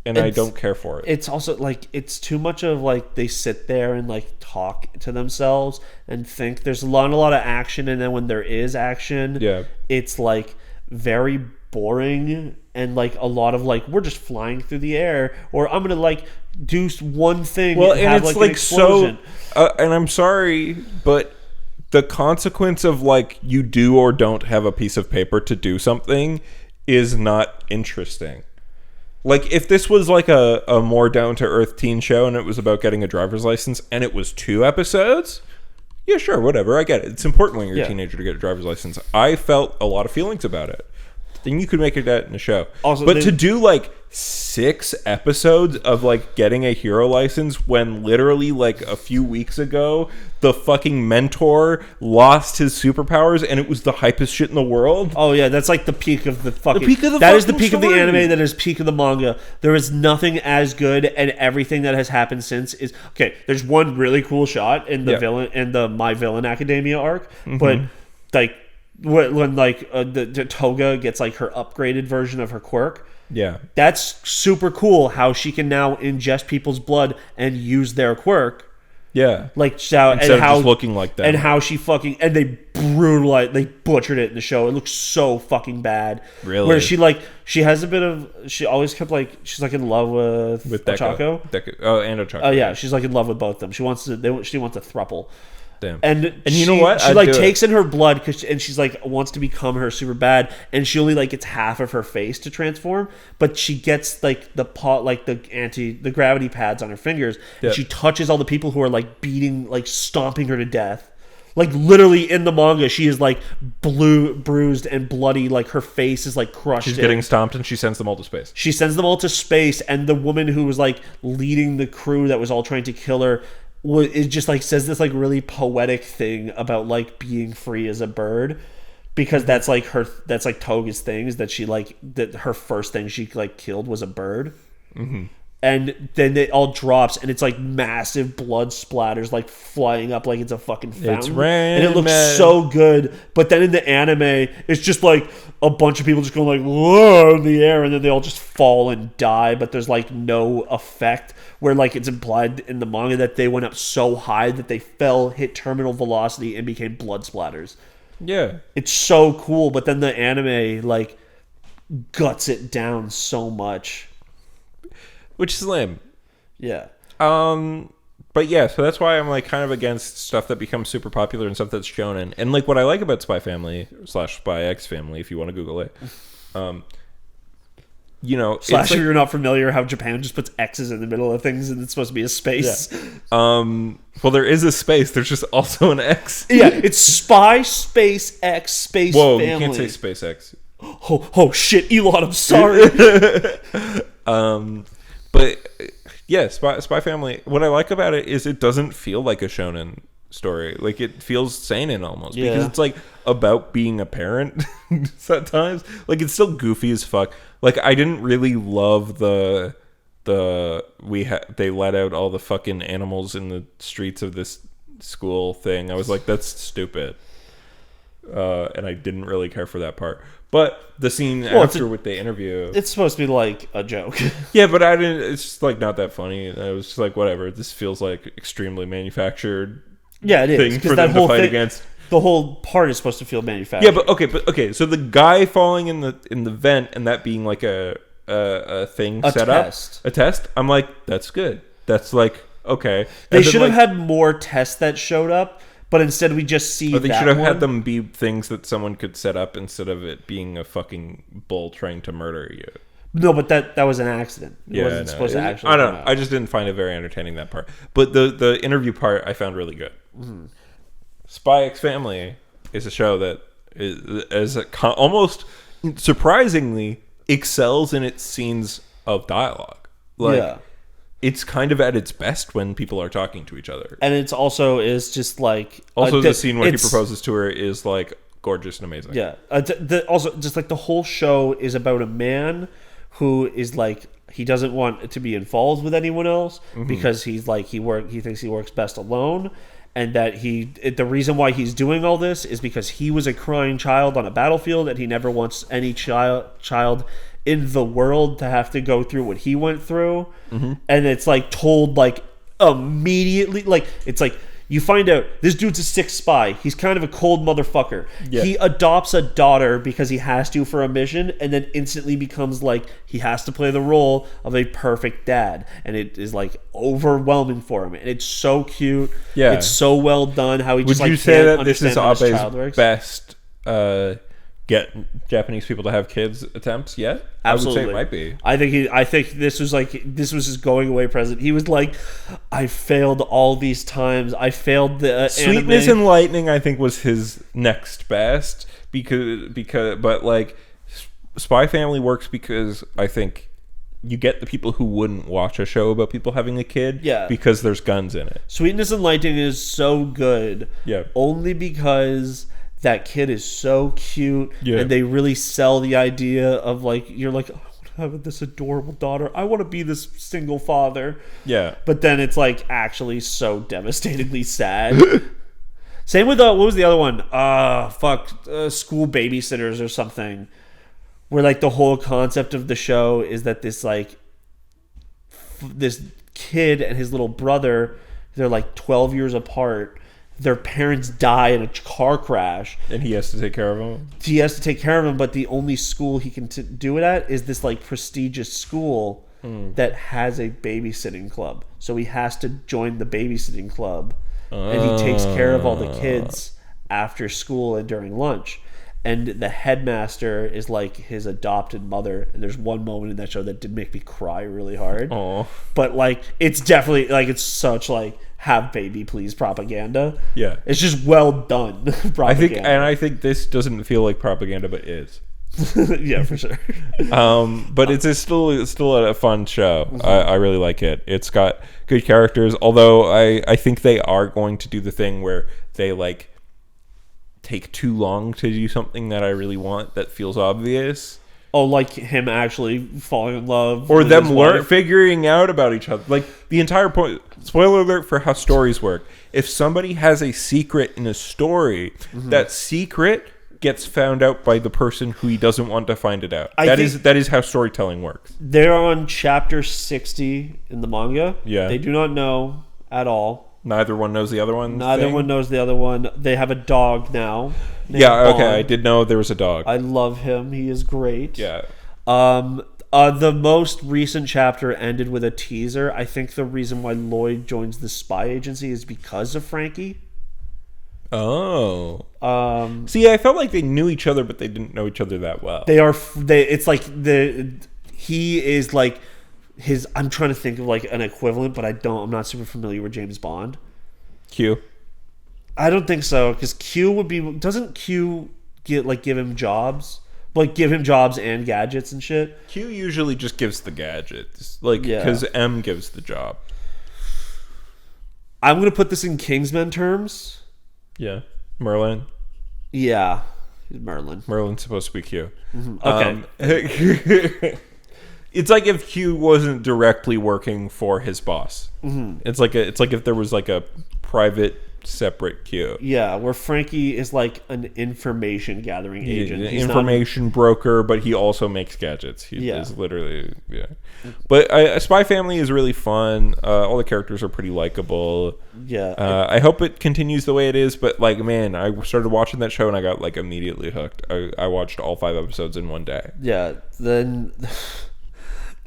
and I don't care for it. It's also like it's too much of like they sit there and like talk to themselves and think there's a lot of action, and then when there is action, it's like very boring and like a lot of like we're just flying through the air, or I'm gonna like do one thing and have it's like an explosion. And I'm sorry, but the consequence of like you do or don't have a piece of paper to do something is not interesting. Like if this was like a more down to earth teen show and it was about getting a driver's license and it was 2 episodes, yeah, sure, whatever, I get it. It's important when you're a teenager to get a driver's license. I felt a lot of feelings about it. Then you could make it that in a show. Also, but to do like 6 episodes of like getting a hero license when literally like a few weeks ago the fucking mentor lost his superpowers and it was the hypest shit in the world. Oh yeah, that's like the peak of the fucking. That is the peak of the anime. That is peak of the manga. There is nothing as good, and everything that has happened since is okay. There's one really cool shot in the villain in the My Villain Academia arc, but like. When like the Toga gets like her upgraded version of her quirk, that's super cool. How she can now ingest people's blood and use their quirk, like instead of just looking like that, and how she fucking and they butchered it in the show. It looks so fucking bad. Really, where she has a bit of she always kept like she's like in love with Ochako. And Ochako. Oh yeah, she's like in love with both of them. She wants a throuple. Damn. And you know what? She like takes in her blood and she's like wants to become her super bad, and she only like gets half of her face to transform, but she gets like the gravity pads on her fingers, and she touches all the people who are like stomping her to death. Like literally in the manga, she is like bruised and bloody. Like her face is like crushed. She's getting stomped, and she sends them all to space. She sends them all to space, and the woman who was like leading the crew that was all trying to kill her. It just like says this like really poetic thing about like being free as a bird, because that's like Toga's thing, is that she like that her first thing she like killed was a bird. And then it all drops, and it's like massive blood splatters like flying up like it's a fucking fountain. It's raining, and it looks so good. But then in the anime, it's just like a bunch of people just going like whoa in the air, and then they all just fall and die. But there's like no effect. Where like it's implied in the manga that they went up so high that they hit terminal velocity, and became blood splatters. Yeah, it's so cool. But then the anime like guts it down so much. Which is lame. Yeah. But yeah, so that's why I'm like kind of against stuff that becomes super popular and stuff that's shonen. And like what I like about Spy Family / Spy X Family, if you want to Google it, you know, / if you're not familiar, how Japan just puts X's in the middle of things and it's supposed to be a space. Yeah. Well, there is a space. There's just also an X. Yeah, it's Spy Space X Space Family. Whoa, you can't say SpaceX. Oh shit, Elon, I'm sorry. But yeah, Spy Family. What I like about it is it doesn't feel like a shonen story. Like it feels seinen almost, because it's like about being a parent sometimes. Like it's still goofy as fuck. Like I didn't really love they let out all the fucking animals in the streets of this school thing. I was like, that's stupid. And I didn't really care for that part. But the scene after with the interview, it's supposed to be like a joke. Yeah, but I didn't. It's just like not that funny. I was just like, whatever. This feels like extremely manufactured. Yeah, it is. Thing for them to fight against. The whole part is supposed to feel manufactured. Yeah, but okay. So the guy falling in the vent and that being like a thing set up, a test. I'm like, that's good. That's like okay. They should have had more tests that showed up. But instead, we just see. Or they should have had them be things that someone could set up instead of it being a fucking bull trying to murder you. No, but that was an accident. It wasn't supposed to actually. I don't know. I just didn't find it very entertaining, that part. But the interview part I found really good. Spy X Family is a show that is almost surprisingly excels in its scenes of dialogue. Like, it's kind of at its best when people are talking to each other. And it's also is just like... the scene where he proposes to her is like gorgeous and amazing. Yeah. Also, just like the whole show is about a man who is like... He doesn't want to be involved with anyone else because he's like... He thinks he works best alone. And that the reason why he's doing all this is because he was a crying child on a battlefield and he never wants any child in the world to have to go through what he went through, and it's like told like immediately. Like it's like you find out this dude's a sick spy. He's kind of a cold motherfucker. Yeah. He adopts a daughter because he has to for a mission, and then instantly becomes like he has to play the role of a perfect dad, and it is like overwhelming for him. And it's so cute. Yeah, it's so well done. How he just would you like say can't that this is understand Abe's best get Japanese people to have kids attempts yet? Absolutely. I would say it might be. I think this was his going away present. He was like, I failed all these times. I failed the Sweetness anime. and Lightning, I think, was his next best but like Spy Family works because I think you get the people who wouldn't watch a show about people having a kid because there's guns in it. Sweetness and Lightning is so good only because that kid is so cute, and they really sell the idea of like, you're like, I want to have this adorable daughter. I want to be this single father. Yeah. But then it's like actually so devastatingly sad. Same with what was the other one? School Babysitters or something. Where like the whole concept of the show is that this like this kid and his little brother, they're like 12 years apart. Their parents die in a car crash, and he has to take care of them. He has to take care of them, but the only school he can do it at is this like prestigious school that has a babysitting club. So he has to join the babysitting club, and he takes care of all the kids after school and during lunch. And the headmaster is like his adopted mother. And there's one moment in that show that did make me cry really hard. But like, it's definitely like, it's such like have baby please propaganda. Yeah, it's just well done propaganda. I think this doesn't feel like propaganda, but is. Yeah, for sure. But it's still a fun show. I really like it. It's got good characters. Although I think they are going to do the thing where they like take too long to do something that I really want that feels obvious. Oh, like him actually falling in love, or them figuring out about each other. Like the entire point. Spoiler alert for how stories work. If somebody has a secret in a story, that secret gets found out by the person who he doesn't want to find it out. That is how storytelling works. They're on chapter 60 in the manga. Yeah, they do not know at all. Neither one knows the other one. Neither one knows the other one. They have a dog now. Yeah, okay. Bond. I did know there was a dog. I love him. He is great. Yeah. The most recent chapter ended with a teaser. I think the reason why Lloyd joins the spy agency is because of Frankie. Oh. See, I felt like they knew each other, but they didn't know each other that well. It's like he is like his. I'm trying to think of like an equivalent, but I'm not super familiar with James Bond. Q. I don't think so, because Q would be. Doesn't Q give him jobs? Like give him jobs and gadgets and shit. Q usually just gives the gadgets, like because M gives the job. I'm gonna put this in Kingsman terms. Yeah, Merlin. Yeah, Merlin. Merlin's supposed to be Q. Okay. It's like if Q wasn't directly working for his boss. It's like if there was like a private separate Q. Yeah, where Frankie is like an information gathering agent. He's information broker, but he also makes gadgets. He is literally But Spy Family is really fun. All the characters are pretty likable. Yeah. I hope it continues the way it is, but like, man, I started watching that show and I got like immediately hooked. I watched all 5 episodes in one day. Yeah. Then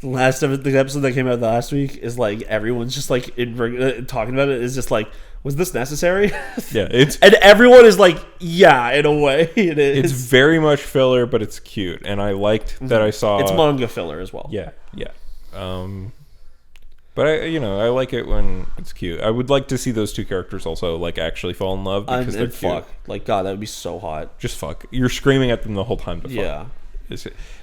the episode that came out last week is like everyone's just like talking about it is just like, was this necessary? Yeah, and everyone is like, yeah, in a way it is. It's very much filler, but it's cute, and I liked that I saw. It's manga filler as well. Yeah. But I like it when it's cute. I would like to see those two characters also like actually fall in love because they're cute. Like God, that would be so hot. Just fuck. You're screaming at them the whole time to fuck. Yeah.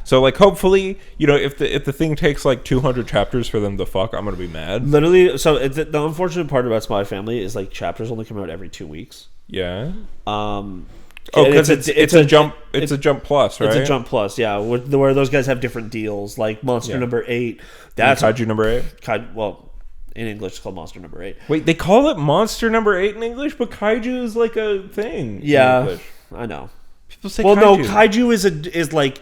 So like hopefully if the thing takes like 200 chapters for them to fuck, I'm gonna be mad. Literally, so the unfortunate part about Spy Family is like chapters only come out every 2 weeks. Yeah. Because it's a jump. It's a Jump Plus, right? It's a Jump Plus, yeah. Where those guys have different deals, like Monster Number 8. That's Kaiju Number 8. Well, in English, it's called Monster Number 8. Wait, they call it Monster Number 8 in English, but Kaiju is like a thing. Yeah, in English. I know. People say Kaiju. No, Kaiju is like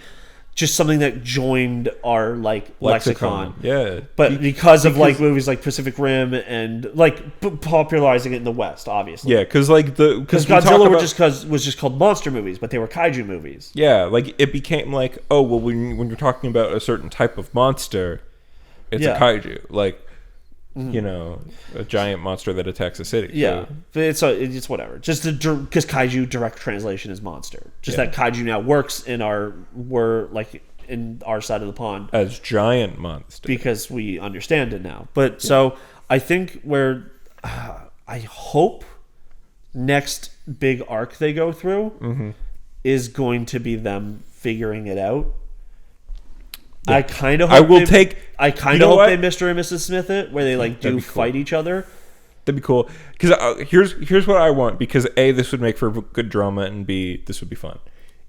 just something that joined our like lexicon. Yeah, But because of like movies like Pacific Rim and like popularizing it in the West, obviously. Yeah, because Godzilla was just called monster movies, but they were kaiju movies. Yeah, like it became like, oh well, when you're talking about a certain type of monster, it's a kaiju, like you know, a giant monster that attacks a city. Yeah, so. But it's whatever. Just because kaiju direct translation is monster. Just that kaiju now works in our side of the pond as giant monster because we understand it now. But so I think I hope next big arc they go through is going to be them figuring it out. Yeah. I kind of hope they Mr. and Mrs. Smith it, where they like do fight each other. That'd be cool. Because here's what I want. Because A, this would make for good drama, and B, this would be fun.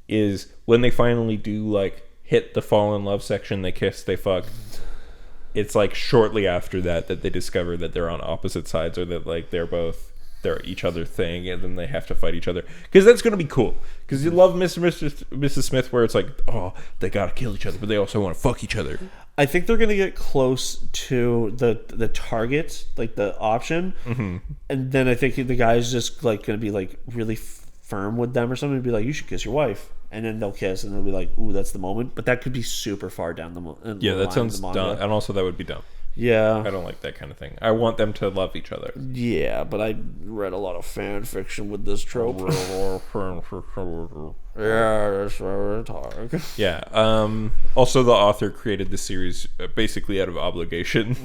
Is when they finally do like hit the fall in love section, they kiss, they fuck. It's like shortly after that they discover that they're on opposite sides, or that like they're each other thing, and then they have to fight each other. Because that's going to be cool. Because you love Mr. and Mrs. Smith, where it's like, oh, they got to kill each other, but they also want to fuck each other. I think they're going to get close to the target, like the option. And then I think the guy's just like going to be like really firm with them or something, and be like, you should kiss your wife. And then they'll kiss, and they'll be like, ooh, that's the moment. But that could be super far down the yeah, that sounds dumb. And also that would be dumb. Yeah. I don't like that kind of thing. I want them to love each other. Yeah, but I read a lot of fan fiction with this trope. Yeah, that's what talk. Yeah. Also, the author created this series basically out of obligation.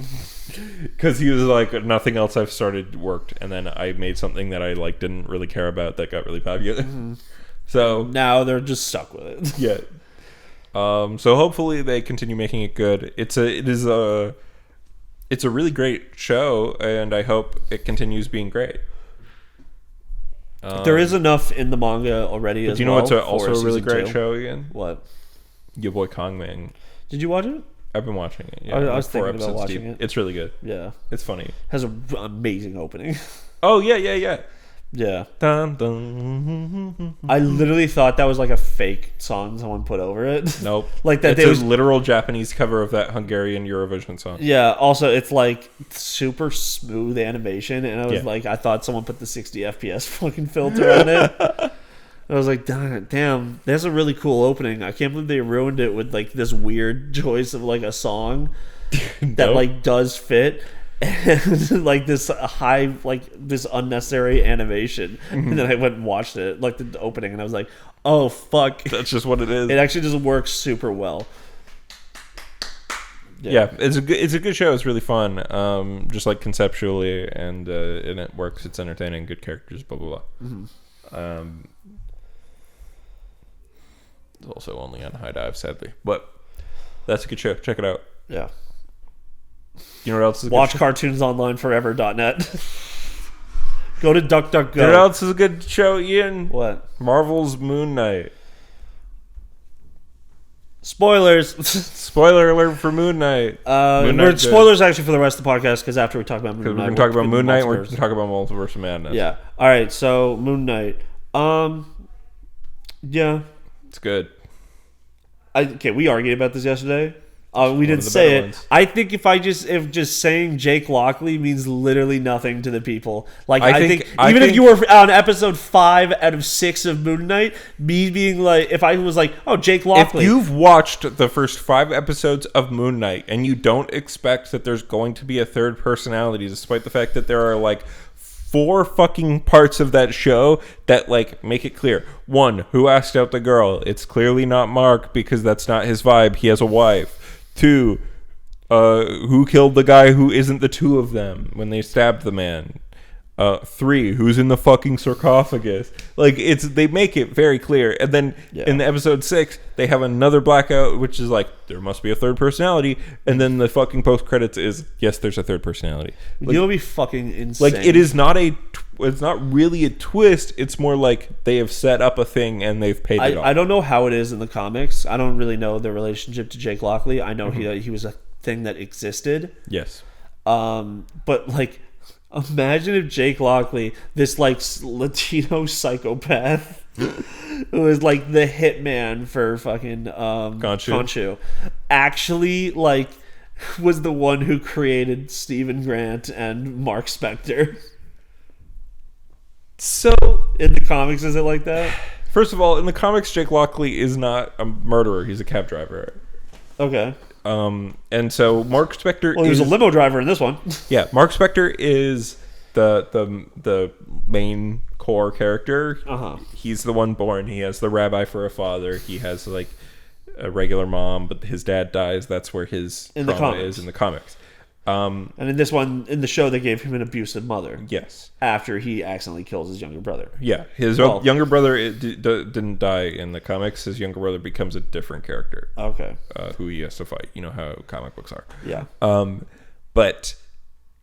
Because he was like, nothing else I've started worked. And then I made something that I like didn't really care about that got really popular. So now they're just stuck with it. Yeah. So hopefully they continue making it good. It's a really great show, and I hope it continues being great. There is enough in the manga already. But as do you know well what's also a really great 2. show again? What? Your boy Kong Man. Did you watch it? I've been watching it. Yeah, I was thinking about watching it. It's really good. Yeah, it's funny. Has an amazing opening. Oh yeah. Yeah. Dun, dun. I literally thought that was like a fake song someone put over it. Nope. Like that. It's a literal Japanese cover of that Hungarian Eurovision song. Yeah. Also, it's like super smooth animation, and I was like, I thought someone put the 60 FPS fucking filter on it. I was like, damn, that's a really cool opening. I can't believe they ruined it with like this weird choice of like a song that like does fit. And like this this unnecessary animation, and then I went and watched it, like the opening, and I was like, oh fuck, that's just what it is. It actually just works super well. Yeah, it's a good show. It's really fun, just like conceptually, and it works. It's entertaining, good characters, blah blah blah. It's also only on High Dive, sadly, but that's a good show. Check it out. Yeah. You know what else is a Watch good show? cartoonsonlineforever.net. Go to DuckDuckGo. You know what else is a good show, Ian? What? Marvel's Moon Knight. Spoilers. Spoiler alert for Moon Knight. Spoilers actually for the rest of the podcast, because after we talk about Moon Knight, we're going to talk about Moon Knight, we're going to talk about Multiverse of Madness. Yeah. All right, so Moon Knight. Yeah. It's good. We argued about this yesterday. We didn't say it. Ones. I think if just saying Jake Lockley means literally nothing to the people. Like I think if you were on episode 5 out of 6 of Moon Knight, me being like, if I was like, oh, Jake Lockley. If you've watched the first 5 episodes of Moon Knight and you don't expect that there's going to be a third personality, despite the fact that there are like 4 fucking parts of that show that like make it clear. 1, who asked out the girl? It's clearly not Mark, because that's not his vibe. He has a wife. 2, who killed the guy who isn't the 2 of them when they stabbed the man? 3, who's in the fucking sarcophagus? Like, they make it very clear. And then in the episode 6, they have another blackout, which is like, there must be a third personality. And then the fucking post credits is, yes, there's a third personality. Like, you'll be fucking insane. Like, it's not really a twist. It's more like they have set up a thing and they've paid it off. I don't know how it is in the comics. I don't really know the relationship to Jake Lockley. I know he was a thing that existed. Yes. But like, Imagine if Jake Lockley, this like Latino psychopath, who was like the hitman for fucking Khonshu, actually like was the one who created Stephen Grant and Mark Spector. So in the comics, is it like that? First of all, in the comics, Jake Lockley is not a murderer; he's a cab driver. Okay. And so Mark Spector. Well, he was a limo driver in this one. Yeah, Mark Spector is the main core character. He's the one born. He has the rabbi for a father. He has like a regular mom, but his dad dies. That's where his trauma is in the comics. And in this one, in the show, they gave him an abusive mother. Yes. After he accidentally kills his younger brother. Yeah. His younger brother didn't die in the comics. His younger brother becomes a different character. Okay. Who he has to fight. You know how comic books are. Yeah. But,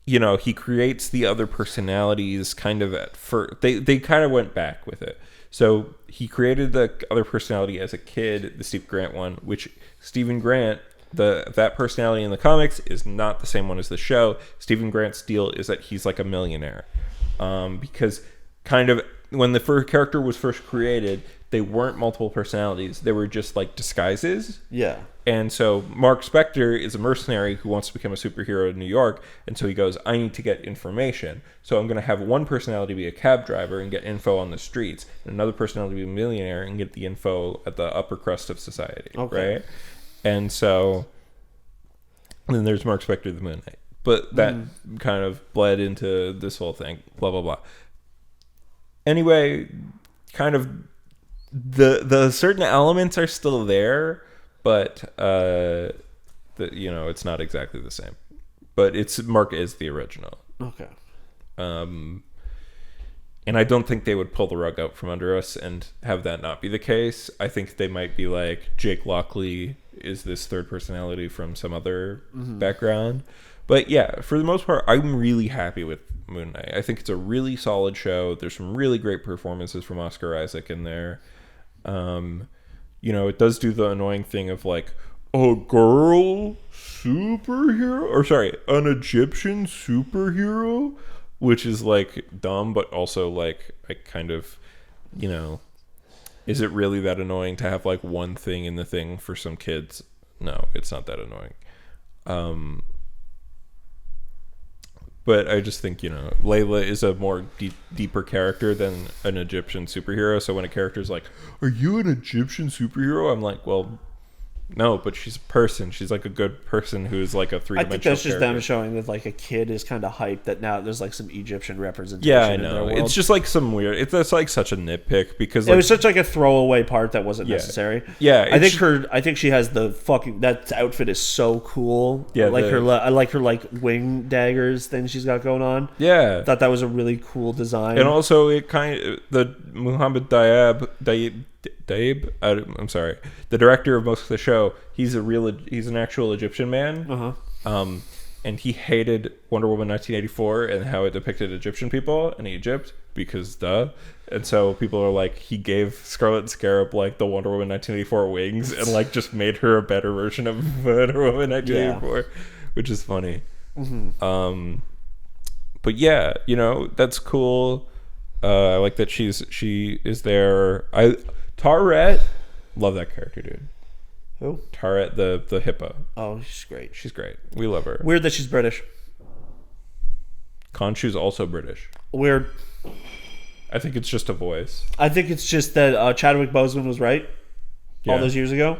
you know, he creates the other personalities kind of at first. They kind of went back with it. So he created the other personality as a kid, the Steve Grant one, which Stephen Grant... that personality in the comics is not the same one as the show. Stephen Grant's deal is that he's like a millionaire, because kind of when the first character was first created, they weren't multiple personalities; they were just like disguises. Yeah. And so Mark Spector is a mercenary who wants to become a superhero in New York, and so he goes, "I need to get information, so I'm going to have one personality be a cab driver and get info on the streets, and another personality be a millionaire and get the info at the upper crust of society." Okay. Right. And so, and then there's Mark Spector, the Moon Knight. But that kind of bled into this whole thing, blah, blah, blah. Anyway, kind of, the certain elements are still there, but, it's not exactly the same. But Mark is the original. Okay. And I don't think they would pull the rug out from under us and have that not be the case. I think they might be like, Jake Lockley is this third personality from some other background. But yeah, for the most part, I'm really happy with Moon Knight. I think it's a really solid show. There's some really great performances from Oscar Isaac in there. It does do the annoying thing of like, a girl superhero? Or sorry, an Egyptian superhero? Which is like dumb, but also like I kind of, is it really that annoying to have like one thing in the thing for some kids? No, it's not that annoying. But I just think, Layla is a more deeper character than an Egyptian superhero. So when a character's like, "Are you an Egyptian superhero?" I'm like, well, no, but she's a person. She's like a good person who's like a three-dimensional I think that's just character. them showing that like a kid is kind of hyped that now there's like some Egyptian representation. Yeah, I in know. their world. It's just like some weird. That's like such a nitpick because it was such like a throwaway part that wasn't necessary. Yeah, I think she has the fucking that outfit is so cool. Yeah, I like her like wing daggers thing she's got going on. Yeah, I thought that was a really cool design. And also it the Muhammad Daib, I'm sorry, the director of most of the show, he's an actual Egyptian man. And he hated Wonder Woman 1984 and how it depicted Egyptian people in Egypt because duh. And so people are like, he gave Scarlet Scarab like the Wonder Woman 1984 wings and like just made her a better version of Wonder Woman 1984, which is funny. But yeah, that's cool. I like that she is there. Tarette, love that character, dude. Who? Tarette, the hippo. Oh, she's great. She's great. We love her. Weird that she's British. Khonshu's also British. Weird. I think it's just a voice. I think it's just that Chadwick Boseman was right all those years ago.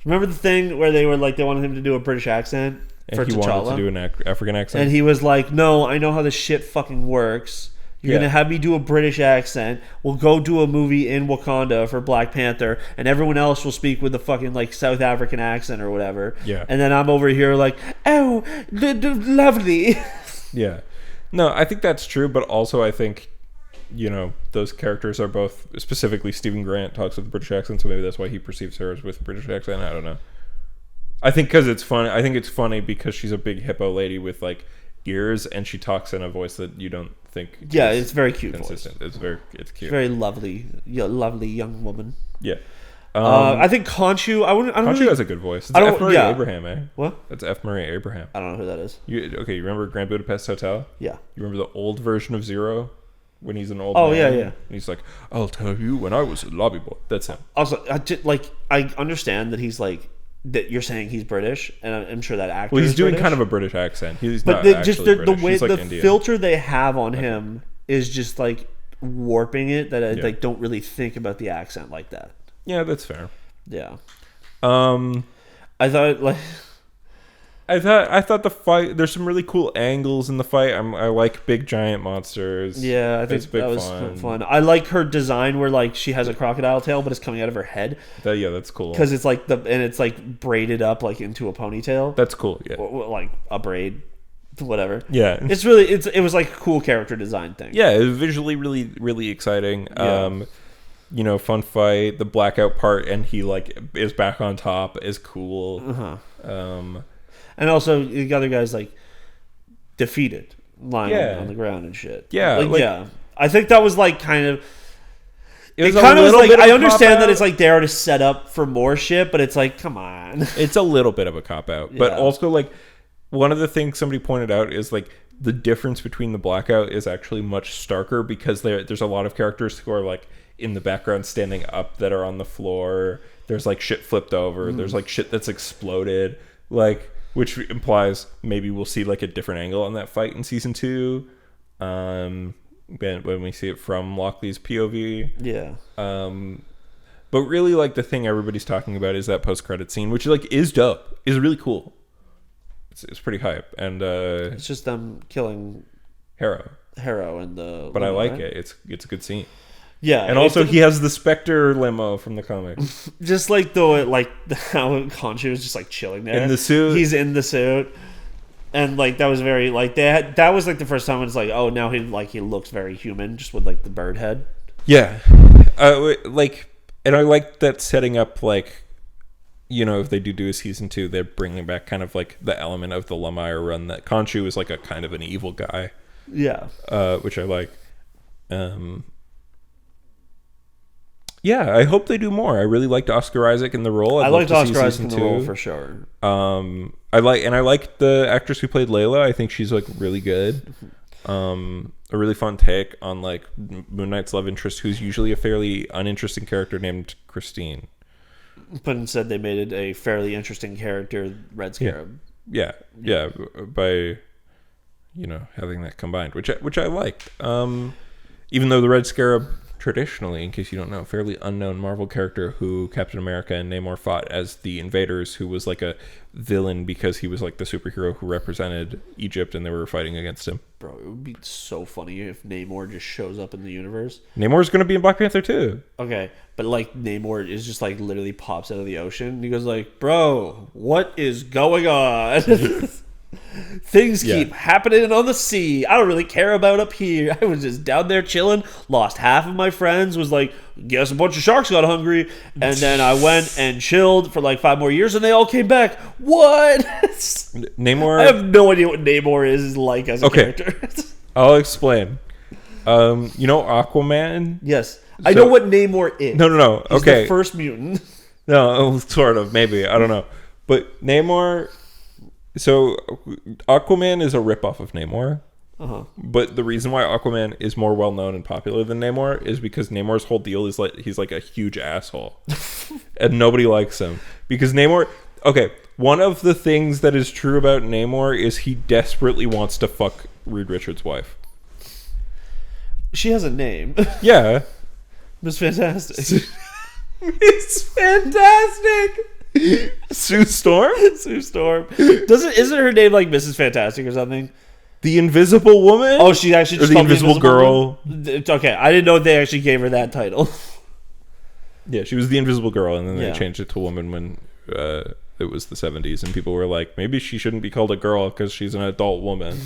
Remember the thing where they were like they wanted him to do a British accent for he T'Challa? wanted to do an African accent, and he was like, "No, I know how this shit fucking works. You're gonna have me do a British accent. We'll go do a movie in Wakanda for Black Panther, and everyone else will speak with a fucking like South African accent or whatever. Yeah. And then I'm over here like, oh, lovely. Yeah. No, I think that's true, but also I think, those characters are both, specifically Stephen Grant talks with a British accent, so maybe that's why he perceives her as with a British accent. I don't know. I think because it's funny. I think it's funny because she's a big hippo lady with like ears, and she talks in a voice that you don't think. Yeah, it's very cute. Consistent. Voice. It's cute. Very lovely, lovely young woman. Yeah. I think Khonshu. I don't Khonshu really, has a good voice. It's I don't- F. Murray yeah. Abraham, eh? What? That's F. Murray Abraham. I don't know who that is. You remember Grand Budapest Hotel? Yeah. You remember the old version of Zero? When he's an old Oh, man? yeah, yeah. And he's like, I'll tell you when I was a lobby boy. That's him. Also, I understand that he's like that. You're saying he's British, and I'm sure that actor. Well, he's is doing British. kind of a British accent. He's But not just actually the British. way He's like the Indian. filter they have on him is just like warping it. That I Yeah. like don't really think about the accent like that. Yeah, that's fair. Yeah. I thought the fight. There's some really cool angles in the fight. I like big giant monsters. Yeah, I think that was fun. I like her design where like she has a crocodile tail, but it's coming out of her head Yeah, that's cool. because it's like it's like braided up like into a ponytail, That's cool. Yeah. or like a braid, whatever. Yeah. It was like a cool character design thing. Yeah, it was visually really, really exciting. Yeah. Fun fight. The blackout part, and he like is back on top is cool. And also the other guys like defeated, lying Yeah. on the ground and shit. Yeah, yeah. I think that was like kind of. It kind of was like I a understand that cop-out. it's like there to set up for more shit, but it's like come on. It's a little bit of a cop out, but Yeah. also like one of the things somebody pointed out is like the difference between the blackout is actually much starker because there's a lot of characters who are like in the background standing up that are on the floor. There's like shit flipped over. There's like shit that's exploded, like which implies maybe we'll see like a different angle on that fight in season 2. When we see it from Lockley's POV. Yeah. But really, like the thing everybody's talking about is that post-credit scene, which like is dope, is really cool. It's pretty hype, and It's just them killing Harrow. and the. But I limo, like right? it. It's a good scene. Yeah, And also, he has the Spectre limo from the comic. just like how Khonshu was just like chilling there In the suit. He's in the suit, and like that was very like that was like the first time it's like oh now he looks very human just with like the bird head. Yeah, and I like that setting up like. If they do a season 2, they're bringing back kind of like the element of the Lamar run that Khonshu is like a kind of an evil guy. Yeah. Which I like. Yeah, I hope they do more. I really liked Oscar Isaac in the role. I liked Oscar Isaac in the role for sure. I like the actress who played Layla. I think she's like really good. A really fun take on like Moon Knight's love interest, who's usually a fairly uninteresting character named Christine. But instead, they made it a fairly interesting character, Red Scarab. Yeah, by having that combined, which I liked. Even though the Red Scarab, traditionally, in case you don't know, fairly unknown Marvel character who Captain America and Namor fought as the Invaders, who was like a villain because he was like the superhero who represented Egypt and they were fighting against him. Bro, it would be so funny if Namor just shows up in the universe. Namor's going to be in Black Panther too. Okay, but like Namor is just like literally pops out of the ocean. And he goes like, "Bro, what is going on? Things keep happening on the sea. I don't really care about up here. I was just down there chilling. Lost half of my friends. Was like, guess a bunch of sharks got hungry, and then I went and chilled for like 5 more years, and they all came back. What? Namor. I have no idea what Namor is like as a character. I'll explain. Aquaman? Yes. I know what Namor is. No. He's okay. the first mutant. No, sort of, maybe. I don't know. But Namor... So, Aquaman is a ripoff of Namor. Uh-huh. But the reason why Aquaman is more well-known and popular than Namor is because Namor's whole deal is like he's like a huge asshole. And nobody likes him. Because Namor... Okay, one of the things that is true about Namor is he desperately wants to fuck Reed Richards' wife. She has a name. Yeah. Miss Fantastic. Miss Fantastic! Sue Storm? Sue Storm. Isn't her name like Mrs. Fantastic or something? The Invisible Woman? Oh, she actually just the called Invisible Girl. Woman? Okay, I didn't know they actually gave her that title. Yeah, she was the Invisible Girl, and then they Yeah. changed it to woman when it was the 70s, and people were like, maybe she shouldn't be called a girl because she's an adult woman.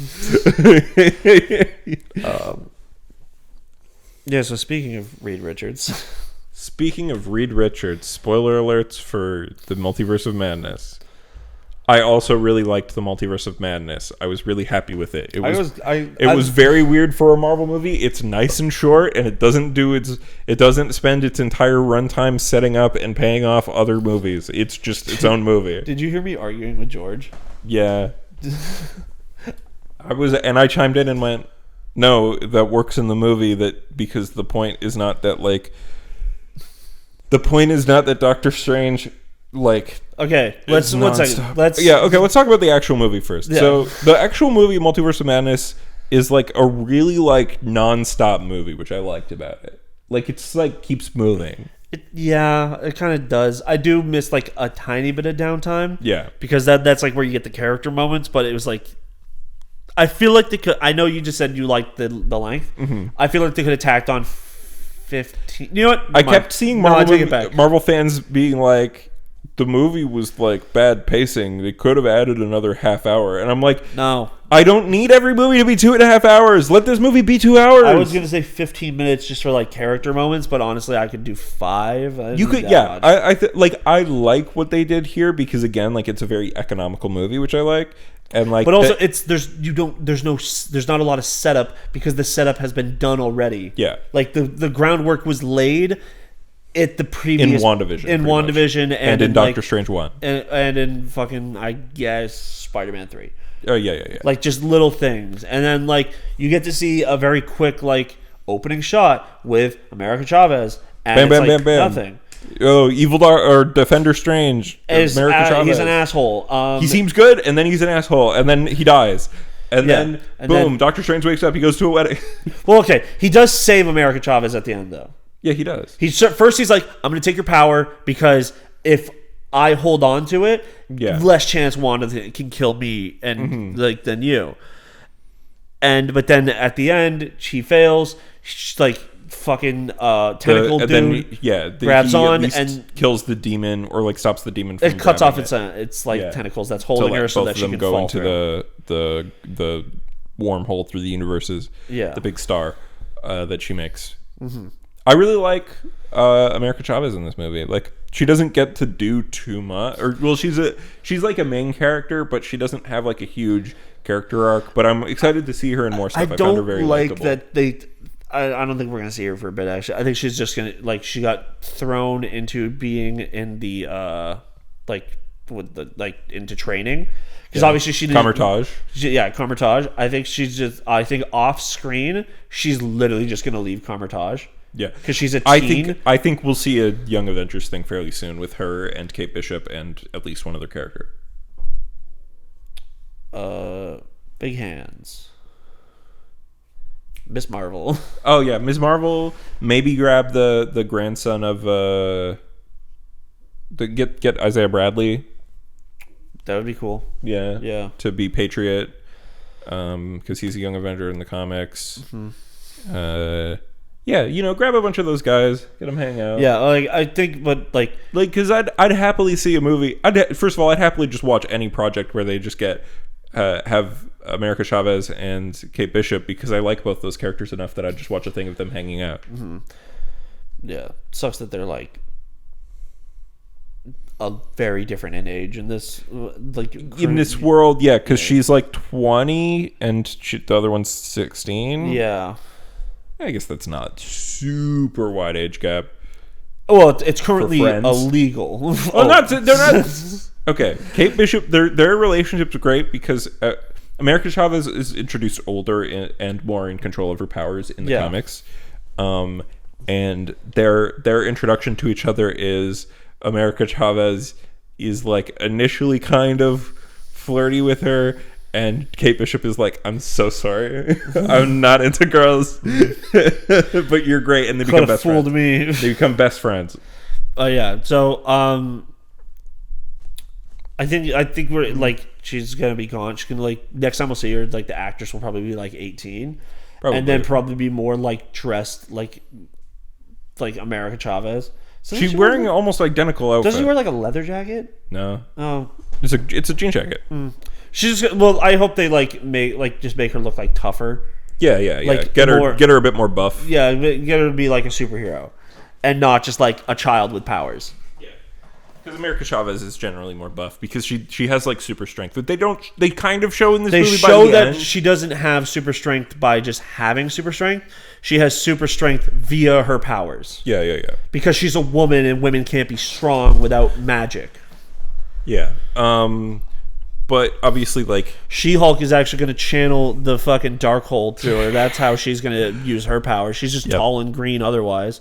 Yeah, so speaking of Reed Richards. Speaking of Reed Richards, spoiler alerts for the Multiverse of Madness. I also really liked the Multiverse of Madness. I was really happy with it. It was was very weird for a Marvel movie. It's nice and short, and it doesn't spend its entire runtime setting up and paying off other movies. It's just its own movie. Did you hear me arguing with George? Yeah. I chimed in and went, no, that works in the movie, that because the point is not that Doctor Strange okay, let's one second. Let's talk about the actual movie first. Yeah. So the actual movie Multiverse of Madness is like a really non-stop movie, which I liked about it. It's keeps moving. It kind of does. I do miss a tiny bit of downtime. Yeah, because that's where you get the character moments. But it was I feel like they could. I know you just said you liked the length. Mm-hmm. I feel like they could have tacked on 15. You know what? I kept seeing Marvel fans being like, the movie was bad pacing. They could have added another half hour, and I'm like, no, I don't need every movie to be 2.5 hours. Let this movie be 2 hours. I was gonna say 15 minutes just for character moments, but honestly, I could do 5. You could, yeah. I like what they did here because again, it's a very economical movie, which I like, and but also there's not a lot of setup because the setup has been done already. Yeah, the groundwork was laid. At the previous in WandaVision and in Doctor Strange 1 and in fucking I guess Spider-Man 3. Oh yeah. Just little things, and then you get to see a very quick opening shot with America Chavez, and bam. Nothing. Oh, or Defender Strange. America Chavez. He's an asshole. He seems good, and then he's an asshole, and then he dies. And then, boom, Doctor Strange wakes up, he goes to a wedding. Well, okay, he does save America Chavez at the end, though. Yeah, he does. First he's like, I'm going to take your power because if I hold on to it, less chance Wanda can kill me and than you. But then at the end, she fails. She's fucking tentacle grabs on and kills the demon or stops the demon from it cuts off it. its tentacles that's holding her so that she can go fall into through. the wormhole through the universes. Yeah, the big star that she makes. Mm-hmm. I really like America Chavez in this movie. She doesn't get to do too much, she's a main character, but she doesn't have a huge character arc. But I'm excited to see her in more stuff. I found her very likable. That they. I don't think we're gonna see her for a bit. Actually, I think she's just gonna she got thrown into being in the into training because obviously she didn't. Kamar-Taj. Kamar-Taj. I think off screen she's literally just gonna leave Kamar-Taj. Yeah, because she's a teen. I think we'll see a Young Avengers thing fairly soon with her and Kate Bishop and at least one other character. Big hands. Miss Marvel. Oh yeah, Ms. Marvel. Maybe grab the grandson of get Isaiah Bradley. That would be cool. Yeah. To be Patriot, because he's a Young Avenger in the comics. Mm-hmm. Yeah, grab a bunch of those guys, get them hang out. Yeah, I think, but because I'd happily see a movie. First of all, I'd happily just watch any project where they just get have America Chavez and Kate Bishop because I like both those characters enough that I'd just watch a thing of them hanging out. Mm-hmm. Yeah, sucks that they're a very different in age in this in this world. Yeah, because she's 20 and the other one's 16. Yeah. I guess that's not super wide age gap. Well, it's currently illegal. They're not. Okay, Kate Bishop. Their relationship's great because America Chavez is introduced older and more in control of her powers in the comics, and their introduction to each other is America Chavez is initially kind of flirty with her. And Kate Bishop is I'm so sorry. I'm not into girls. But you're great. And they become best friends. Me. They become best friends. Yeah. So, I think we're she's going to be gone. She's going to next time we'll see her, the actress will probably be 18. Probably. And then probably be more dressed like America Chavez. She's wearing almost identical outfit. Does she wear a leather jacket? No. Oh. It's a jean jacket. Mm. She's I hope they just make her look tougher. Yeah. Get her a bit more buff. Yeah, get her to be a superhero, and not just a child with powers. Yeah. Because America Chavez is generally more buff because she has like super strength, but they kind of show in this movie by the that end. She doesn't have super strength by just having super strength. She has super strength via her powers. Yeah. Because she's a woman and women can't be strong without magic. Yeah. But obviously, like, She-Hulk is actually going to channel the fucking Darkhold to her. That's how she's going to use her power. She's just tall and green otherwise.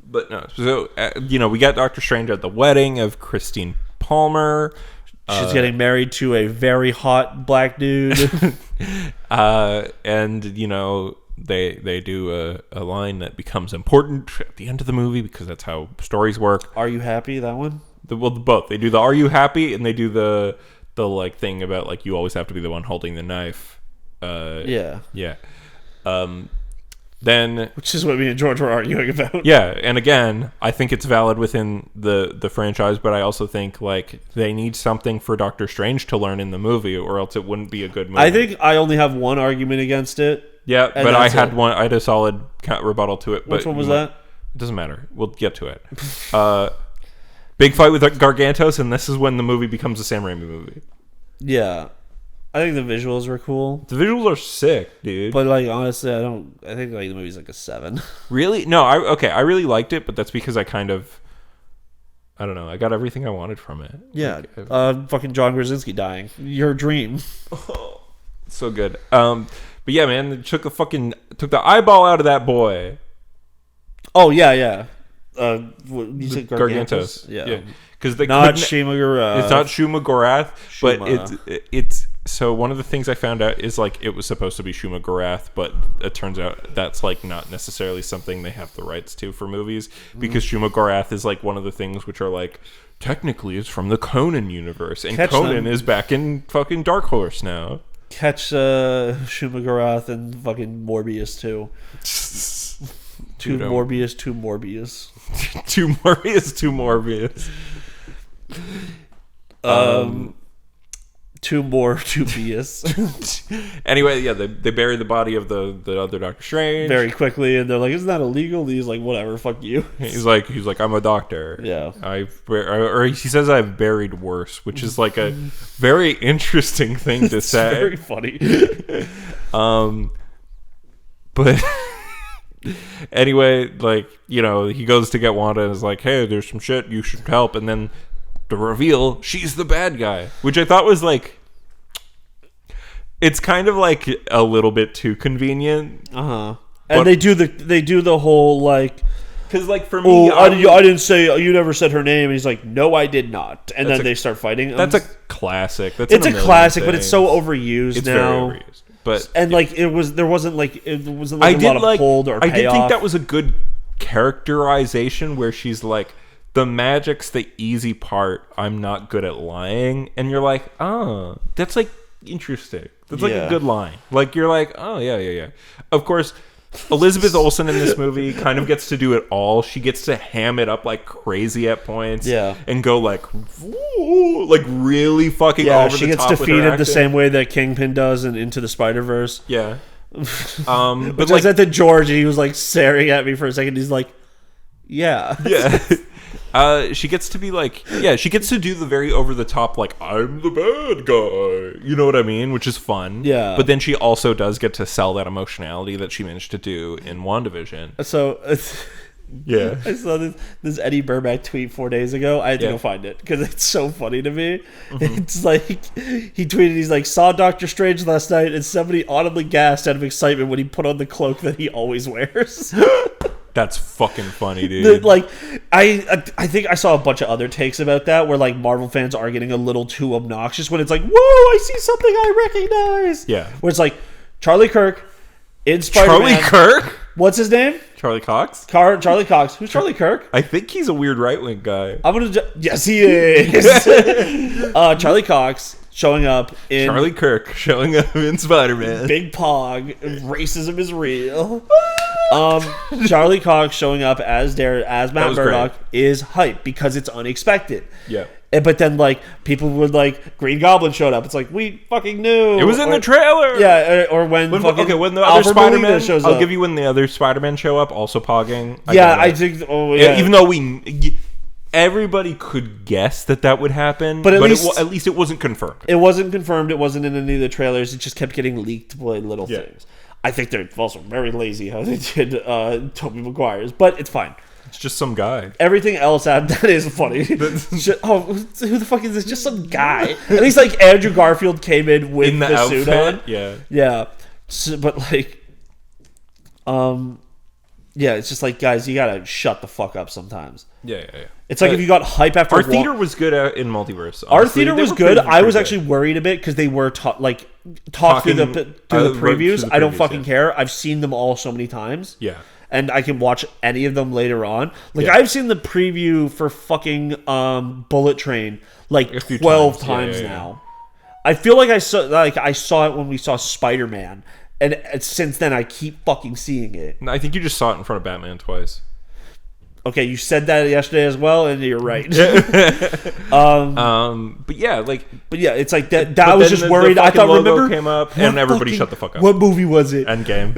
But no. So, we got Doctor Strange at the wedding of Christine Palmer. She's getting married to a very hot black dude. And, they do a line that becomes important at the end of the movie because that's how stories work. Are you happy, that one? Both. They do the "Are you happy?" and they do the like thing about like you always have to be the one holding the knife. Yeah. Then, which is what me and George were arguing about. Yeah, and again, I think it's valid within the franchise, but I also think like they need something for Doctor Strange to learn in the movie, or else it wouldn't be a good movie. I think I only have one argument against it. Yeah, but I had a solid rebuttal to it. Which one was that? It doesn't matter. We'll get to it. Big fight with Gargantos, and this is when the movie becomes a Sam Raimi movie. Yeah. I think the visuals were cool. The visuals are sick, dude. But like honestly, I think like the movie's like a 7. Really? No, I really liked it, but that's because I don't know, I got everything I wanted from it. Yeah. Fucking John Krasinski dying. Your dream. Oh, so good. But yeah, man, they took the eyeball out of that boy. Oh yeah. You said Gargantos? Yeah. Because they not Shuma-Gorath. It's not Shuma-Gorath, but it's so one of the things I found out is like it was supposed to be Shuma-Gorath, but it turns out that's like not necessarily something they have the rights to for movies because Shuma-Gorath is like one of the things which are like technically it's from the Conan universe, and Conan is back in fucking Dark Horse now. Catch Shuma-Gorath and fucking Morbius too. Two Morbius. Two Morbius. Two more Bius. Anyway, yeah, they bury the body of the other Doctor Strange very quickly, and they're like, "Isn't that illegal?" And he's like, "Whatever, fuck you." He's like, "I'm a doctor." Yeah. Or he says, "I've buried worse," which is like a very interesting thing to say. Very funny. But. Anyway, like, he goes to get Wanda and is like, hey, there's some shit, you should help. And then the reveal, she's the bad guy. Which I thought was like, it's kind of like a little bit too convenient. Uh-huh. And they do the whole like, because like for me, I didn't say, you never said her name. And he's like, no, I did not. And then they start fighting. That's a classic. It's a classic, but it's so overused it's now. Very overused. But there wasn't like a lot of hold or payoff. I did think that was a good characterization where she's like, the magic's the easy part. I'm not good at lying, and you're like, oh, that's like interesting. That's like a good line. Like you're like, oh yeah. Of course, Elizabeth Olsen in this movie kind of gets to do it all. She gets to ham it up like crazy at points, and go like, ooh, like really fucking over the top. She gets defeated the same way that Kingpin does in Into the Spider-Verse. Yeah. But like, I said to George, he was like staring at me for a second. He's like, yeah. She gets to be like, she gets to do the very over the top, like, I'm the bad guy. You know what I mean? Which is fun. Yeah. But then she also does get to sell that emotionality that she managed to do in WandaVision. So, yeah. I saw this Eddie Burback tweet 4 days ago. I had to go find it because it's so funny to me. Mm-hmm. It's like, he tweeted, he's like, saw Doctor Strange last night and somebody audibly gasped out of excitement when he put on the cloak that he always wears. That's fucking funny, dude. I think I saw a bunch of other takes about that where like Marvel fans are getting a little too obnoxious when it's like, whoa, I see something I recognize. Yeah. Where it's like Charlie Kirk in Spider-Man. Charlie Kirk? What's his name? Charlie Cox? Charlie Cox. Who's Charlie Kirk? I think he's a weird right-wing guy. Yes, he is. Charlie Cox showing up in... Charlie Kirk showing up in Spider-Man. Big Pog. Racism is real. Charlie Cox showing up as Matt Murdock is hype because it's unexpected. Yeah. But then, like, people would, like, Green Goblin showed up. It's like, we fucking knew. It was in the trailer. Yeah, or when the other Alfred Spider-Man shows up. I'll give you when the other Spider-Man show up, also pogging. I think, even though we... everybody could guess that would happen, but at least it wasn't confirmed. It wasn't confirmed. It wasn't in any of the trailers. It just kept getting leaked by little things. I think they're also very lazy how they did Tobey Maguire's, but it's fine. It's just some guy. Everything else that is funny. Who the fuck is this? Just some guy. At least like Andrew Garfield came in with the outfit. Suit on. Yeah. So, but like, it's just like, guys, you gotta shut the fuck up sommes. Yeah. It's like if you got hype after our theater was good in Multiverse. Honestly. Our theater was good. I was actually worried a bit because they were talking through the previews. I don't fucking care. I've seen them all so many times. Yeah. And I can watch any of them later on. Like I've seen the preview for fucking Bullet Train like 12 times now. I feel like I saw it when we saw Spider-Man, and since then I keep fucking seeing it. I think you just saw it in front of Batman twice. Okay, you said that yesterday as well, and you're right. But yeah, it's like that. I was just worried. I thought logo came up, and everybody shut the fuck up. What movie was it? Endgame.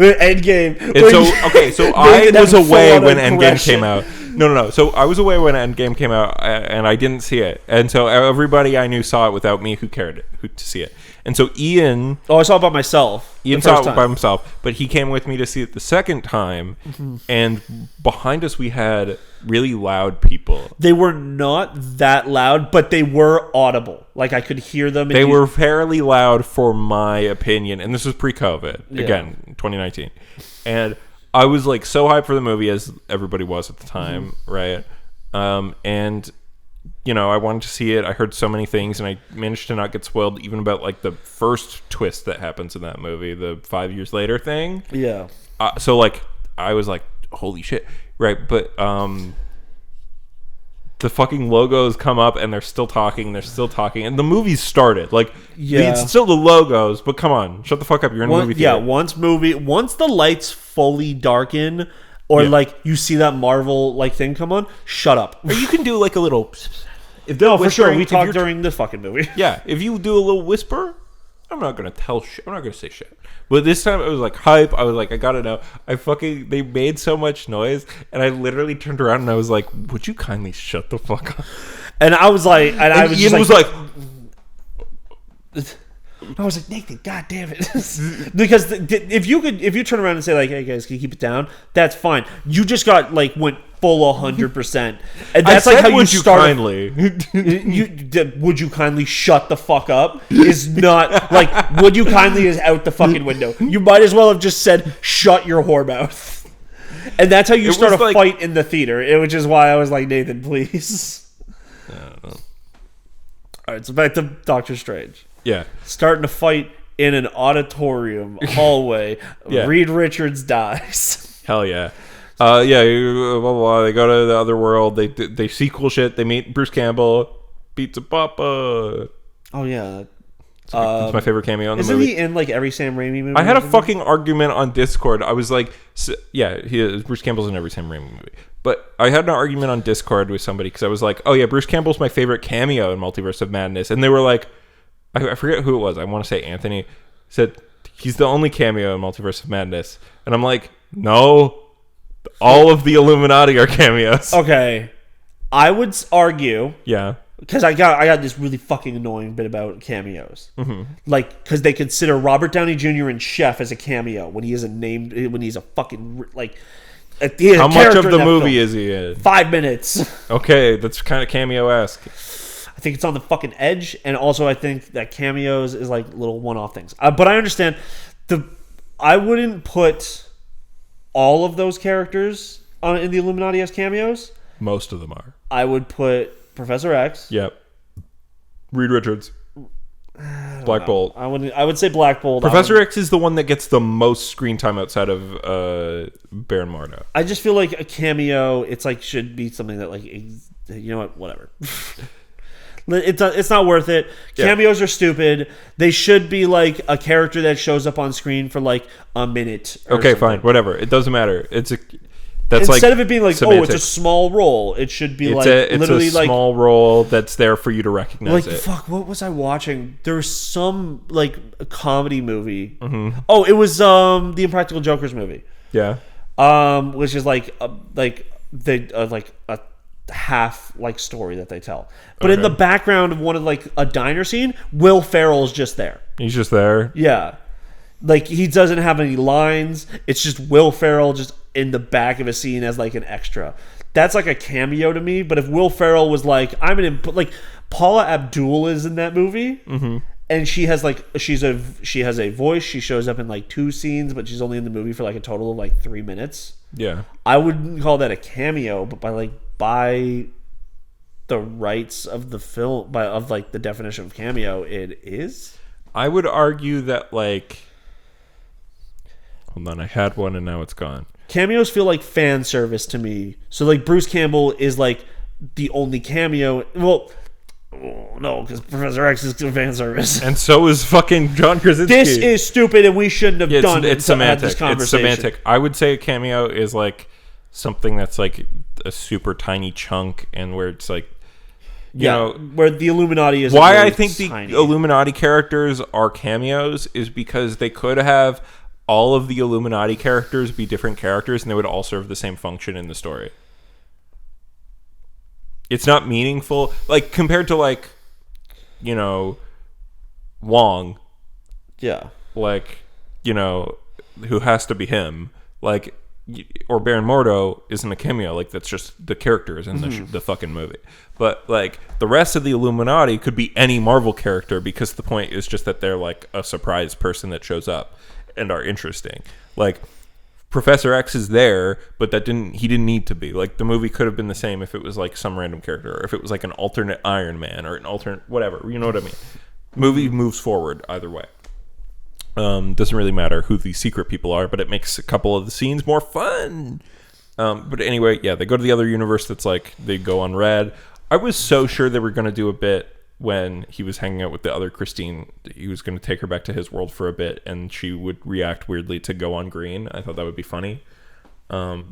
So I was away when Endgame came out. No. So I was away when Endgame came out, and I didn't see it, and so everybody I knew saw it without me, who cared to see it. And so Ian... I saw it by myself. Ian saw it by himself, but he came with me to see it the second time, and behind us we had really loud people. They were not that loud, but they were audible. Like, I could hear them. They were fairly loud for my opinion, and this was pre-COVID, again, 2019. And I was, like, so hyped for the movie, as everybody was at the time, right? And... I wanted to see it. I heard so many things, and I managed to not get spoiled even about like the first twist that happens in that movie, the 5 years later thing. Yeah. So like, I was like, holy shit, right? But the fucking logos come up, and they're still talking, and the movie's started. Like, it's still the logos, but come on, shut the fuck up. You're in the movie theater. Yeah. Once the lights fully darken. Or like you see that Marvel like thing come on, shut up. Or you can do like a little. For sure. We talked during the fucking movie. Yeah, if you do a little whisper, I'm not gonna tell shit. I'm not gonna say shit. But this time it was like hype. I was like, I gotta know. They made so much noise, and I literally turned around and I was like, would you kindly shut the fuck up? And I was like, Ian was like. I was like, Nathan, god damn it. Because if you turn around and say like, hey guys, can you keep it down? That's fine. You just got like went full 100%. And that's like how you start. Kindly. Would you kindly shut the fuck up? Is not like, would you kindly is out the fucking window. You might as well have just said, shut your whore mouth. And that's how you start a fight in the theater, which is why I was like, Nathan, please. I don't know. Alright, so back to Doctor Strange. Yeah. Starting to fight in an auditorium hallway. Reed Richards dies. Hell yeah. Blah, blah, blah. They go to the other world. They see cool shit. They meet Bruce Campbell. Pizza Papa. Oh, yeah. That's my favorite cameo in the movie. Isn't he in like every Sam Raimi movie? I had a fucking argument on Discord. I was like, he is. Bruce Campbell's in every Sam Raimi movie. But I had an argument on Discord with somebody because I was like, oh yeah, Bruce Campbell's my favorite cameo in Multiverse of Madness. And they were like, I forget who it was. I want to say Anthony said he's the only cameo in Multiverse of Madness. And I'm like, no, all of the Illuminati are cameos. Okay. I would argue. Yeah. Because I got this really fucking annoying bit about cameos. Mm-hmm. Like, because they consider Robert Downey Jr. and Chef as a cameo when he isn't named, when he's a fucking, like... How much of the movie is he in? 5 minutes. Okay, that's kind of cameo-esque. I think it's on the fucking edge, and also I think that cameos is like little one-off things. But I understand I wouldn't put all of those characters in the Illuminati as cameos. Most of them are. I would put Professor X. Yep. Reed Richards. Black Bolt. I would say Black Bolt. Professor X is the one that gets the most screen time outside of Baron Mordo. I just feel like a cameo. It's like should be something that like you know what, whatever. It's not worth it. Cameos are stupid. They should be like a character that shows up on screen for like a minute. Okay, fine, whatever. It doesn't matter. Instead of it being like, semantics. Oh, it's a small role, it should be literally a small role that's there for you to recognize it. Fuck, what was I watching? There was some like a comedy movie. Mm-hmm. Oh, it was the Impractical Jokers movie. Yeah. Which is like a half like story that they tell. But in the background of one of like a diner scene, Will Ferrell is just there. He's just there. Yeah. Like he doesn't have any lines. It's just Will Ferrell just in the back of a scene as like an extra. That's like a cameo to me. But if Will Ferrell was like, like Paula Abdul is in that movie, and she has a voice. She shows up in like 2 scenes, but she's only in the movie for like a total of like 3 minutes. Yeah, I wouldn't call that a cameo, but by the rights of the film, of like the definition of cameo, it is. I would argue that like, hold on, I had one and now it's gone. Cameos feel like fan service to me. So like Bruce Campbell is like the only cameo. Well, no, because Professor X is fan service, and so is fucking John Krasinski. This is stupid, and we shouldn't have done it. It's semantic. It's semantic. I would say a cameo is like something that's like a super tiny chunk, and where it's like, you know, where the Illuminati is. Why I think the Illuminati characters are cameos is because they could have all of the Illuminati characters be different characters, and they would all serve the same function in the story. It's not meaningful, like compared to like, you know, Wong. Yeah. Like, you know, who has to be him, like, or Baron Mordo isn't a cameo. Like that's just the characters in the fucking movie. But like the rest of the Illuminati could be any Marvel character, because the point is just that they're like a surprise person that shows up and are interesting. Like Professor X is there, but he didn't need to be. Like the movie could have been the same if it was like some random character, or if it was like an alternate Iron Man or an alternate whatever. You know what I mean? Movie moves forward either way. Doesn't really matter who the secret people are, but it makes a couple of the scenes more fun. But anyway, yeah, they go to the other universe that's like, they go on red. I was so sure they were going to do a bit when he was hanging out with the other Christine. He was going to take her back to his world for a bit, and she would react weirdly to go on green. I thought that would be funny. To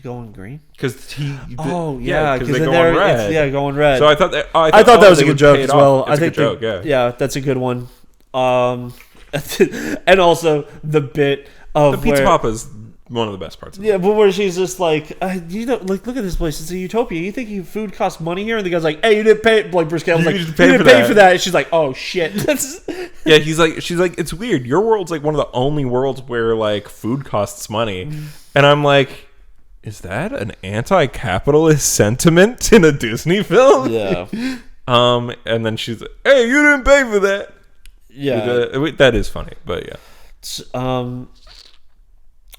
go on green? Because because they go on red. Go on red. So I thought that that was a good joke as well. I think a joke, yeah, that's a good one. And also the bit of the Pizza Papa is one of the best parts. But where she's just like, like look at this place. It's a utopia. You think food costs money here? And the guy's like, hey, you didn't pay. Like Bruce Campbell's like, you didn't pay for that. And she's like, oh shit. Yeah, she's like, it's weird. Your world's like one of the only worlds where like food costs money, and I'm like, is that an anti-capitalist sentiment in a Disney film? Yeah. And then she's like, hey, you didn't pay for that. Yeah, that is funny, but yeah.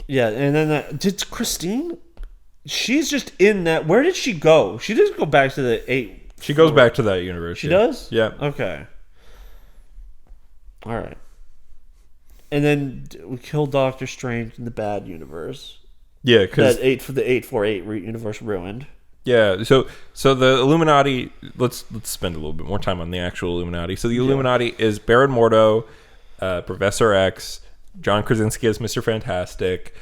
Yeah, and then did Christine? She's just in that. Where did she go? She doesn't go back to the 8. She goes back to that universe. She does? Yeah. Okay. All right. And then we kill Doctor Strange in the bad universe. Yeah, because that 848 universe ruined. Yeah, so the Illuminati. Let's spend a little bit more time on the actual Illuminati. So the Illuminati is Baron Mordo, Professor X, John Krasinski as Mr. Fantastic,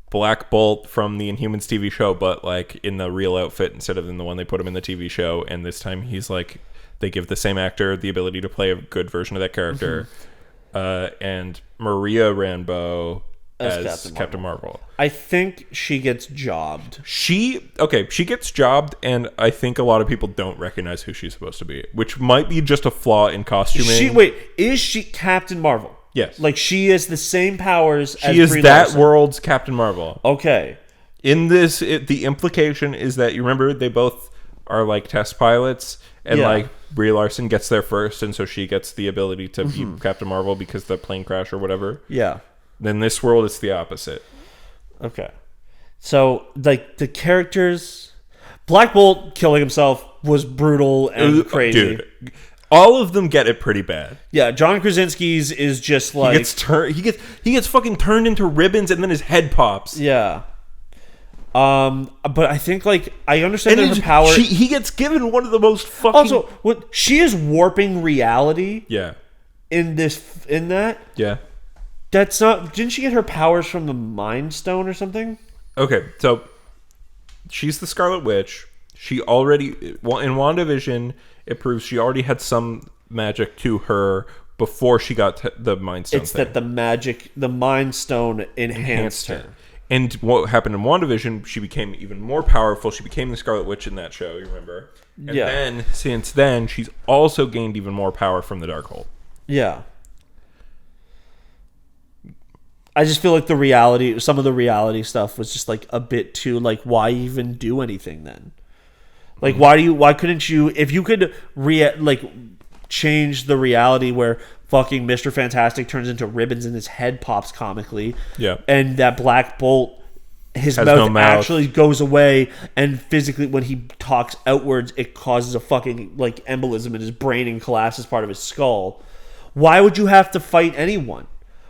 Black Bolt from the Inhumans TV show, but like in the real outfit instead of in the one they put him in the TV show. And this time he's like, they give the same actor the ability to play a good version of that character. And Maria Rambeau as Captain Marvel. I think she gets jobbed. She gets jobbed, and I think a lot of people don't recognize who she's supposed to be, which might be just a flaw in costuming. Is she Captain Marvel? Yes. Like she has the same powers as She is Brie that Larson. World's Captain Marvel. Okay. In this, the implication is that, you remember, they both are like test pilots, and like Brie Larson gets there first, and so she gets the ability to be Captain Marvel because the plane crash or whatever. Yeah. Then this world, it's the opposite. Okay. So, like, the characters... Black Bolt killing himself was brutal and crazy. Dude, all of them get it pretty bad. Yeah, John Krasinski's is just like... He gets fucking turned into ribbons, and then his head pops. Yeah. But I think, like, I understand that her power... He gets given one of the most fucking... Also, she is warping reality. Yeah. In that. Yeah. That's not... Didn't she get her powers from the Mind Stone or something? Okay, so she's the Scarlet Witch. She already... In WandaVision, it proves she already had some magic to her before she got the Mind Stone that the Mind Stone enhanced her. And what happened in WandaVision, she became even more powerful. She became the Scarlet Witch in that show, you remember? And then, since then, she's also gained even more power from the Darkhold. Yeah. I just feel like some of the reality stuff was just like a bit too, like, why even do anything then? Like, why couldn't you, if you could change the reality where fucking Mr. Fantastic turns into ribbons and his head pops comically. Yeah. And that Black Bolt, his Has mouth, no mouth actually goes away, and physically when he talks outwards, it causes a fucking like embolism in his brain and collapses part of his skull. Why would you have to fight anyone?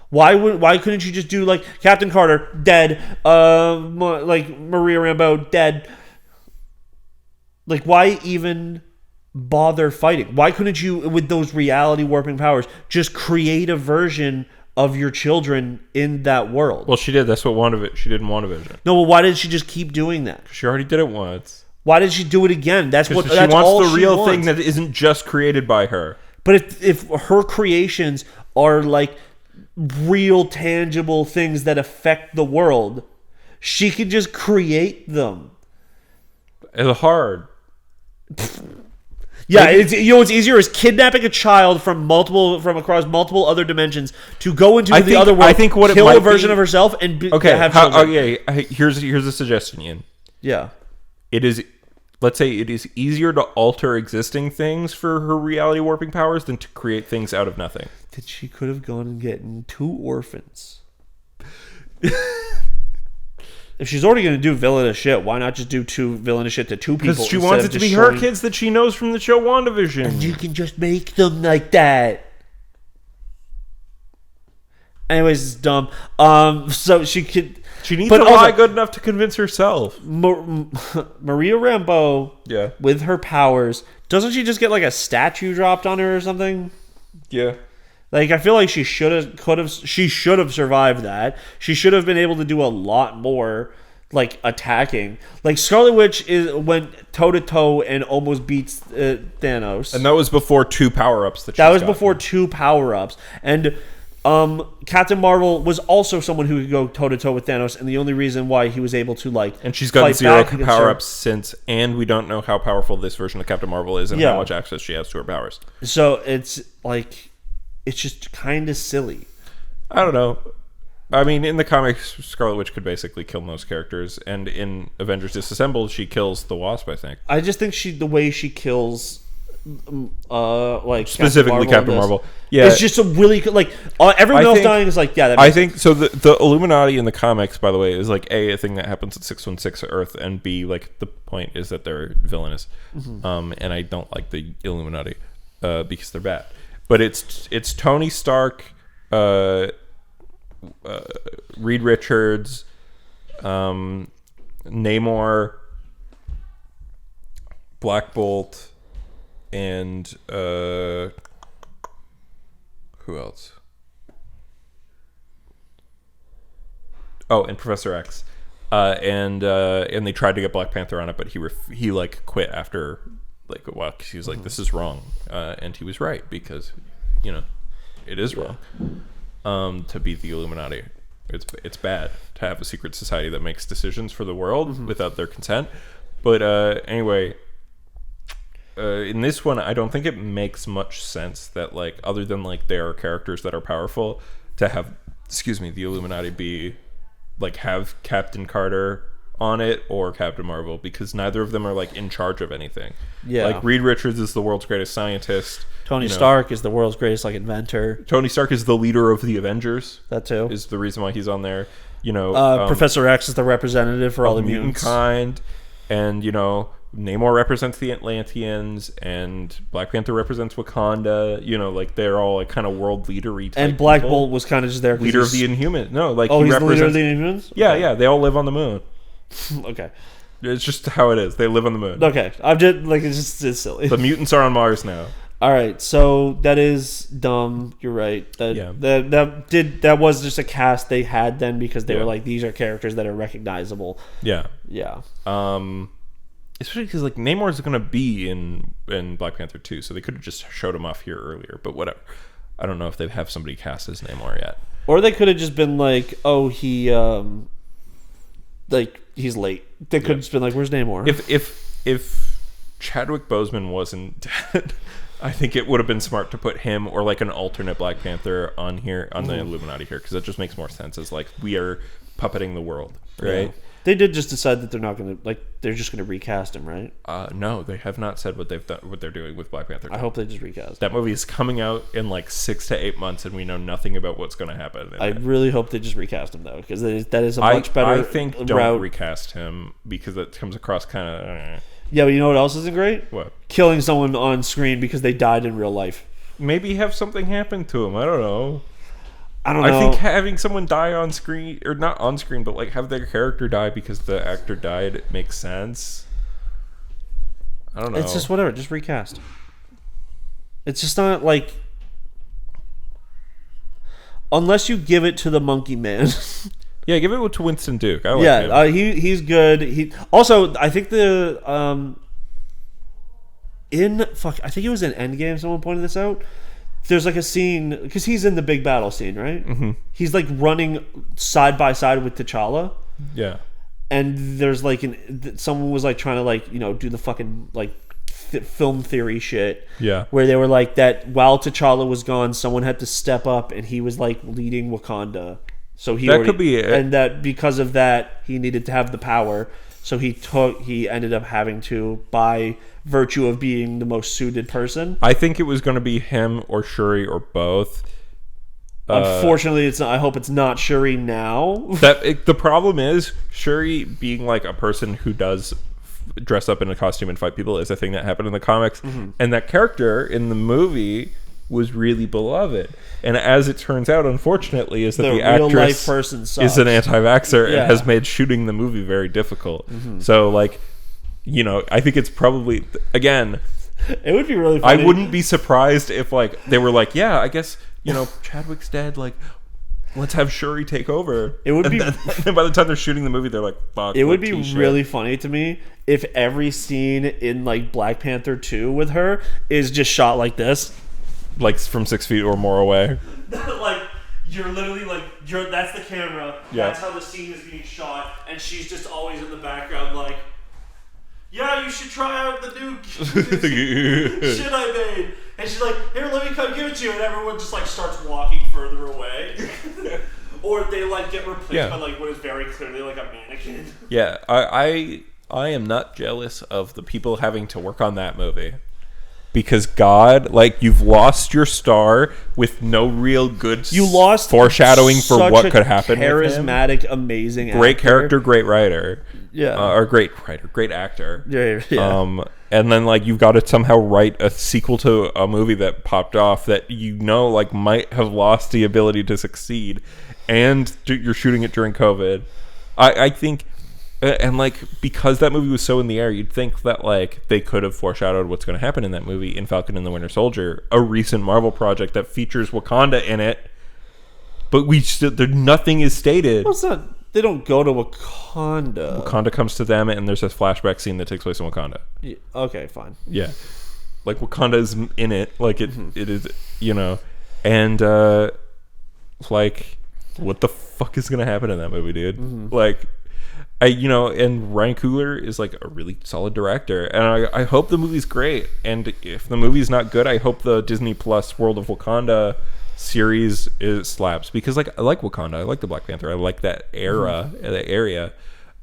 Why couldn't you just do like Captain Carter dead, like Maria Rambeau dead? Like, why even bother fighting? Why couldn't you, with those reality warping powers, just create a version of your children in that world? Well, she did. That's what she did in WandaVision. No, well, why did she just keep doing that? She already did it once. Why did she do it again? That's what she that's wants all the she real wants. thing that isn't just created by her. But if her creations are like real, tangible things that affect the world, she could just create them. It's hard. Yeah, what's easier is kidnapping a child from across multiple other dimensions to go into the other world. I think what kill it might a version be, of herself and have children. Here's a suggestion, Ian. Yeah, it is. Let's say it is easier to alter existing things for her reality warping powers than to create things out of nothing. That she could have gone and gotten 2 orphans. If she's already going to do villainous shit, why not just do 2 villainous shit to 2 people? Because she wants it to be her kids that she knows from the show WandaVision. And you can just make them like that. Anyways, it's dumb. So she could... She needs to lie good enough to convince herself. Maria Rambeau, with her powers, doesn't she just get like a statue dropped on her or something? Yeah. Like, I feel like she should have survived that. She should have been able to do a lot more, like, attacking. Like, Scarlet Witch went toe-to-toe and almost beats Thanos. And that was before 2 power-ups that was before 2 power-ups. And Captain Marvel was also someone who could go toe-to-toe with Thanos, and the only reason why he was able to, like, and she's gotten 0 power-ups since, and we don't know how powerful this version of Captain Marvel is and how much access she has to her powers. So it's, like... It's just kind of silly. I don't know. I mean, in the comics, Scarlet Witch could basically kill most characters, and in Avengers Disassembled, she kills the Wasp, I think. I just think the way she kills, like specifically Captain Marvel, yeah, it's just a really like everyone else dying is like that. I think so. The Illuminati in the comics, by the way, is like a thing that happens at 616 Earth, and B, like the point is that they're villainous, and I don't like the Illuminati because they're bad. But it's Tony Stark, Reed Richards, Namor, Black Bolt, and who else? Oh, and Professor X, and they tried to get Black Panther on it, but he like quit after. Like a while, because he was like, "This is wrong," and he was right because, it is wrong to beat the Illuminati. It's bad to have a secret society that makes decisions for the world without their consent. But anyway, in this one, I don't think it makes much sense that like other than like there are characters that are powerful to have, the Illuminati be like have Captain Carter on it or Captain Marvel, because neither of them are like in charge of anything. Yeah, like Reed Richards is the world's greatest scientist. Tony Stark is the world's greatest like inventor. Tony Stark is the leader of the Avengers. That too is the reason why he's on there. Professor X is the representative for all the mutant mutants kind, and Namor represents the Atlanteans, and Black Panther represents Wakanda. Like they're all like kind of world leadery. And Black Bolt was kind of just there, leader of the Inhumans. No, like he's the leader of the Inhumans. Yeah, they all live on the moon. Okay, it's just how it is. They live on the moon. Okay, I'm just like it's silly. The mutants are on Mars now. All right, so that is dumb. You're right. That was just a cast they had then because they were like, these are characters that are recognizable. Yeah. Especially because like Namor is going to be in Black Panther 2, so they could have just showed him off here earlier. But whatever. I don't know if they have somebody cast as Namor yet. Or they could have just been like, oh, he like he's late. They could have just been like, "Where's Namor?" If Chadwick Boseman wasn't dead, I think it would have been smart to put him or like an alternate Black Panther on here on the Illuminati here, because that just makes more sense as like we are puppeting the world, right? Yeah. They did just decide that they're not going to like. They're just going to recast him, right? No, they have not said what they've done, what they're doing with Black Panther. I hope they just recast. That movie is coming out in like 6 to 8 months, and we know nothing about what's going to happen. I really hope they just recast him though, because that is a much better. I think route. don't recast him because it comes across kind of. Yeah, but you know what else isn't great? What? Killing someone on screen because they died in real life. Maybe have something happen to him. I don't know. I think having someone die on screen, or not on screen, but like have their character die because the actor died, makes sense. I don't know. It's just whatever. Just recast. It's just not like, unless you give it to the Monkey Man. Yeah, give it to Winston Duke. I like him. He's good. He also, I think I think it was in Endgame. Someone pointed this out. There's like a scene because he's in the big battle scene, right? Mm-hmm. He's like running side by side with T'Challa. Yeah. And there's like someone was like trying to like do the fucking like film theory shit. Yeah. Where they were like that while T'Challa was gone, someone had to step up and he was like leading Wakanda. So could be it. And that because of that he needed to have the power. So he ended up having to, by virtue of being the most suited person. I think it was going to be him or Shuri or both. Unfortunately, it's not. I hope it's not Shuri now. The problem is Shuri being like a person who does dress up in a costume and fight people is a thing that happened in the comics, and that character in the movie was really beloved. And as it turns out, unfortunately, is that the actress person is an anti-vaxxer and has made shooting the movie very difficult. So, like, I think it's probably, again, it would be really funny. I wouldn't be surprised if, like, they were like, yeah, I guess, Chadwick's dead, like, let's have Shuri take over. It would be. And by the time they're shooting the movie, they're like, fuck. It would be really funny to me if every scene in, like, Black Panther 2 with her is just shot like this. Like from 6 feet or more away. Like you're literally like that's the camera. Yeah. That's how the scene is being shot, and she's just always in the background, like, yeah, you should try out the new shit I made. And she's like, here, let me come give it to you, and everyone just like starts walking further away. Or they like get replaced by like what is very clearly like a mannequin. Yeah, I am not jealous of the people having to work on that movie. Because God, like, you've lost your star with no real good foreshadowing for what could happen. Charismatic, amazing great actor. Character, great writer. Yeah. Or great writer, great actor. Yeah. And then, like, you've got to somehow write a sequel to a movie that popped off that like, might have lost the ability to succeed. And you're shooting it during COVID. I think... And, like, because that movie was so in the air, you'd think that, like, they could have foreshadowed what's going to happen in that movie in Falcon and the Winter Soldier, a recent Marvel project that features Wakanda in it. But nothing is stated. Well, it's not, they don't go to Wakanda. Wakanda comes to them, and there's a flashback scene that takes place in Wakanda. Yeah, okay, fine. Yeah. Like, Wakanda is in it. Like, it is, And, like, what the fuck is going to happen in that movie, dude? Like... and Ryan Coogler is like a really solid director, and I hope the movie's great. And if the movie's not good, I hope the Disney Plus World of Wakanda series slaps, because like I like Wakanda, I like the Black Panther, I like that era, that area,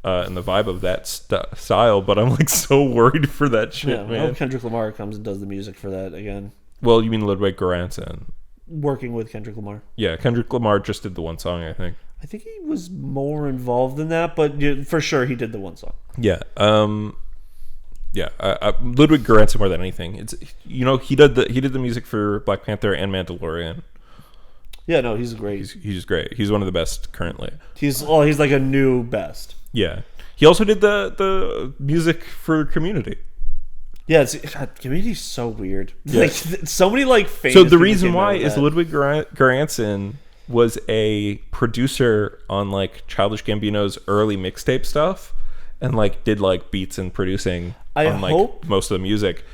and the vibe of that style. But I'm like so worried for that shit, man. I hope Kendrick Lamar comes and does the music for that again. Well, you mean Ludwig Göransson? Working with Kendrick Lamar. Yeah, Kendrick Lamar just did the one song, I think. I think he was more involved in that, but for sure he did the one song. Yeah. Ludwig Göransson more than anything. It's he did the music for Black Panther and Mandalorian. Yeah, no, he's great. He's just great. He's one of the best currently. He's like a new best. Yeah. He also did the music for Community. Yeah, Community's so weird. Yeah. Like so many like famous. So the reason why is Ludwig Göransson was a producer on like Childish Gambino's early mixtape stuff, and like did like beats and producing on like most of the music,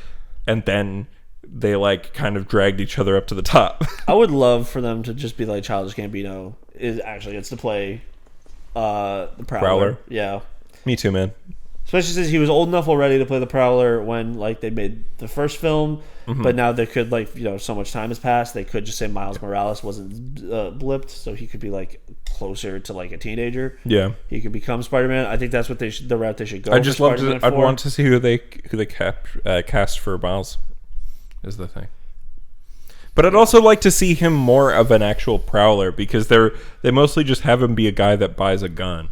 and then they like kind of dragged each other up to the top. I would love for them to just be like Childish Gambino gets to play the Prowler. Yeah. Me too, man. Especially since he was old enough already to play the Prowler when like they made the first film, but now they could like so much time has passed. They could just say Miles Morales wasn't blipped, so he could be like closer to like a teenager. Yeah, he could become Spider-Man. I think that's what the route they should go. I just love to. I'd want to see who they cast for Miles. Is the thing. But I'd also like to see him more of an actual Prowler because they mostly just have him be a guy that buys a gun.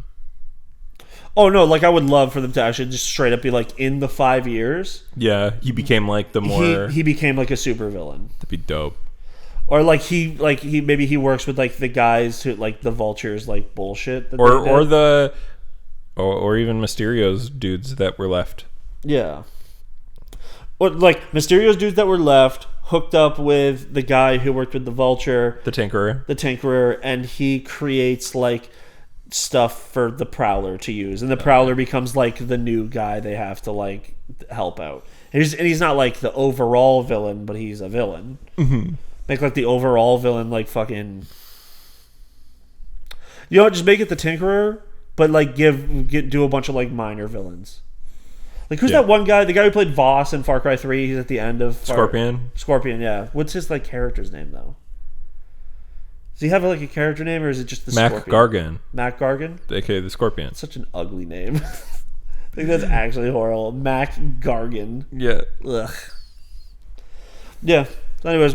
Oh no! Like I would love for them to actually just straight up be like in the 5 years. Yeah, he became like the more. He became like a supervillain. That'd be dope. Or like he maybe he works with like the guys who like the Vultures like bullshit. Or even Mysterio's dudes that were left. Yeah. Or like Mysterio's dudes that were left hooked up with the guy who worked with the Vulture, the Tinkerer, and he creates like stuff for the Prowler to use, and the Prowler becomes like the new guy they have to like help out. And he's not like the overall villain, but he's a villain. Mm-hmm. Make like the overall villain like fucking. Just make it the Tinkerer, but like do a bunch of like minor villains. Like who's that one guy? The guy who played Voss in Far Cry 3. He's at the end of Scorpion. Scorpion, yeah. What's his like character's name though? Does he have like a character name, or is it just the Mac Scorpion? Gargan? Mac Gargan? AKA the Scorpion. It's such an ugly name. I think that's actually horrible. Mac Gargan. Yeah. Ugh. Yeah. Anyways,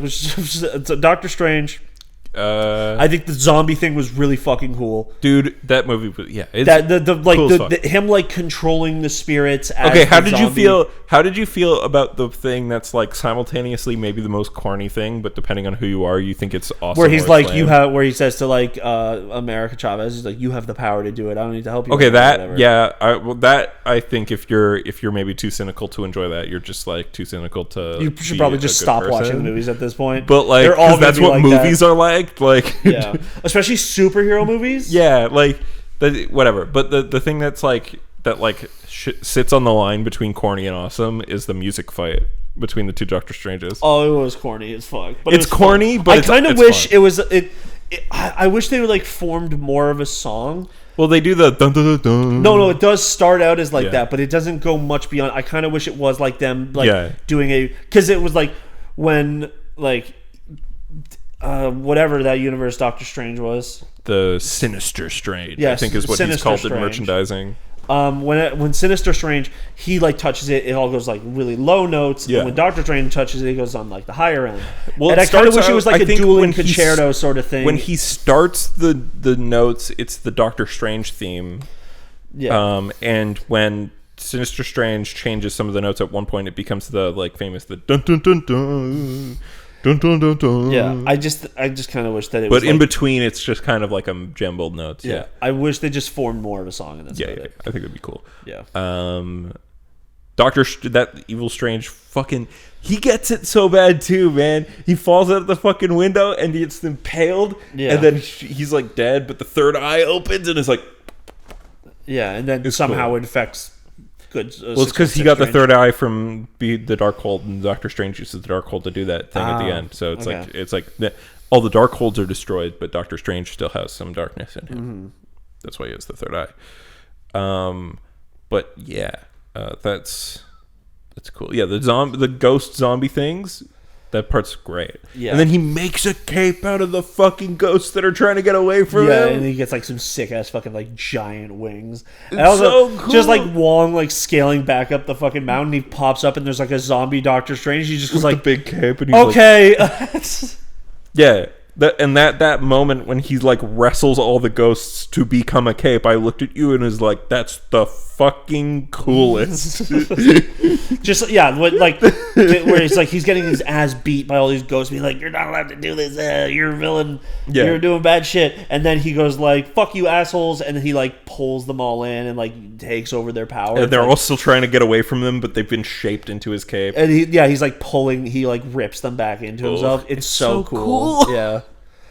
Doctor Strange. I think the zombie thing was really fucking cool, dude. That movie was It's cool him like controlling the spirits. Okay, how did you feel? How did you feel about the thing that's like simultaneously maybe the most corny thing, but depending on who you are, you think it's awesome. Where he's like, where he says to like America Chavez, he's like, you have the power to do it. I don't need to help you. Okay, I think if you're maybe too cynical to enjoy that, you're just like too cynical to. You should probably just stop watching the movies at this point. But like, that's what movies are like. Like yeah, especially superhero movies. Yeah, like whatever. But the thing that's like sits on the line between corny and awesome is the music fight between the two Doctor Stranges. Oh, it was corny as fuck. But it's corny, fun. but I kind of wish it was. I wish they were like formed more of a song. Well, they do the dun dun dun dun. No, it does start out as like that, but it doesn't go much beyond. I kind of wish it was like them doing because it was like when like. Whatever that universe Doctor Strange was. The Sinister Strange, yes, I think is what he's called in merchandising. When Sinister Strange, he like touches it, it all goes like really low notes. Yeah. And when Doctor Strange touches it, it goes on like the higher end. Well, and I kind of wish it was like a dueling concerto sort of thing. When he starts the notes, it's the Doctor Strange theme. Yeah. And when Sinister Strange changes some of the notes at one point, it becomes the like famous the dun dun dun dun. Dun, dun, dun, dun. Yeah, I just kind of wish that it was. But in between, it's just kind of like a jumbled notes. Yeah, I wish they just formed more of a song in this. Yeah, I think it'd be cool. Yeah. That evil Strange fucking he gets it so bad too, man. He falls out of the fucking window and he gets impaled. Yeah. And then he's like dead, but the third eye opens and is like. Yeah, and then somehow it affects. Good, well, it's because he got the third eye from the Darkhold, and Doctor Strange uses the Darkhold to do that thing at the end. So it's like all the Darkholds are destroyed, but Doctor Strange still has some darkness in him. Mm-hmm. That's why he has the third eye. But yeah, that's cool. Yeah, the ghost zombie things. That part's great. Yeah. And then he makes a cape out of the fucking ghosts that are trying to get away from him. Yeah, and he gets like some sick ass fucking like giant wings. And also, so cool. Just like Wong like scaling back up the fucking mountain, he pops up and there's like a zombie Doctor Strange. He just goes like the big cape and he's okay. Yeah. That moment when he like wrestles all the ghosts to become a cape, I looked at you and was like, "That's the fucking coolest." Just where he's like he's getting his ass beat by all these ghosts, being like, "You're not allowed to do this. You're a villain. Yeah. You're doing bad shit." And then he goes like, "Fuck you, assholes!" And then he like pulls them all in and like takes over their power. And they're all still trying to get away from them, but they've been shaped into his cape. And he's like pulling. He like rips them back into himself. It's so cool. Yeah.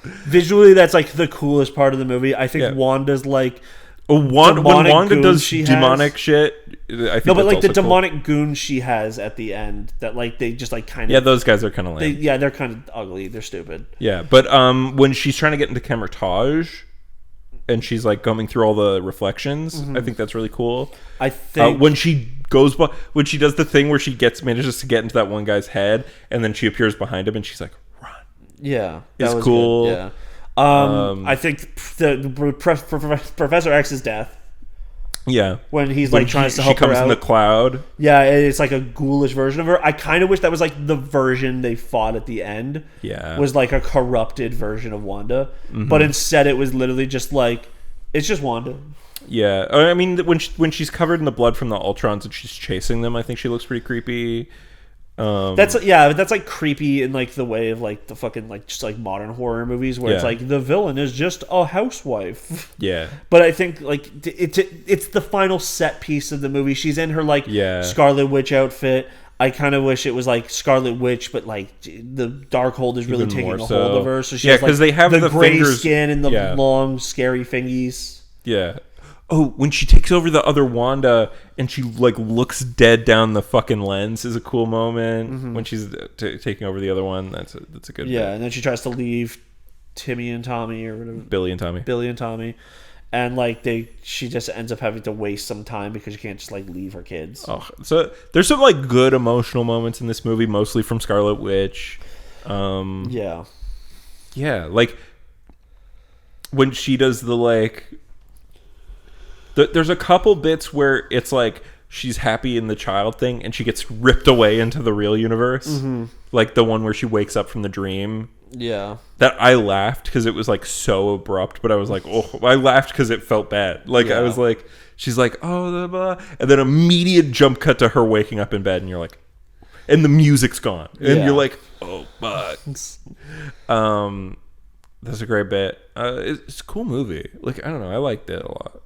Visually, that's like the coolest part of the movie. I think Wanda's like when Wanda does demonic shit. I think but like the demonic goons she has at the end that like they just like kind of those guys are kind of lame. They're kind of ugly. They're stupid. Yeah, but when she's trying to get into Camertage, and she's like combing through all the reflections. I think that's really cool. I think when she does the thing where she manages to get into that one guy's head, and then she appears behind him, and she's like, "Run!" Yeah, it's cool. Good. Yeah, I think the Professor X's death. Yeah, when he's like trying to help her out. She comes in the cloud. Yeah, it's like a ghoulish version of her. I kind of wish that was like the version they fought at the end. Yeah, was like a corrupted version of Wanda, but instead it was literally just like it's just Wanda. Yeah, I mean when she's covered in the blood from the Ultrons and she's chasing them, I think she looks pretty creepy. That's like creepy in like the way of like the fucking like just like modern horror movies where it's like the villain is just a housewife. Yeah, but I think like it's the final set piece of the movie. She's in her like Scarlet Witch outfit. I kind of wish it was like Scarlet Witch, but like the Darkhold is really taking a hold of her. So she has like they have the gray fingers, skin and the long scary fingies. Yeah. Oh, when she takes over the other Wanda and she like looks dead down the fucking lens is a cool moment. When she's taking over the other one, that's a good bit. And then she tries to leave Timmy and Tommy or whatever. Billy and Tommy, and like she just ends up having to waste some time because she can't just like leave her kids. Oh, so there's some like good emotional moments in this movie, mostly from Scarlet Witch. Yeah, like when she does the like. There's a couple bits where it's like she's happy in the child thing and she gets ripped away into the real universe. Like the one where she wakes up from the dream. Yeah. That I laughed because it was like so abrupt, but I was like, oh, I laughed because it felt bad. Like I was like, she's like, oh, blah, blah. And then immediate jump cut to her waking up in bed and you're like, and the music's gone. And you're like, oh, fuck. That's a great bit. It's a cool movie. Like, I don't know. I liked it a lot.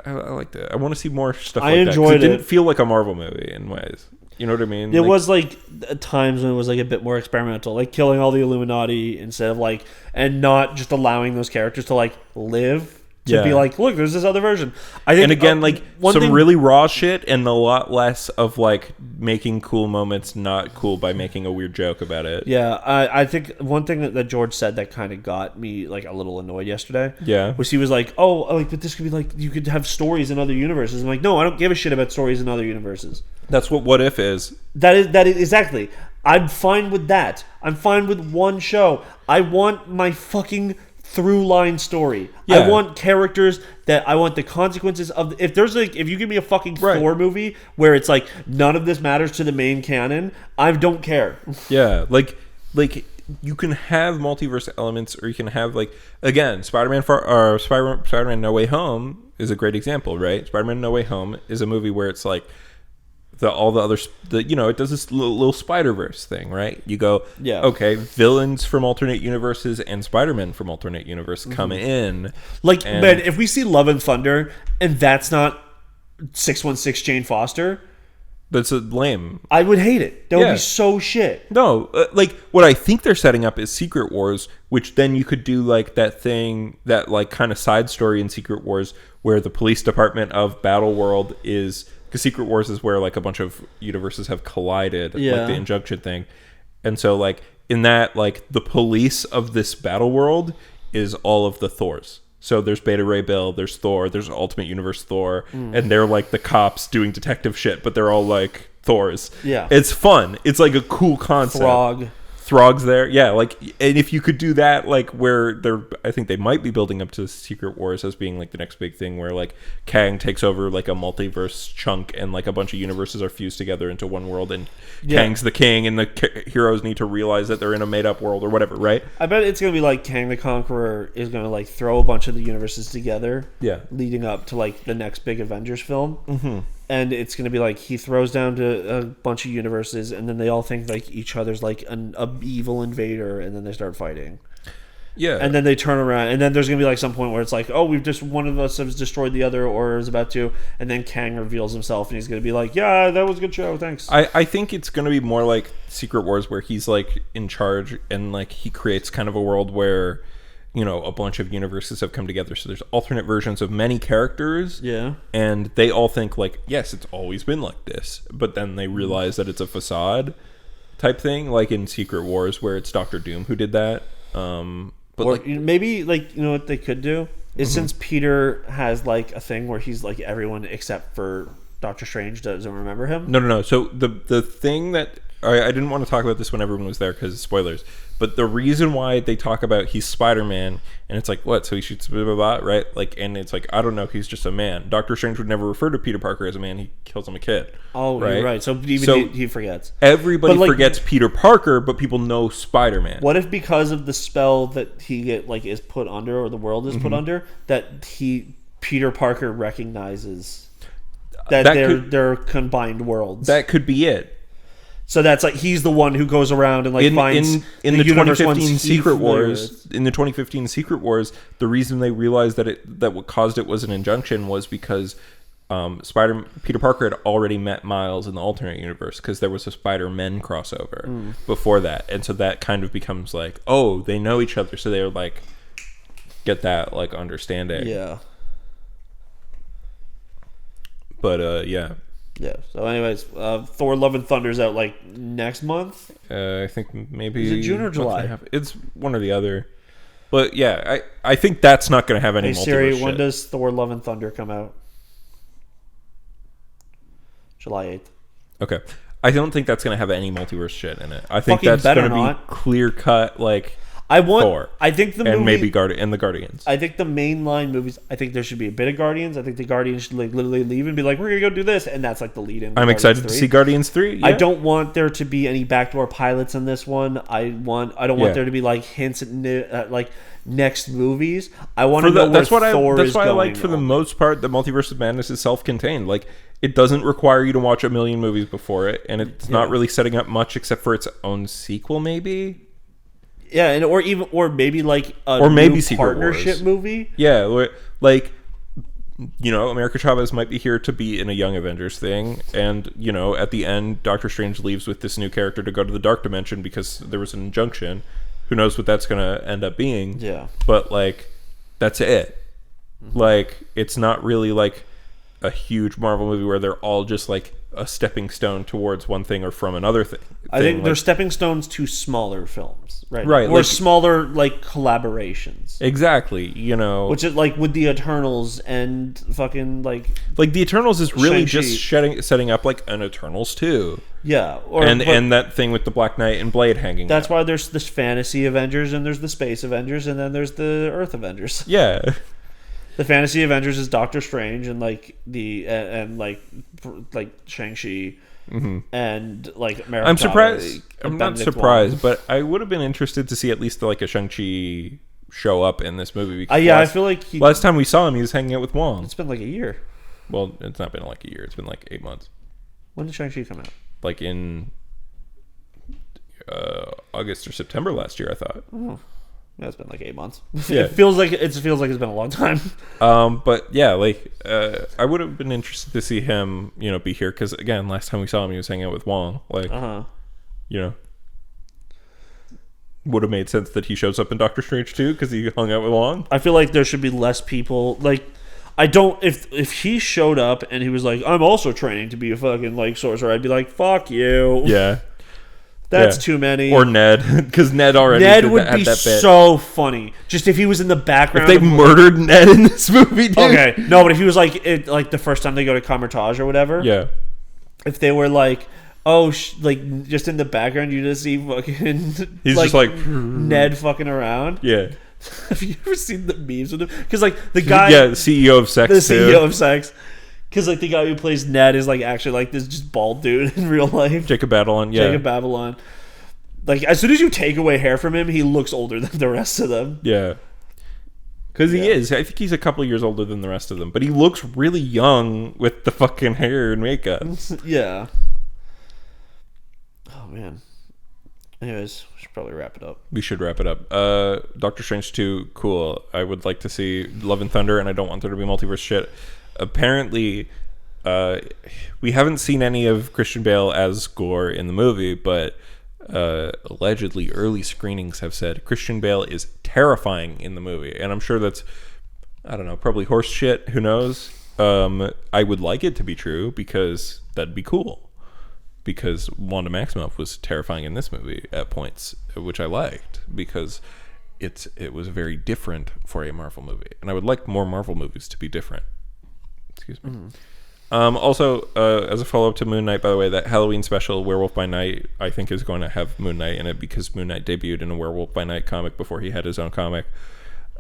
I liked it. I want to see more stuff like that. I enjoyed it. It didn't feel like a Marvel movie in ways. You know what I mean? It was like at times when it was like a bit more experimental, like killing all the Illuminati instead of like, and not just allowing those characters to like live. To be like, look, there's this other version. I think, and again, like some really raw shit, and a lot less of like making cool moments not cool by making a weird joke about it. Yeah, I think one thing that George said that kind of got me like a little annoyed yesterday. Yeah, was he was like, oh, like, but this could be like you could have stories in other universes. I'm like, no, I don't give a shit about stories in other universes. That's what If is. That is exactly. I'm fine with that. I'm fine with one show. I want my fucking through line story. I want characters that I want the consequences of. If you give me a fucking Thor movie where it's like none of this matters to the main canon, I don't care. Yeah, like you can have multiverse elements, or you can have like again, Spider-Man No Way Home is a great example, right? Spider-Man No Way Home is a movie where it's like it does this little Spider-Verse thing, right? You go, okay, villains from alternate universes and Spider-Man from alternate universe come in. Like, man, if we see Love and Thunder and that's not 616 Jane Foster, that's lame. I would hate it. That would be so shit. No, like what I think they're setting up is Secret Wars, which then you could do like that thing, that like kind of side story in Secret Wars where the police department of Battle World is... Because Secret Wars is where like a bunch of universes have collided, like the Injunction thing. And so like in that, like the police of this battle world is all of the Thors. So there's Beta Ray Bill, there's Thor, there's Ultimate Universe Thor, and they're like the cops doing detective shit, but they're all like Thors. Yeah. It's fun. It's like a cool concept. Throg's there. Yeah, like, and if you could do that, like, where I think they might be building up to Secret Wars as being, like, the next big thing where, like, Kang takes over, like, a multiverse chunk and, like, a bunch of universes are fused together into one world and Kang's the king and the heroes need to realize that they're in a made-up world or whatever, right? I bet it's going to be, like, Kang the Conqueror is going to, like, throw a bunch of the universes together leading up to, like, the next big Avengers film. Mm-hmm. And it's going to be like he throws down to a bunch of universes and then they all think like each other's like an evil invader and then they start fighting. Yeah. And then they turn around and then there's going to be like some point where it's like, oh, one of us has destroyed the other or is about to. And then Kang reveals himself and he's going to be like, yeah, that was a good show. Thanks. I think it's going to be more like Secret Wars where he's like in charge and like he creates kind of a world where, you know, a bunch of universes have come together. So there's alternate versions of many characters. Yeah. And they all think like, yes, it's always been like this. But then they realize that it's a facade type thing. Like in Secret Wars where it's Doctor Doom who did that. But But or like, maybe like what they could do is since Peter has like a thing where he's like everyone except for Doctor Strange doesn't remember him. no. So the thing that I didn't want to talk about this when everyone was there because spoilers. But the reason why they talk about he's Spider-Man and it's like what? So he shoots blah blah blah, right? Like, and it's like I don't know. He's just a man. Doctor Strange would never refer to Peter Parker as a man. He kills him a kid. Oh, right. You're right. So even he forgets. Everybody But, like, forgets Peter Parker, but people know Spider-Man. What if because of the spell that he is put under, or the world is put under, that Peter Parker recognizes that they're combined worlds? That could be it. So that's like he's the one who goes around and like finds in the universe 2015 ones Secret Wars. In the 2015 Secret Wars, the reason they realized that what caused it was an injunction was because Peter Parker had already met Miles in the alternate universe because there was a Spider-Men crossover before that, and so that kind of becomes like, oh, they know each other, so they're like get that like understanding. Yeah. But yeah. Yeah. So, anyways, Thor: Love and Thunder is out like next month. I think maybe is it June or July? It's one or the other. But yeah, I think that's not going to have any. Hey Siri, when does Thor: Love and Thunder come out? July 8th. Okay, I don't think that's going to have any multiverse shit in it. I think Fucking that's going to better be clear cut, like Thor. I think the movie, and maybe the Guardians. I think the mainline movies. I think there should be a bit of Guardians. I think the Guardians should like literally leave and be like, "We're gonna go do this," and that's like the lead-in. I'm excited to see Guardians 3. Yeah. I don't want there to be any backdoor pilots in this one. I don't want there to be like hints at like next movies. I want to know where Thor is going. That's why I liked for the most part the Multiverse of Madness is self-contained. Like it doesn't require you to watch a million movies before it, and it's not really setting up much except for its own sequel, maybe. Yeah, and or maybe like a maybe new partnership movie. Yeah, like America Chavez might be here to be in a Young Avengers thing, and at the end, Doctor Strange leaves with this new character to go to the Dark Dimension because there was an injunction. Who knows what that's gonna end up being? Yeah, but like, that's it. Like, it's not really like a huge Marvel movie where they're all just like a stepping stone towards one thing or from another thing. I think they're stepping stones to smaller films, right? Right, or like, smaller like collaborations. Exactly, which is like with the Eternals and fucking like the Eternals is really Shang-Chi. just setting up like an Eternals too. Yeah, and that thing with the Black Knight and Blade hanging. That's why there's this fantasy Avengers and there's the space Avengers and then there's the Earth Avengers. Yeah. The fantasy Avengers is Doctor Strange and like Shang-Chi and like America. I'm surprised. I'm not surprised, but I would have been interested to see at least like a Shang-Chi show up in this movie. Because I feel like last time we saw him, he was hanging out with Wong. It's been like a year. Well, it's not been like a year. It's been like 8 months. When did Shang-Chi come out? Like in August or September last year, I thought. Oh. Yeah, it's been like 8 months. Yeah. It feels like it's been a long time. But yeah, like I would have been interested to see him, be here because again, last time we saw him, he was hanging out with Wong. Like, would have made sense that he shows up in Doctor Strange too because he hung out with Wong. I feel like there should be less people. Like, I don't. If he showed up and he was like, "I'm also training to be a fucking like sorcerer," I'd be like, "Fuck you." Yeah. That's too many. Or Ned, because Ned already would be so funny. Just if he was in the background. If they murdered Ned in this movie, dude. Okay, no, but if he was like the first time they go to Kamertage or whatever. Yeah. If they were like, like just in the background, you just see fucking. He's just like Ned fucking around. Yeah. Have you ever seen the memes with him? Because like the guy, the CEO of Sex, CEO of Sex. Because like the guy who plays Ned is like actually like this just bald dude in real life. Jacob Batalon, yeah. Jacob Batalon. Like as soon as you take away hair from him, he looks older than the rest of them. Yeah. Because he is. I think he's a couple of years older than the rest of them. But he looks really young with the fucking hair and makeup. Yeah. Oh, man. Anyways, we should probably wrap it up. We should wrap it up. Doctor Strange 2, cool. I would like to see Love and Thunder, and I don't want there to be multiverse shit. Apparently, we haven't seen any of Christian Bale as Gore in the movie, but allegedly early screenings have said Christian Bale is terrifying in the movie. And I'm sure that's, I don't know, probably horse shit. Who knows? I would like it to be true because that'd be cool. Because Wanda Maximoff was terrifying in this movie at points, which I liked. Because it was very different for a Marvel movie, and I would like more Marvel movies to be different. Excuse me. Also, as a follow-up to Moon Knight, by the way, that Halloween special, Werewolf by Night, I think is going to have Moon Knight in it because Moon Knight debuted in a Werewolf by Night comic before he had his own comic.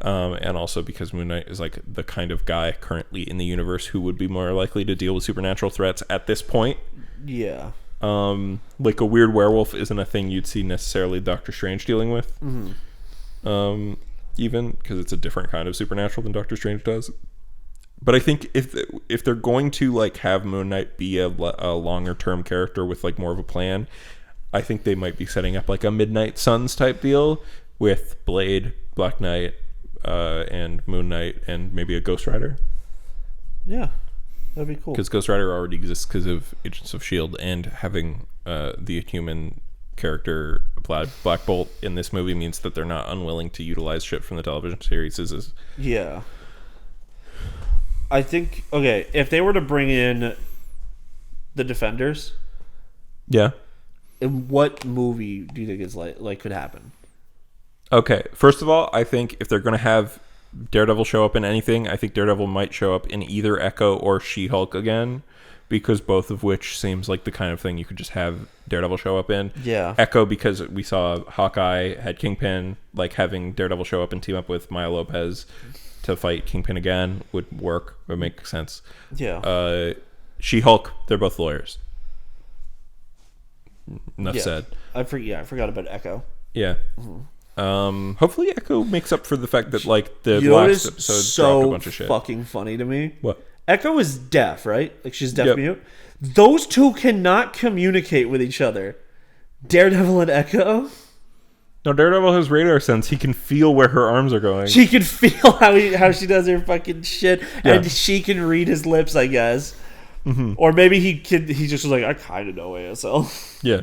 And also because Moon Knight is like the kind of guy currently in the universe who would be more likely to deal with supernatural threats at this point. Yeah. Like a weird werewolf isn't a thing you'd see necessarily Doctor Strange dealing with. Even because it's a different kind of supernatural than Doctor Strange does. But I think if they're going to like have Moon Knight be a longer term character with like more of a plan, I think they might be setting up like a Midnight Suns type deal with Blade, Black Knight, and Moon Knight, and maybe a Ghost Rider. Yeah, that'd be cool. Because Ghost Rider already exists because of Agents of S.H.I.E.L.D. and having the human character Black Bolt in this movie means that they're not unwilling to utilize shit from the television series. Yeah. I think, okay, if they were to bring in the Defenders, yeah, in what movie do you think is like could happen? Okay, first of all, I think if they're going to have Daredevil show up in anything, I think Daredevil might show up in either Echo or She-Hulk again, because both of which seems like the kind of thing you could just have Daredevil show up in. Yeah. Echo, because we saw Hawkeye had Kingpin, like having Daredevil show up and team up with Maya Lopez to fight Kingpin again would work, would make sense. Yeah. She-Hulk, they're both lawyers. Enough said. I forgot about Echo. Yeah. Hopefully Echo makes up for the fact that like the last episode dropped a bunch of shit. Fucking funny to me. What? Echo is deaf, right? Like she's deaf mute. Those two cannot communicate with each other. Daredevil and Echo. No, Daredevil has radar sense. He can feel where her arms are going. She can feel how she does her fucking shit, and she can read his lips, I guess. Mm-hmm. Or maybe he just was like, I kind of know ASL. Yeah.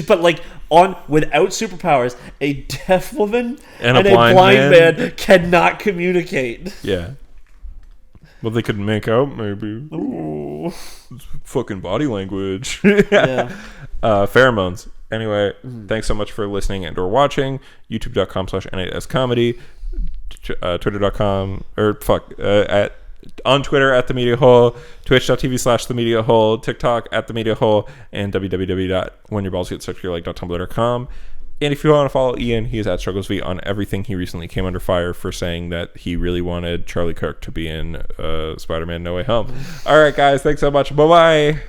But like without superpowers, a deaf woman and a blind man cannot communicate. Yeah. Well, they could make out, maybe. Ooh. Fucking body language. Yeah. Pheromones. Anyway, thanks so much for listening and or watching. YouTube.com/NAScomedy. Twitter.com on Twitter at The Media Hole, Twitch.tv/The Media Hole, TikTok at The Media Hole, and www.whenyourballs.tumblr.com. And if you want to follow Ian, he is at StrugglesV on everything. He recently came under fire for saying that he really wanted Charlie Kirk to be in Spider-Man No Way Home. All right, guys, thanks so much. Bye-bye.